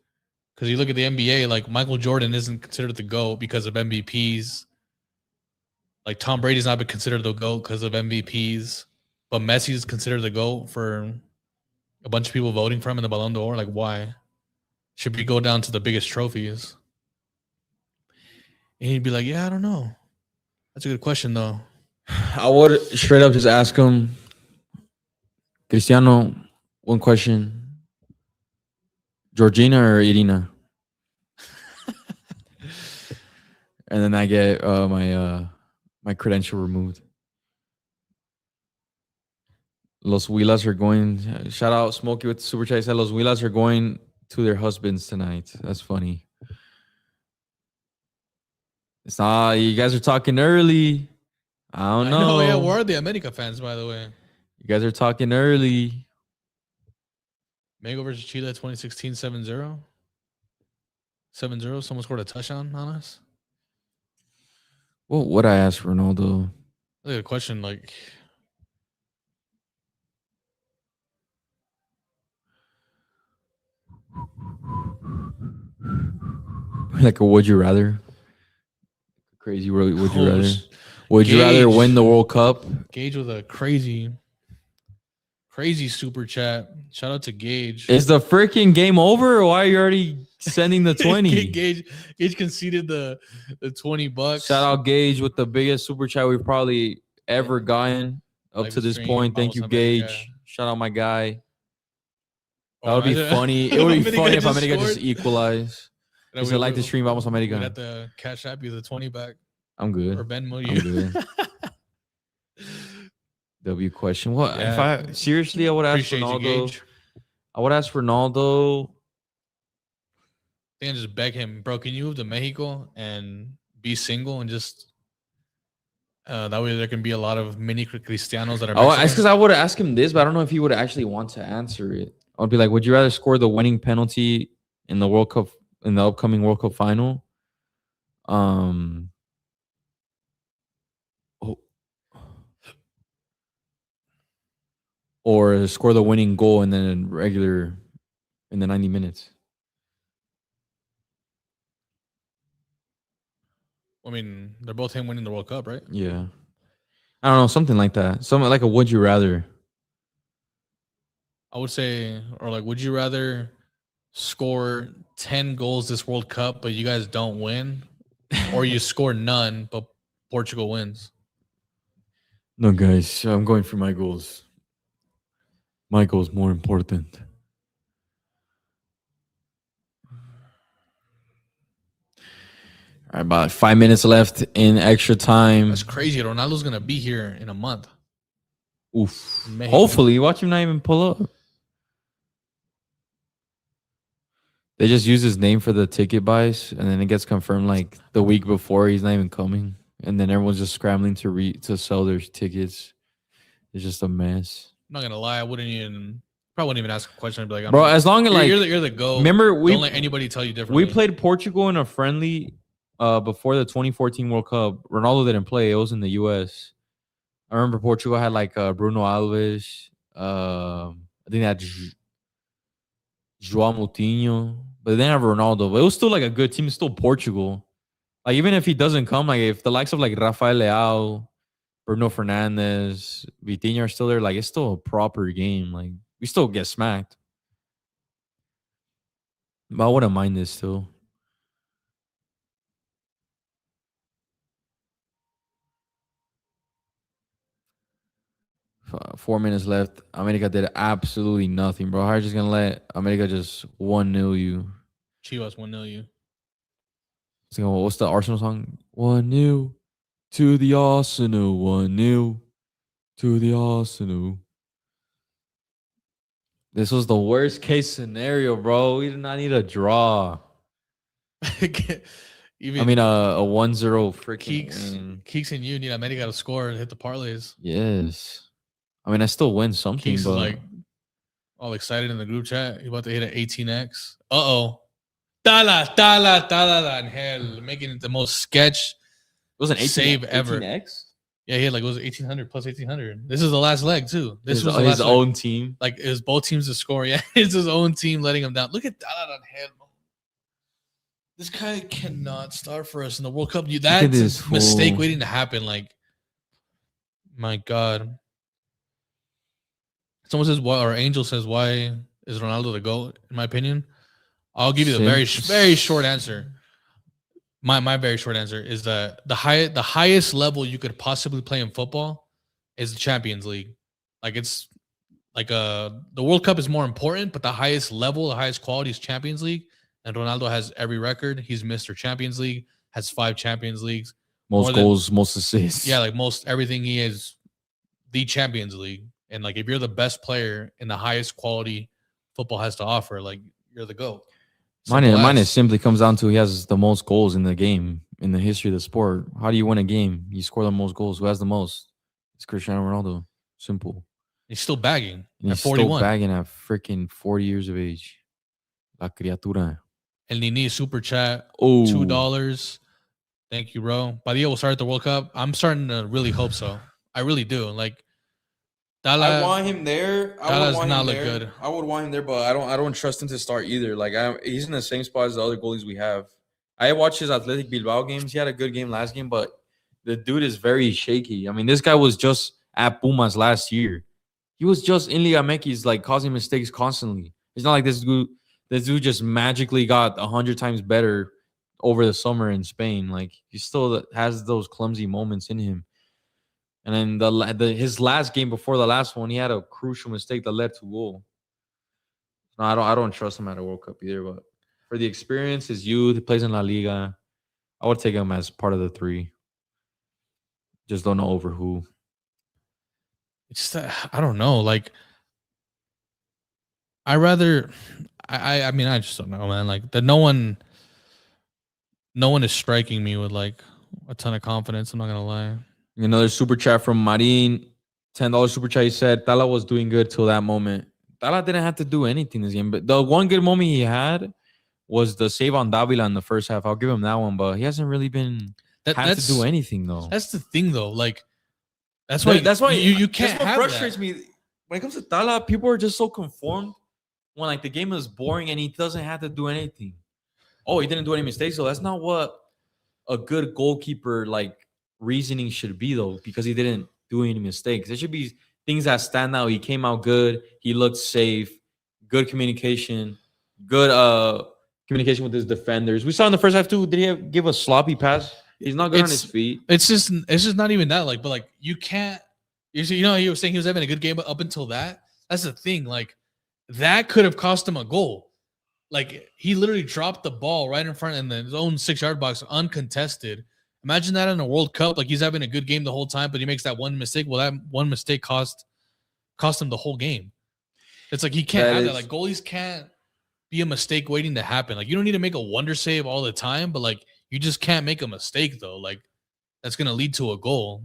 Because you look at the NBA, like Michael Jordan isn't considered the GOAT because of MVPs. Like Tom Brady's not been considered the GOAT because of MVPs, but Messi is considered the GOAT for a bunch of people voting for him in the Ballon d'Or. Like, why? Should we go down to the biggest trophies? And he'd be like, yeah, I don't know. That's a good question, though. I would straight up just ask him, Cristiano, one question. Georgina or Irina? And then I get my credential removed. Los Huilas are going. Shout out Smokey with the super chat. Said Los Huilas are going to their husbands tonight. That's funny. It's not. You guys are talking early. I don't know. Yeah, where are the America fans, by the way? You guys are talking early. Mexico versus Chile 2016 7-0. 7-0. Someone scored a touchdown on us. What would I ask Ronaldo? Look at the question, like. Like a would you rather? Crazy would you rather? Would you rather win the World Cup? Gage with a crazy super chat. Shout out to Gage. Is the freaking game over or why are you already sending the 20? Gage conceded the $20. Shout out Gage with the biggest super chat we've probably ever gotten up to this point. Thank you, Gage. Shout out my guy. That would be funny. It would be funny if America just equalized. Is it like the stream Vamos America? We'd have to cash app you the 20 back. I'm good. Or Venmo I'm good. W question. What if I seriously? I would ask Ronaldo. I would ask Ronaldo. I think I just beg him, bro. Can you move to Mexico and be single and just that way there can be a lot of mini Cristianos that are. Oh, it's because I would ask him this, but I don't know if he would actually want to answer it. I would be like, would you rather score the winning penalty in the World Cup in the upcoming World Cup final? Or score the winning goal and then in the 90 minutes. mean, they're both him winning the World Cup, right? Yeah. I don't know, something like that. Something like a would you rather. I would say, or like, would you rather score 10 goals this World Cup, but you guys don't win, or you score none, but Portugal wins? No, guys, I'm going for my goals. My goal's more important. All right, about 5 minutes left in extra time. That's crazy. Ronaldo's gonna be here in a month. Oof. Mexico. Hopefully, watch him not even pull up. They just use his name for the ticket buys, and then it gets confirmed like the week before he's not even coming, and then everyone's just scrambling to sell their tickets. It's just a mess. I'm not gonna lie, I probably wouldn't even ask a question. I'd be like, bro, as long as like you're the go. Remember, don't let anybody tell you differently. We played Portugal in a friendly before the 2014 World Cup. Ronaldo didn't play; it was in the U.S. I remember Portugal had like Bruno Alves. I think they had João Moutinho, but they didn't have Ronaldo. But it was still like a good team. It's still Portugal. Like even if he doesn't come, like if the likes of like Rafael Leao, Bruno Fernandes, Vitinha are still there, like it's still a proper game. Like we still get smacked. But I wouldn't mind this still. F- 4 minutes left. America did absolutely nothing, bro. How are you just gonna let America just 1-0 you? Chivas 1-0 you. So what's the Arsenal song? 1-0 to the Arsenal. 1-0 to the Arsenal. This was the worst case scenario, bro. We did not need a draw. Even I mean, a 1-0 freaking Keeks and you need America to score and hit the parlays. Yes. I mean, I still win something, Keeks but is like all excited in the group chat. He's about to hit an 18x. Uh-oh. Tala, Angel. Making it the most sketch it was an 18, save ever. 18x? Yeah, he had like, it was 1800 plus 1800. This is the last leg, too. This was his own team. Like, it was both teams to score. Yeah, it's his own team letting him down. Look at Tala, Angel. This guy cannot start for us in the World Cup. That's a mistake waiting to happen. Like, my God. Someone says, "Why?" Or Angel says, "Why is Ronaldo the GOAT?" In my opinion, I'll give you the very short answer. My very short answer is that the highest level you could possibly play in football is the Champions League. Like it's like the World Cup is more important, but the highest level, the highest quality is Champions League. And Ronaldo has every record. He's Mr. Champions League, has 5 Champions Leagues. Most goals, most assists. Yeah, like most everything he is the Champions League. And like if you're the best player in the highest quality football has to offer, like you're the GOAT. Mine simply comes down to he has the most goals in the game, in the history of the sport. How do you win a game? You score the most goals. Who has the most? It's Cristiano Ronaldo. Simple. He's still bagging at 41. Still bagging at freaking 40 years of age. La criatura. El Nini super chat. $2. Thank you, bro. Padilla will start at the World Cup. I'm starting to really hope so. I really do. Like, I want him there. I would not look good. I would want him there, but I don't trust him to start either. Like he's in the same spot as the other goalies we have. I watched his Athletic Bilbao games. He had a good game last game, but the dude is very shaky. I mean, this guy was just at Pumas last year. He was just in Liga MX, like causing mistakes constantly. It's not like this dude just magically got 100 times better over the summer in Spain. Like he still has those clumsy moments in him. And then his last game before the last one, he had a crucial mistake that led to goal. No, I don't trust him at a World Cup either. But for the experience, his youth, he plays in La Liga. I would take him as part of the 3. Just don't know over who. It's just I don't know. Like I mean I just don't know, man. Like no one is striking me with like a ton of confidence. I'm not gonna lie. Another super chat from Marin, $10 super chat. He said Tala was doing good till that moment. Tala didn't have to do anything this game, but the one good moment he had was the save on Davila in the first half. I'll give him that one, but he hasn't really been had to do anything though. That's the thing though. Like that's why you can't. That's what frustrates me when it comes to Tala. People are just so conformed when like the game is boring and he doesn't have to do anything. Oh, he didn't do any mistakes, so that's not what a good goalkeeper like reasoning should be though, because he didn't do any mistakes. There should be things that stand out. He came out good. He looked safe. Good communication. Good communication with his defenders. We saw in the first half too. Did he give a sloppy pass? He's not good on his feet. It's just not even that. Like, but like you can't. You know, he was saying he was having a good game up until that. That's the thing. Like, that could have cost him a goal. Like, he literally dropped the ball right in front in his own 6-yard box, uncontested. Imagine that in a World Cup. Like, he's having a good game the whole time, but he makes that one mistake. Well, that one mistake cost him the whole game. It's like he can't have that. Like, goalies can't be a mistake waiting to happen. Like, you don't need to make a wonder save all the time, but like you just can't make a mistake though. Like, that's gonna lead to a goal.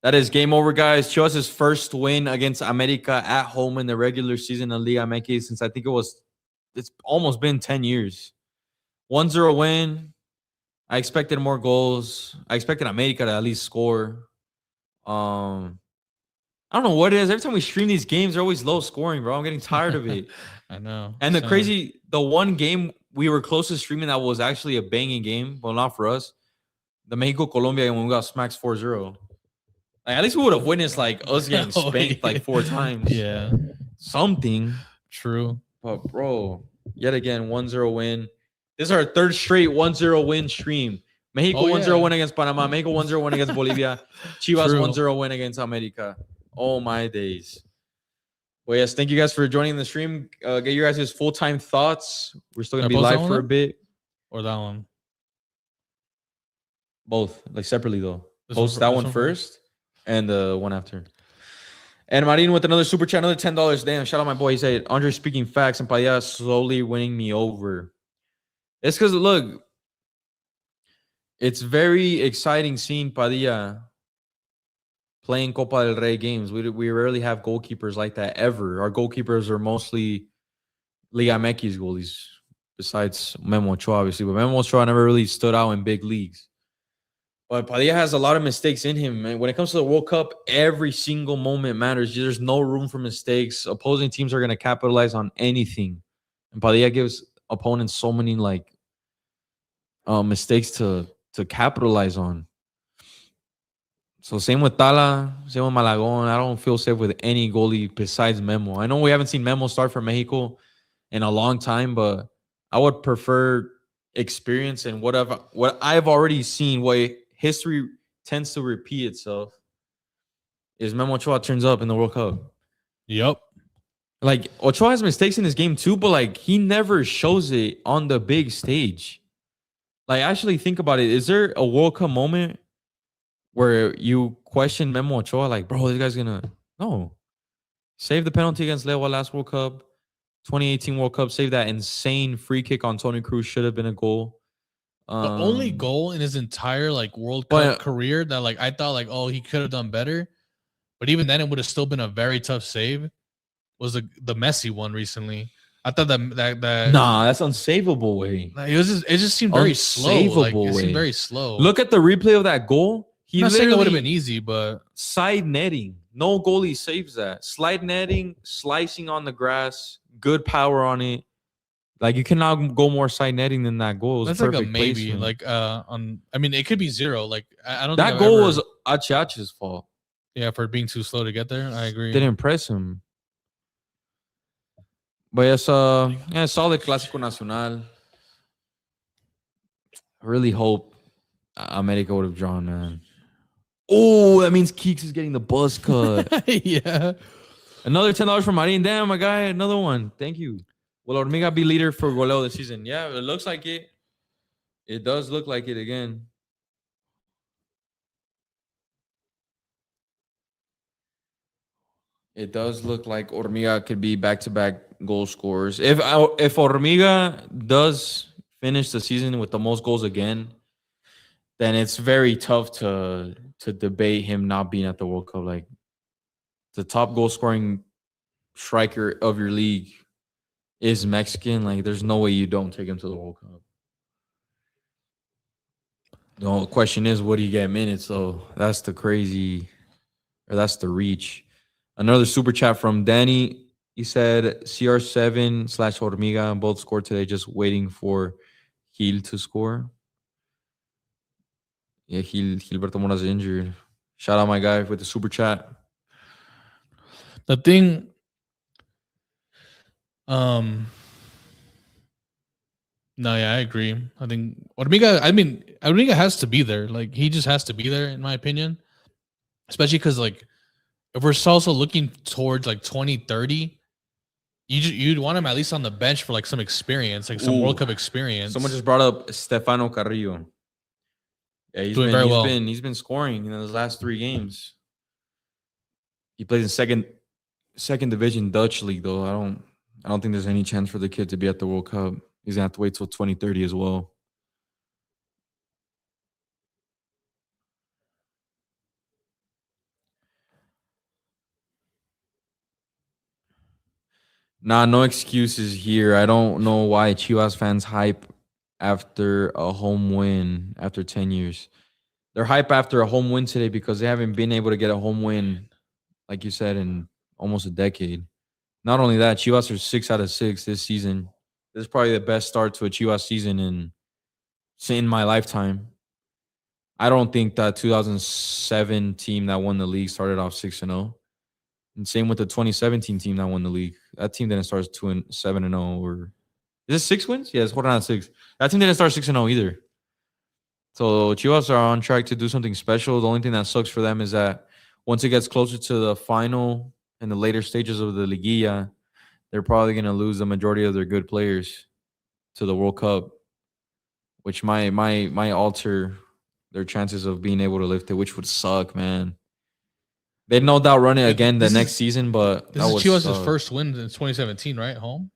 That is game over, guys. Chivas' first win against America at home in the regular season of Liga MX since I think it's almost been 10 years. 1-0 win. I expected more goals. I expected America to at least score. I don't know what it is. Every time we stream these games, they're always low scoring, bro. I'm getting tired of it. I know. And the one game we were close to streaming that was actually a banging game, well, not for us. The Mexico-Colombia game when we got smacked 4-0. Like, at least we would have witnessed like us getting spanked like 4 times. Yeah. Something. True. But bro, yet again, 1-0 win. This is our third straight 1-0 win stream. Mexico 1-0 win against Panama. Mexico 1-0 win against Bolivia. Chivas 1-0 win against America. Oh my days. Well, yes, thank you guys for joining the stream. Get your guys' full-time thoughts. We're still gonna be live for a bit. Or that one? Both, like separately though. Post that one first. And the one after. And Marin with another super chat, another $10. Damn, shout out my boy. He said, Andre speaking facts and Padilla slowly winning me over. It's because, look, it's very exciting seeing Padilla playing Copa del Rey games. We rarely have goalkeepers like that ever. Our goalkeepers are mostly Liga MX goalies, besides Memo Ochoa, obviously. But Memo Ochoa never really stood out in big leagues. But Padilla has a lot of mistakes in him, man. When it comes to the World Cup, every single moment matters. There's no room for mistakes. Opposing teams are going to capitalize on anything. And Padilla gives opponents so many, like, mistakes to capitalize on. So same with Tala, same with Malagon. I don't feel safe with any goalie besides Memo. I know we haven't seen Memo start for Mexico in a long time, but I would prefer experience and what I've already seen, what history tends to repeat itself, is Memo Ochoa turns up in the World Cup. Yep. Like, Ochoa has mistakes in his game too, but like he never shows it on the big stage. Like, actually think about it. Is there a World Cup moment where you question Memo Ochoa, like, bro, this guy's gonna save the penalty against Lewa last World Cup, 2018 World Cup, save that insane free kick on Toni Kroos, should have been a goal. The only goal in his entire like World Cup career that like I thought like, oh, he could have done better, but even then it would have still been a very tough save, was the Messi one recently. I thought that nah, that's unsavable way. It just seemed very slow. Like, it seemed very slow. Look at the replay of that goal. I'm not saying it would have been easy, but side netting. No goalie saves that. Slide netting, slicing on the grass, good power on it. Like, you cannot go more side netting than that goal. That's like a maybe. Placement. Like I mean, it could be 0. Like, I don't. That goal was Achiach's fault. Yeah, for being too slow to get there. I agree. Didn't impress him. But yes, solid Clasico Nacional. I really hope America would have drawn, man. Oh, that means Keeks is getting the buzz cut. Yeah. Another $10 from Marin. Damn, my guy, another one. Thank you. Will Hormiga be leader for goleo this season? Yeah, it looks like it. It does look like it again. It does look like Hormiga could be back-to-back goal scorers. If Hormiga does finish the season with the most goals again, then it's very tough to debate him not being at the World Cup. Like, the top goal-scoring striker of your league is Mexican. Like, there's no way you don't take him to the World Cup. The question is, would he get minutes? So that's the reach. Another super chat from Danny. He said CR7/Hormiga both scored today, just waiting for Gil to score. Yeah, Gilberto Mora's injured. Shout out my guy with the super chat. The thing, no, yeah, I agree. I think Ormiga has to be there. Like, he just has to be there, in my opinion. Especially because, like, if we're also looking towards like 2030, you'd want him at least on the bench for like some experience, like some World Cup experience. Someone just brought up Stefano Carrillo. Yeah, Doing very well. He's been scoring in his last 3 games. He plays in second division Dutch league though. I don't think there's any chance for the kid to be at the World Cup. He's gonna have to wait till 2030 as well. Nah, no excuses here. I don't know why Chivas fans hype after a home win after 10 years. They're hype after a home win today because they haven't been able to get a home win, like you said, in almost a decade. Not only that, Chivas are 6 out of 6 this season. This is probably the best start to a Chivas season in my lifetime. I don't think that 2007 team that won the league started off 6-0. And same with the 2017 team that won the league. That team didn't start 7-0 or is it 6 wins? Yes, hold on, 6. That team didn't start 6-0 either. So Chivas are on track to do something special. The only thing that sucks for them is that once it gets closer to the final and the later stages of the Liguilla, they're probably going to lose the majority of their good players to the World Cup, which might alter their chances of being able to lift it, which would suck, man. They'd no doubt run it again the next season, but this is Chivas' first win in 2017, right? Home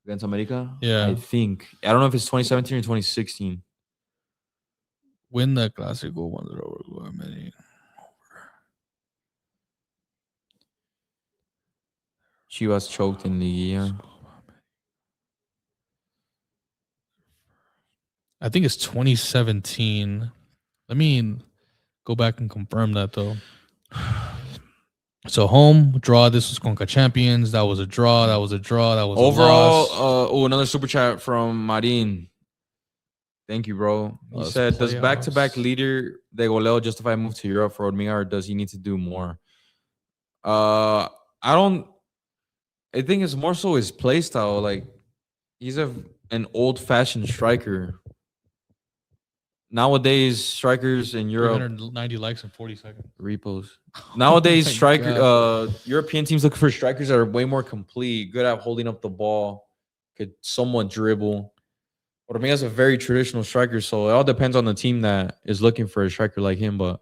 against America. Yeah, I think. I don't know if it's 2017 or 2016. Win the Clasico 1-0. Chivas choked in the year. I think it's 2017. Let me go back and confirm that though. So home draw. This was Conca Champions. That was a draw. That was a draw. That was overall. Another super chat from Marin. Thank you, bro. He said, "Does back-to-back leader de goleo justify a move to Europe for Ormiga, or does he need to do more?" I don't. I think it's more so his play style. Like, he's an old-fashioned striker. Nowadays, strikers in Europe 390 likes in 40 seconds. Repos. Nowadays, European teams look for strikers that are way more complete, good at holding up the ball, could somewhat dribble. Ormiga's a very traditional striker, so it all depends on the team that is looking for a striker like him. But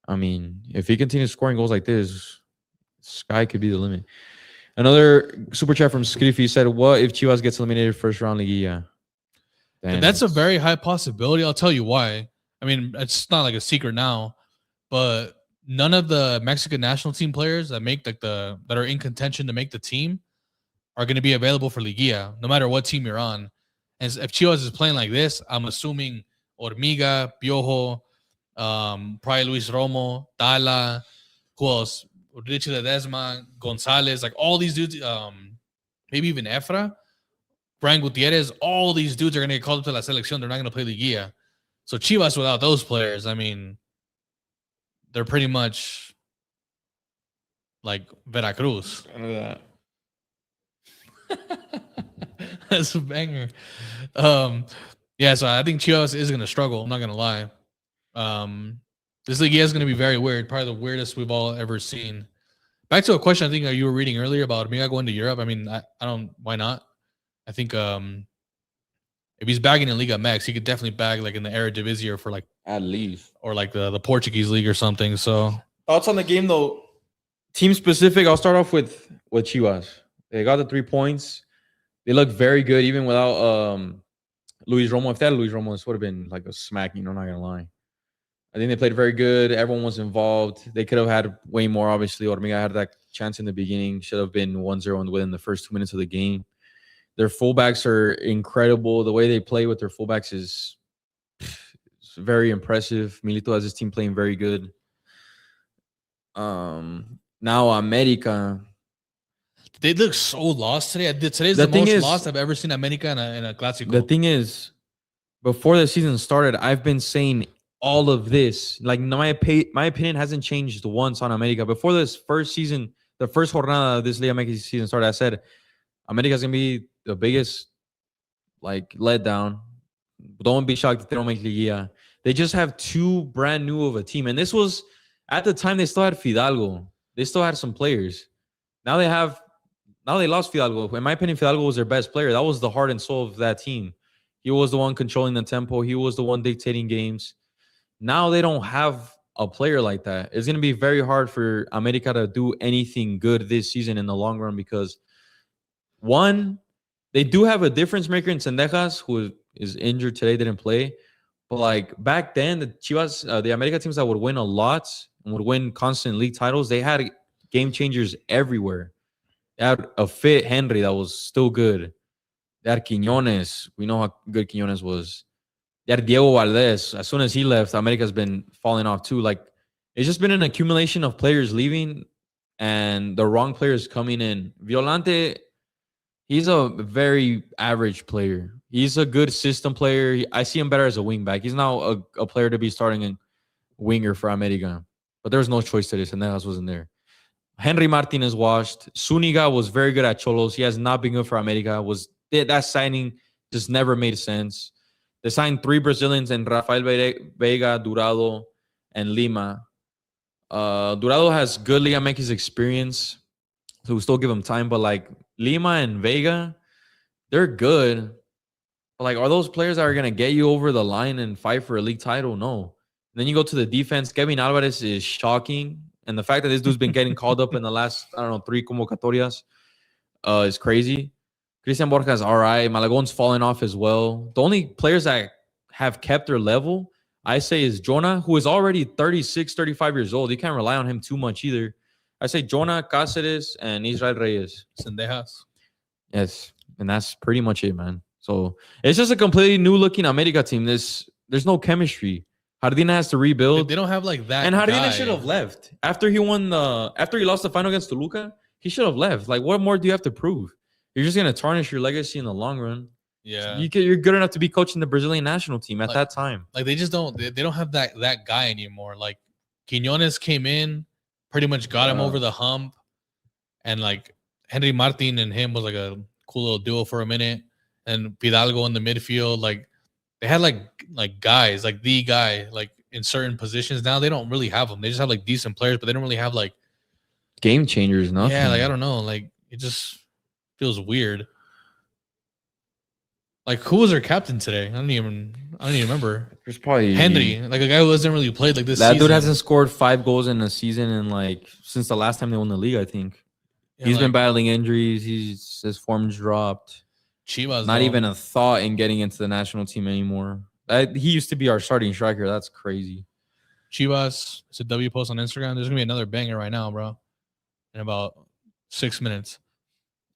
I mean, if he continues scoring goals like this, sky could be the limit. Another super chat from Skriffy said, "What if Chivas gets eliminated first round Liguilla?" That's a very high possibility. I'll tell you why. I mean, it's not like a secret now, but none of the Mexican national team players that make that are in contention to make the team are going to be available for Liguilla, no matter what team you're on. And if Chivas is playing like this, I'm assuming Ormiga, Piojo, probably Luis Romo, Tala, who else? Richie Ledesma, Gonzalez, like all these dudes, maybe even Efra, Brian Gutierrez, all these dudes are going to get called up to La Selección. They're not going to play Liguilla. So Chivas without those players, I mean, they're pretty much like Veracruz. I know that. That's a banger. Yeah, so I think Chivas is going to struggle. I'm not going to lie. This league is going to be very weird. Probably the weirdest we've all ever seen. Back to a question I think you were reading earlier about Ormiga going to Europe. I mean, I don't. Why not? I think if he's bagging in Liga MX, he could definitely bag like in the Eredivisie for like at least, or like the Portuguese league or something. So thoughts on the game though. Team specific. I'll start off with Chivas. They got the 3 points. They look very good even without Luis Romo. If they had Luis Romo, this would have been like a smacking. I'm not gonna lie. I think they played very good. Everyone was involved. They could have had way more. Obviously, Ormiga had that chance in the beginning. Should have been 1-0 within the first 2 minutes of the game. Their fullbacks are incredible. The way they play with their fullbacks is very impressive. Milito has his team playing very good. Now America. They look so lost today. Today's the most lost I've ever seen America in a Clasico. The thing is, before the season started, I've been saying all of this. Like my opinion hasn't changed once on America. Before this first season, the first jornada of this Liga MX season started, I said America's gonna be the biggest like letdown. Don't be shocked if they don't make Liguilla. They just have too brand new of a team. And this was at the time they still had Fidalgo. They still had some players. Now they lost Fidalgo. In my opinion, Fidalgo was their best player. That was the heart and soul of that team. He was the one controlling the tempo. He was the one dictating games. Now they don't have a player like that. It's going to be very hard for America to do anything good this season in the long run because, one, they do have a difference maker in Sendejas, who is injured today, didn't play. But like back then, the Chivas, the America teams that would win a lot and would win constant league titles, they had game changers everywhere. They had a fit Henry that was still good. They had Quiñones. We know how good Quiñones was. They had Diego Valdez. As soon as he left, America's been falling off too. Like, it's just been an accumulation of players leaving and the wrong players coming in. Violante, he's a very average player. He's a good system player. I see him better as a wing back. He's now a player to be starting a winger for America. But there was no choice to this, and that wasn't there. Henry Martinez washed. Zuniga was very good at Cholos. He has not been good for America. That signing just never made sense. They signed 3 Brazilians and Rafael Vega, Durado, and Lima. Durado has good Liga MX experience, so we still give him time. But like Lima and Vega, they're good. But like, are those players that are gonna get you over the line and fight for a league title? No. And then you go to the defense. Kevin Alvarez is shocking. And the fact that this dude's been getting called up in the last, 3 convocatorias is crazy. Christian Borja's all right. Malagon's falling off as well. The only players that have kept their level, I say, is Jonah, who is already 36, 35 years old. You can't rely on him too much either. I say Jonah, Cáceres, and Israel Reyes. Sendejas. Yes, and that's pretty much it, man. So it's just a completely new-looking America team. There's no chemistry. Jardina has to rebuild. They don't have like that. And Jardina should have left after he lost the final against Toluca. He should have left. Like, what more do you have to prove? You're just gonna tarnish your legacy in the long run. Yeah, you're good enough to be coaching the Brazilian national team at that time. Like they just don't. They don't have that guy anymore. Like Quiñones came in, pretty much got him over the hump, and like Henry Martin and him was like a cool little duo for a minute. And Fidalgo in the midfield, like they had like guys, like the guy, like in certain positions. Now they don't really have them. They just have like decent players, but they don't really have like game changers. Nothing. Yeah, like I don't know. Like it just feels weird. Like who was their captain today? I don't even remember. There's probably Henry, like a guy who hasn't really played like this. That season. dude hasn't scored 5 goals in a season in like since the last time they won the league. I think he's been battling injuries. His form's dropped. Chivas, not even a thought in getting into the national team anymore. He used to be our starting striker. That's crazy. Chivas, it's a W post on Instagram. There's gonna be another banger right now, bro. In about 6 minutes.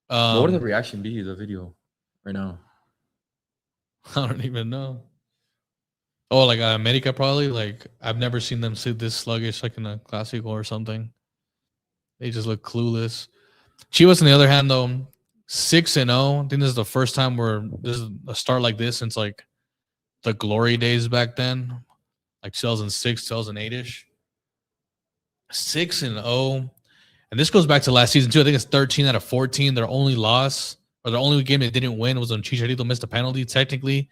What would the reaction be to the video right now? I don't even know. Oh, like America probably. Like I've never seen them sit this sluggish, like in a Clasico or something. They just look clueless. Chivas, on the other hand, though, 6-0. I think this is the first time where this is a start like this since like the glory days back then, like 2006, 2008-ish. 6-0. And this goes back to last season, too. I think it's 13 out of 14. Their only loss, or their only game they didn't win, was when Chicharito missed a penalty. Technically,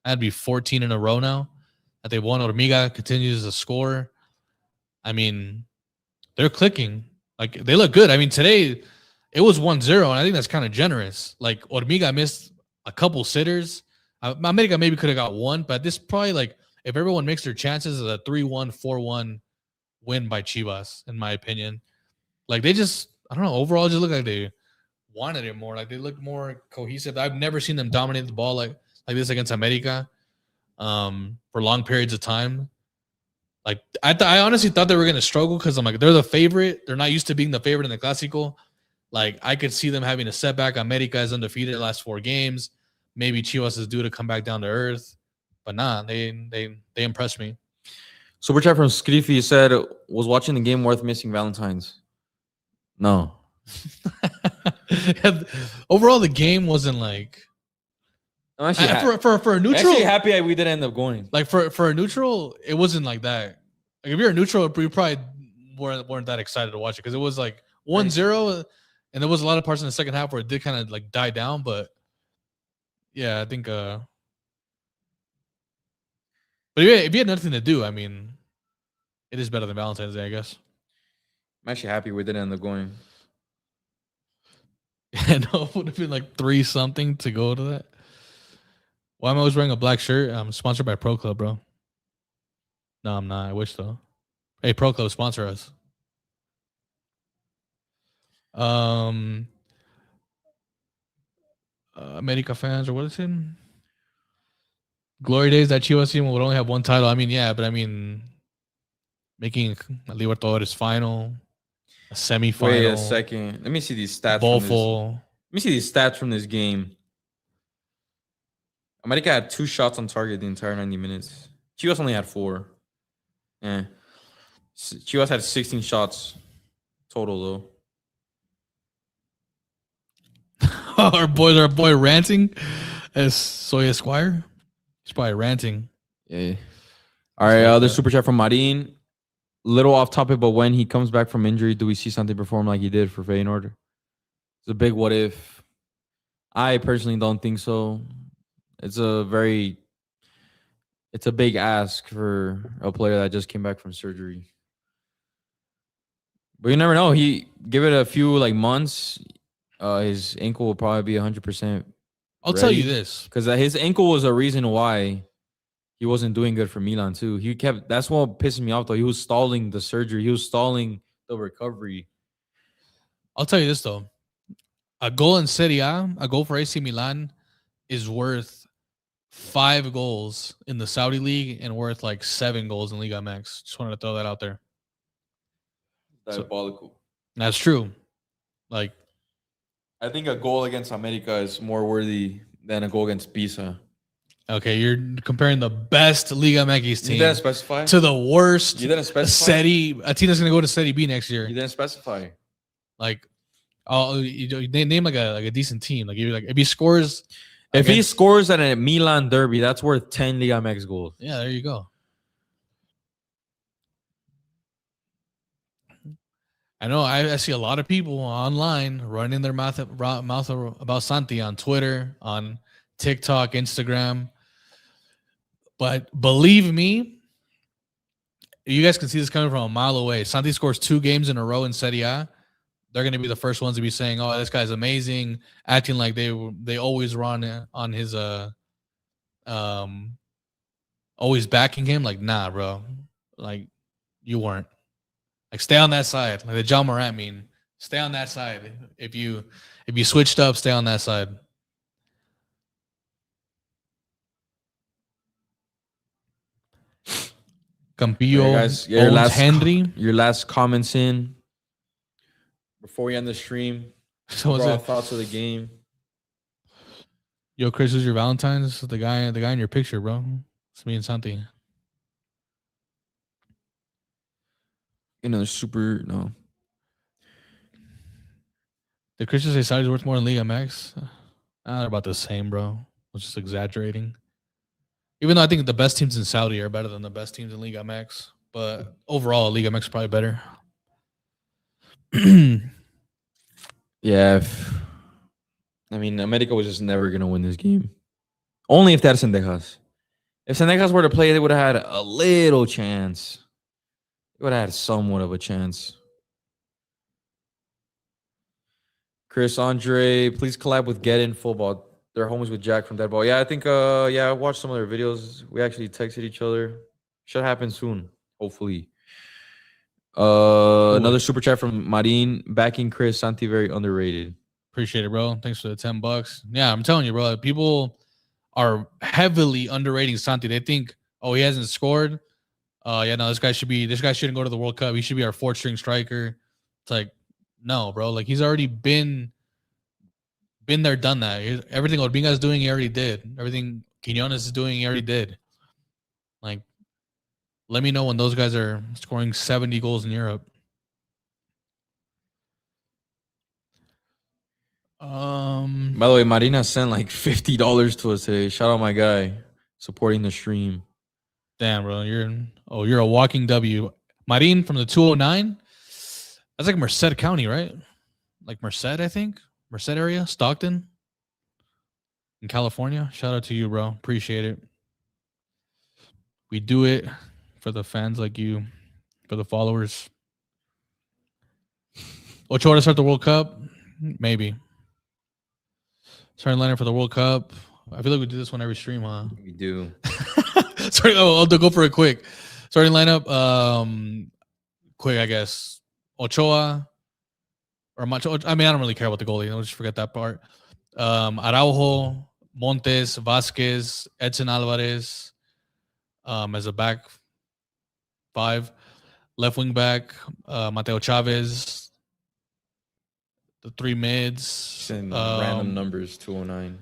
that'd be 14 in a row now that they won. Hormiga continues to score. I mean, they're clicking. Like, they look good. I mean, today, it was 1-0, and I think that's kind of generous. Like, Hormiga missed a couple sitters. America maybe could have got one, but this probably, like, if everyone makes their chances, is a 3-1, 4-1 win by Chivas, in my opinion. Like, they just, I don't know, overall just look like they wanted it more. Like, they look more cohesive. I've never seen them dominate the ball like this against America for long periods of time. Like, I honestly thought they were going to struggle because I'm like, they're the favorite. They're not used to being the favorite in the Clasico. Like, I could see them having a setback. America is undefeated the last 4 games. Maybe Chivas is due to come back down to earth. But nah, they impressed me. Super chat from Skriffy said, was watching the game worth missing Valentine's? No. Overall, the game wasn't like... I'm actually For a I'm neutral, actually happy we didn't end up going. like for a neutral, it wasn't like that. Like if you're a neutral, you probably weren't that excited to watch it because it was like 1-0, and there was a lot of parts in the second half where it did kind of like die down. But yeah, I think. But if you had nothing to do, I mean, it is better than Valentine's Day, I guess. I'm actually happy we didn't end up going. I know it would have been like 3 something to go to that. Why am I always wearing a black shirt? I'm sponsored by Pro Club, bro. No, I'm not. I wish though. Hey, Pro Club, sponsor us. America fans, or what is it? Glory days that Chivas team would only have 1 title. I mean, yeah, but I mean, making a Libertadores final, a semifinal. Wait a second. Let me see these stats. Let me see these stats from this game. America had 2 shots on target the entire 90 minutes. Chivas only had 4. Yeah. Chivas had 16 shots total, though. our boy ranting as Soy Esquire. He's probably ranting. Yeah. All right. Other super chat from Marin. Little off topic, but when he comes back from injury, do we see something perform like he did for Feyenoord? It's a big what if. I personally don't think so. It's a big ask for a player that just came back from surgery. But you never know. He give it a few like months. His ankle will probably be 100%. I'll tell you this, because his ankle was a reason why he wasn't doing good for Milan too. That's what pissed me off though. He was stalling the surgery. He was stalling the recovery. I'll tell you this though. A goal in Serie A, a goal for AC Milan, is worth 5 goals in the Saudi league and worth like 7 goals in Liga MX. Just wanted to throw that out there. Diabolical. So, that's true. Like, I think a goal against America is more worthy than a goal against Pisa. Okay, you're comparing the best Liga MX team you didn't specify? To the worst. You didn't specify? A team that's going to go to Serie B next year. You didn't specify. Like, you name like a decent team. Like if he scores, he scores at a Milan derby, that's worth 10 Liga MX goals. Yeah, there you go. I know I see a lot of people online running their mouth about Santi on Twitter, on TikTok, Instagram. But believe me, you guys can see this coming from a mile away. Santi scores 2 games in a row in Serie A. They're going to be the first ones to be saying, "Oh, this guy's amazing," acting like they always run on his always backing him. Like, nah, bro, like you weren't. Like, stay on that side. Like the John Morant meme. Stay on that side. If you switched up, stay on that side. Campillo, guys, your last comments in before we end the stream. So overall thoughts of the game. Yo, Chris, who's your Valentine's? The guy in your picture, bro. It's me and Santi. No. Did Christian say Saudi's worth more than Liga MX? They're about the same, bro. I was just exaggerating. Even though I think the best teams in Saudi are better than the best teams in Liga MX. But overall, Liga MX is probably better. Yeah. I mean, America was just never going to win this game. Only if that's Sendejas. If Sendejas were to play, they would have had a little chance. They would have had somewhat of a chance. Chris Andre, please collab with Get In Football. They're homies with Jack from Deadball. Yeah, I think, I watched some of their videos. We actually texted each other. Should happen soon, hopefully. Another super chat from Marin. Backing Chris Santi, very underrated. Appreciate it, bro. Thanks for the $10. Yeah, I'm telling you, bro. People are heavily underrating Santi. They think, oh, he hasn't scored. Yeah, no, this guy shouldn't go to the World Cup. He should be our 4th string striker. It's like, no, bro. Like, he's already been there, done that. Everything Orbinga's doing, he already did. Everything Quinones is doing, he already did. Like, let me know when those guys are scoring 70 goals in Europe. By the way, Marina sent like $50 to us today. Shout out my guy supporting the stream. Damn, bro, you're a walking W. Marin from the 209. That's like Merced County, right? Like Merced, I think. Merced area, Stockton, in California. Shout out to you, bro. Appreciate it. We do it for the fans like you, for the followers. Ochoa to start the World Cup? Maybe. Starting lineup for the World Cup. I feel like we do this one every stream, huh? We do. Sorry, I'll go for it quick. Starting lineup, quick, I guess. Ochoa or Macho. I mean, I don't really care about the goalie. I'll just forget that part. Araujo, Montes, Vasquez, Edson Alvarez as a back five. Left wing back, Mateo Chavez. The three mids. Send random numbers, 209.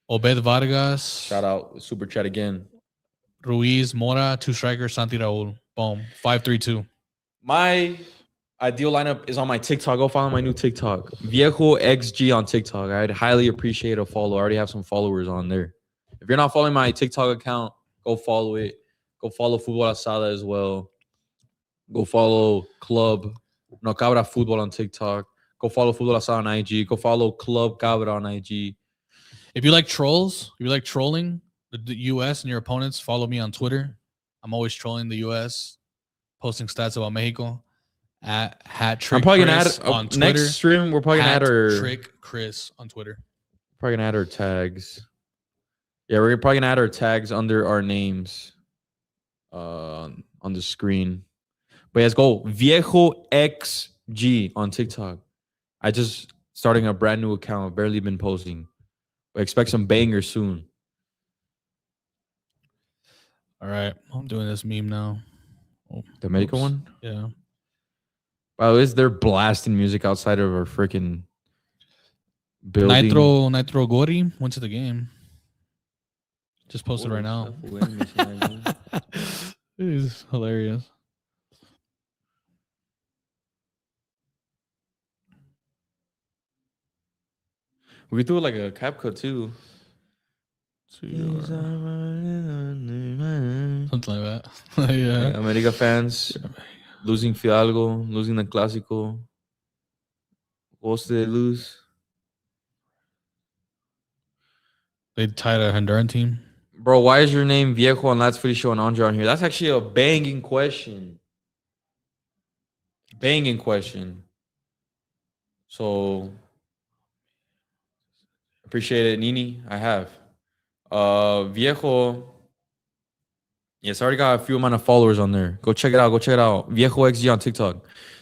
Obed Vargas. Shout out, super chat again. Ruiz, Mora, two strikers, Santi Raul. Boom. 5-3-2. My ideal lineup is on my TikTok. Go follow my new TikTok. Viejo XG on TikTok. I'd highly appreciate a follow. I already have some followers on there. If you're not following my TikTok account, go follow it. Go follow Futbol Asada as well. Go follow Club No Cabra Futbol on TikTok. Go follow Futbol Asada on IG. Go follow Club Cabra on IG. If you like trolls, if you like trolling the U.S. and your opponents, follow me on Twitter. I'm always trolling the U.S., posting stats about Mexico. At Hat Trick I'm probably Chris gonna add on Twitter. next stream. We're probably gonna add our Trick Chris on Twitter. probably gonna add our tags. Yeah, we're probably gonna add our tags under our names on the screen. But let's go Viejo XG on TikTok. I just starting a brand new account. I've barely been posting. But expect some bangers soon. All right, I'm doing this meme now. Oh, The America one? Yeah. Wow, is they're blasting music outside of our freaking building? Nitro Gori went to the game. Just posted right now. It is hilarious. We could do it like a cap cut too. Something like that. Yeah. America fans losing Fidalgo, losing the Clasico. What's they lose? They tied a Honduran team. Bro, why is your name Viejo on Last Footy Show and Andre on here? That's actually a banging question. Banging question. So appreciate it, Nini. I have. Viejo. Yes, I already got a few amount of followers on there. Go check it out. Go check it out. Viejo XG on TikTok.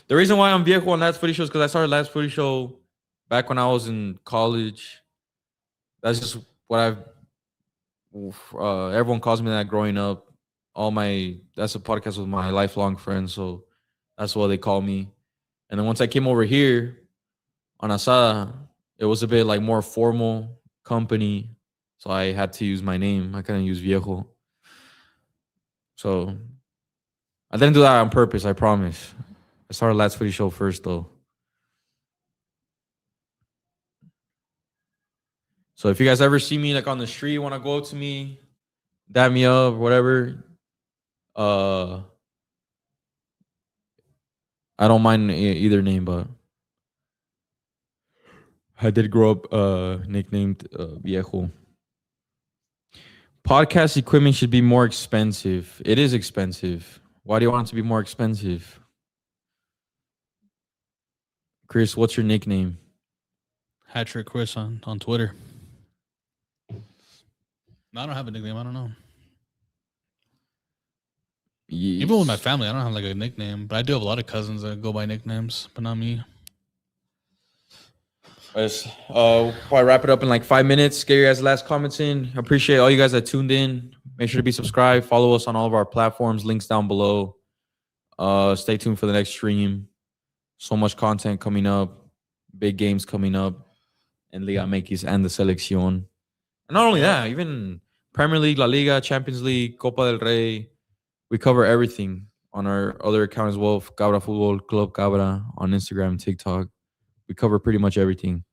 The reason why I'm Viejo on Last Footy Show is because I started Last Footy Show back when I was in college. That's just what I've. Everyone calls me that growing up. That's a podcast with my lifelong friends, so that's what they call me. And then once I came over here on Asada, it was a bit like more formal company, so I had to use my name. I couldn't use Viejo. So I didn't do that on purpose, I promise. I started Last Footy Show first, though. So if you guys ever see me like on the street, want to go up to me, dab me up, or whatever, I don't mind either name, but I did grow up nicknamed Viejo. Podcast equipment should be more expensive. It is expensive. Why do you want it to be more expensive? Chris, what's your nickname? Hat Trick Chris on Twitter. No, I don't have a nickname. I don't know. Yes. Even with my family, I don't have like a nickname, but I do have a lot of cousins that go by nicknames, but not me. Let's probably wrap it up in like 5 minutes. Get your guys' last comments in. I appreciate all you guys that tuned in. Make sure to be subscribed. Follow us on all of our platforms. Links down below. Stay tuned for the next stream. So much content coming up. Big games coming up. And Liga MX and the Selección. And not only that, even Premier League, La Liga, Champions League, Copa del Rey. We cover everything on our other account as well. Cabra Futbol, Club Cabra on Instagram and TikTok. We cover pretty much everything.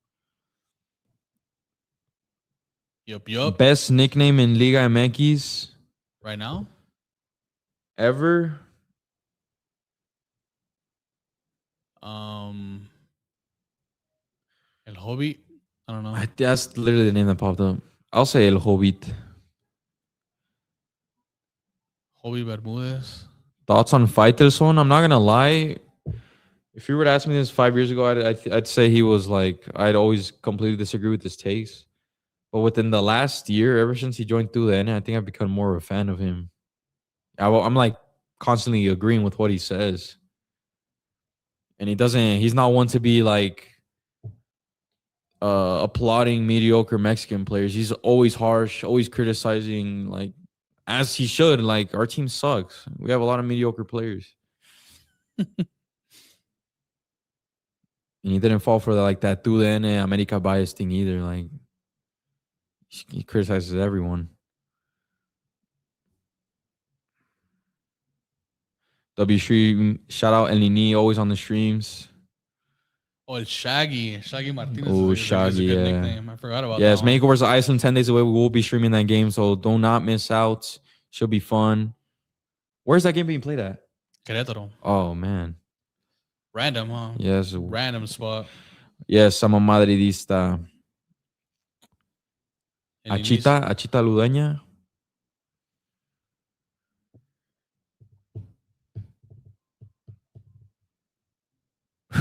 Yup. Best nickname in Liga MX Right now? ever? El Hobbit. I don't know. That's literally the name that popped up. I'll say El Hobbit. Hobby Bermudez. Thoughts on Faitelson? I'm not gonna lie. If you were to ask me this 5 years ago, I'd say he was like, I'd always completely disagree with his takes. But within the last year, ever since he joined through the end, I think I've become more of a fan of him. I'm like constantly agreeing with what he says. And he's not one to be like applauding mediocre Mexican players. He's always harsh, always criticizing, like, as he should. Like, our team sucks. We have a lot of mediocre players. And he didn't fall for that through the end America bias thing either. Like, he criticizes everyone. W stream, shout out El Nini, always on the streams. Oh, El Shaggy. Shaggy Martinez Oh, is a Shaggy, good yeah. nickname. I forgot about Yes, that one. Mexico versus Iceland 10 days away. We will be streaming that game, so do not miss out. Should be fun. Where's that game being played at? Querétaro. Oh, man. Random, huh? Yes. Random spot. Yes, I'm a madridista. El inicio. Achita Ludeña.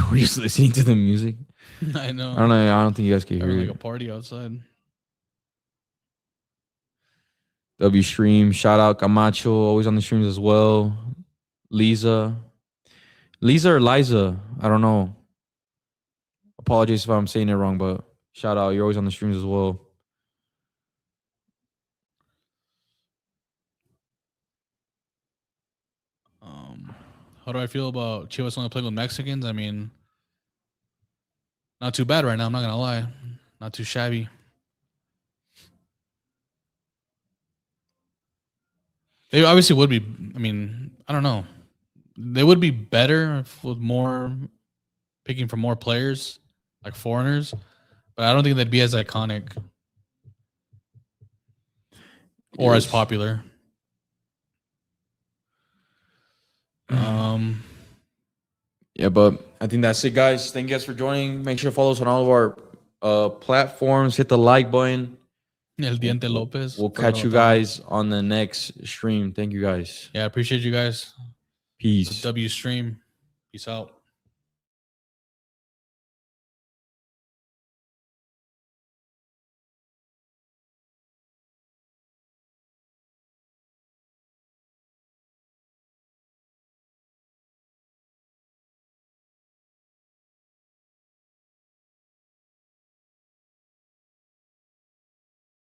We're just listening to the music. I know. I don't know. I don't think you guys can hear Having it. like a party outside. W stream. Shout out Camacho, always on the streams as well. Lisa or Liza, I don't know. Apologies if I'm saying it wrong, but shout out. You're always on the streams as well. How do I feel about Chivas only playing with Mexicans? I mean, not too bad right now. I'm not gonna lie, not too shabby. They obviously would be. I mean, I don't know. They would be better with more picking for more players, like foreigners, but I don't think they'd be as iconic or as popular. Yeah, but I think that's it, guys. Thank you guys for joining. Make sure to follow us on all of our platforms. Hit the like button. El Diente Lopez. We'll catch you guys on the next stream. Thank you, guys. Yeah, I appreciate you guys. Peace. W stream. Peace out.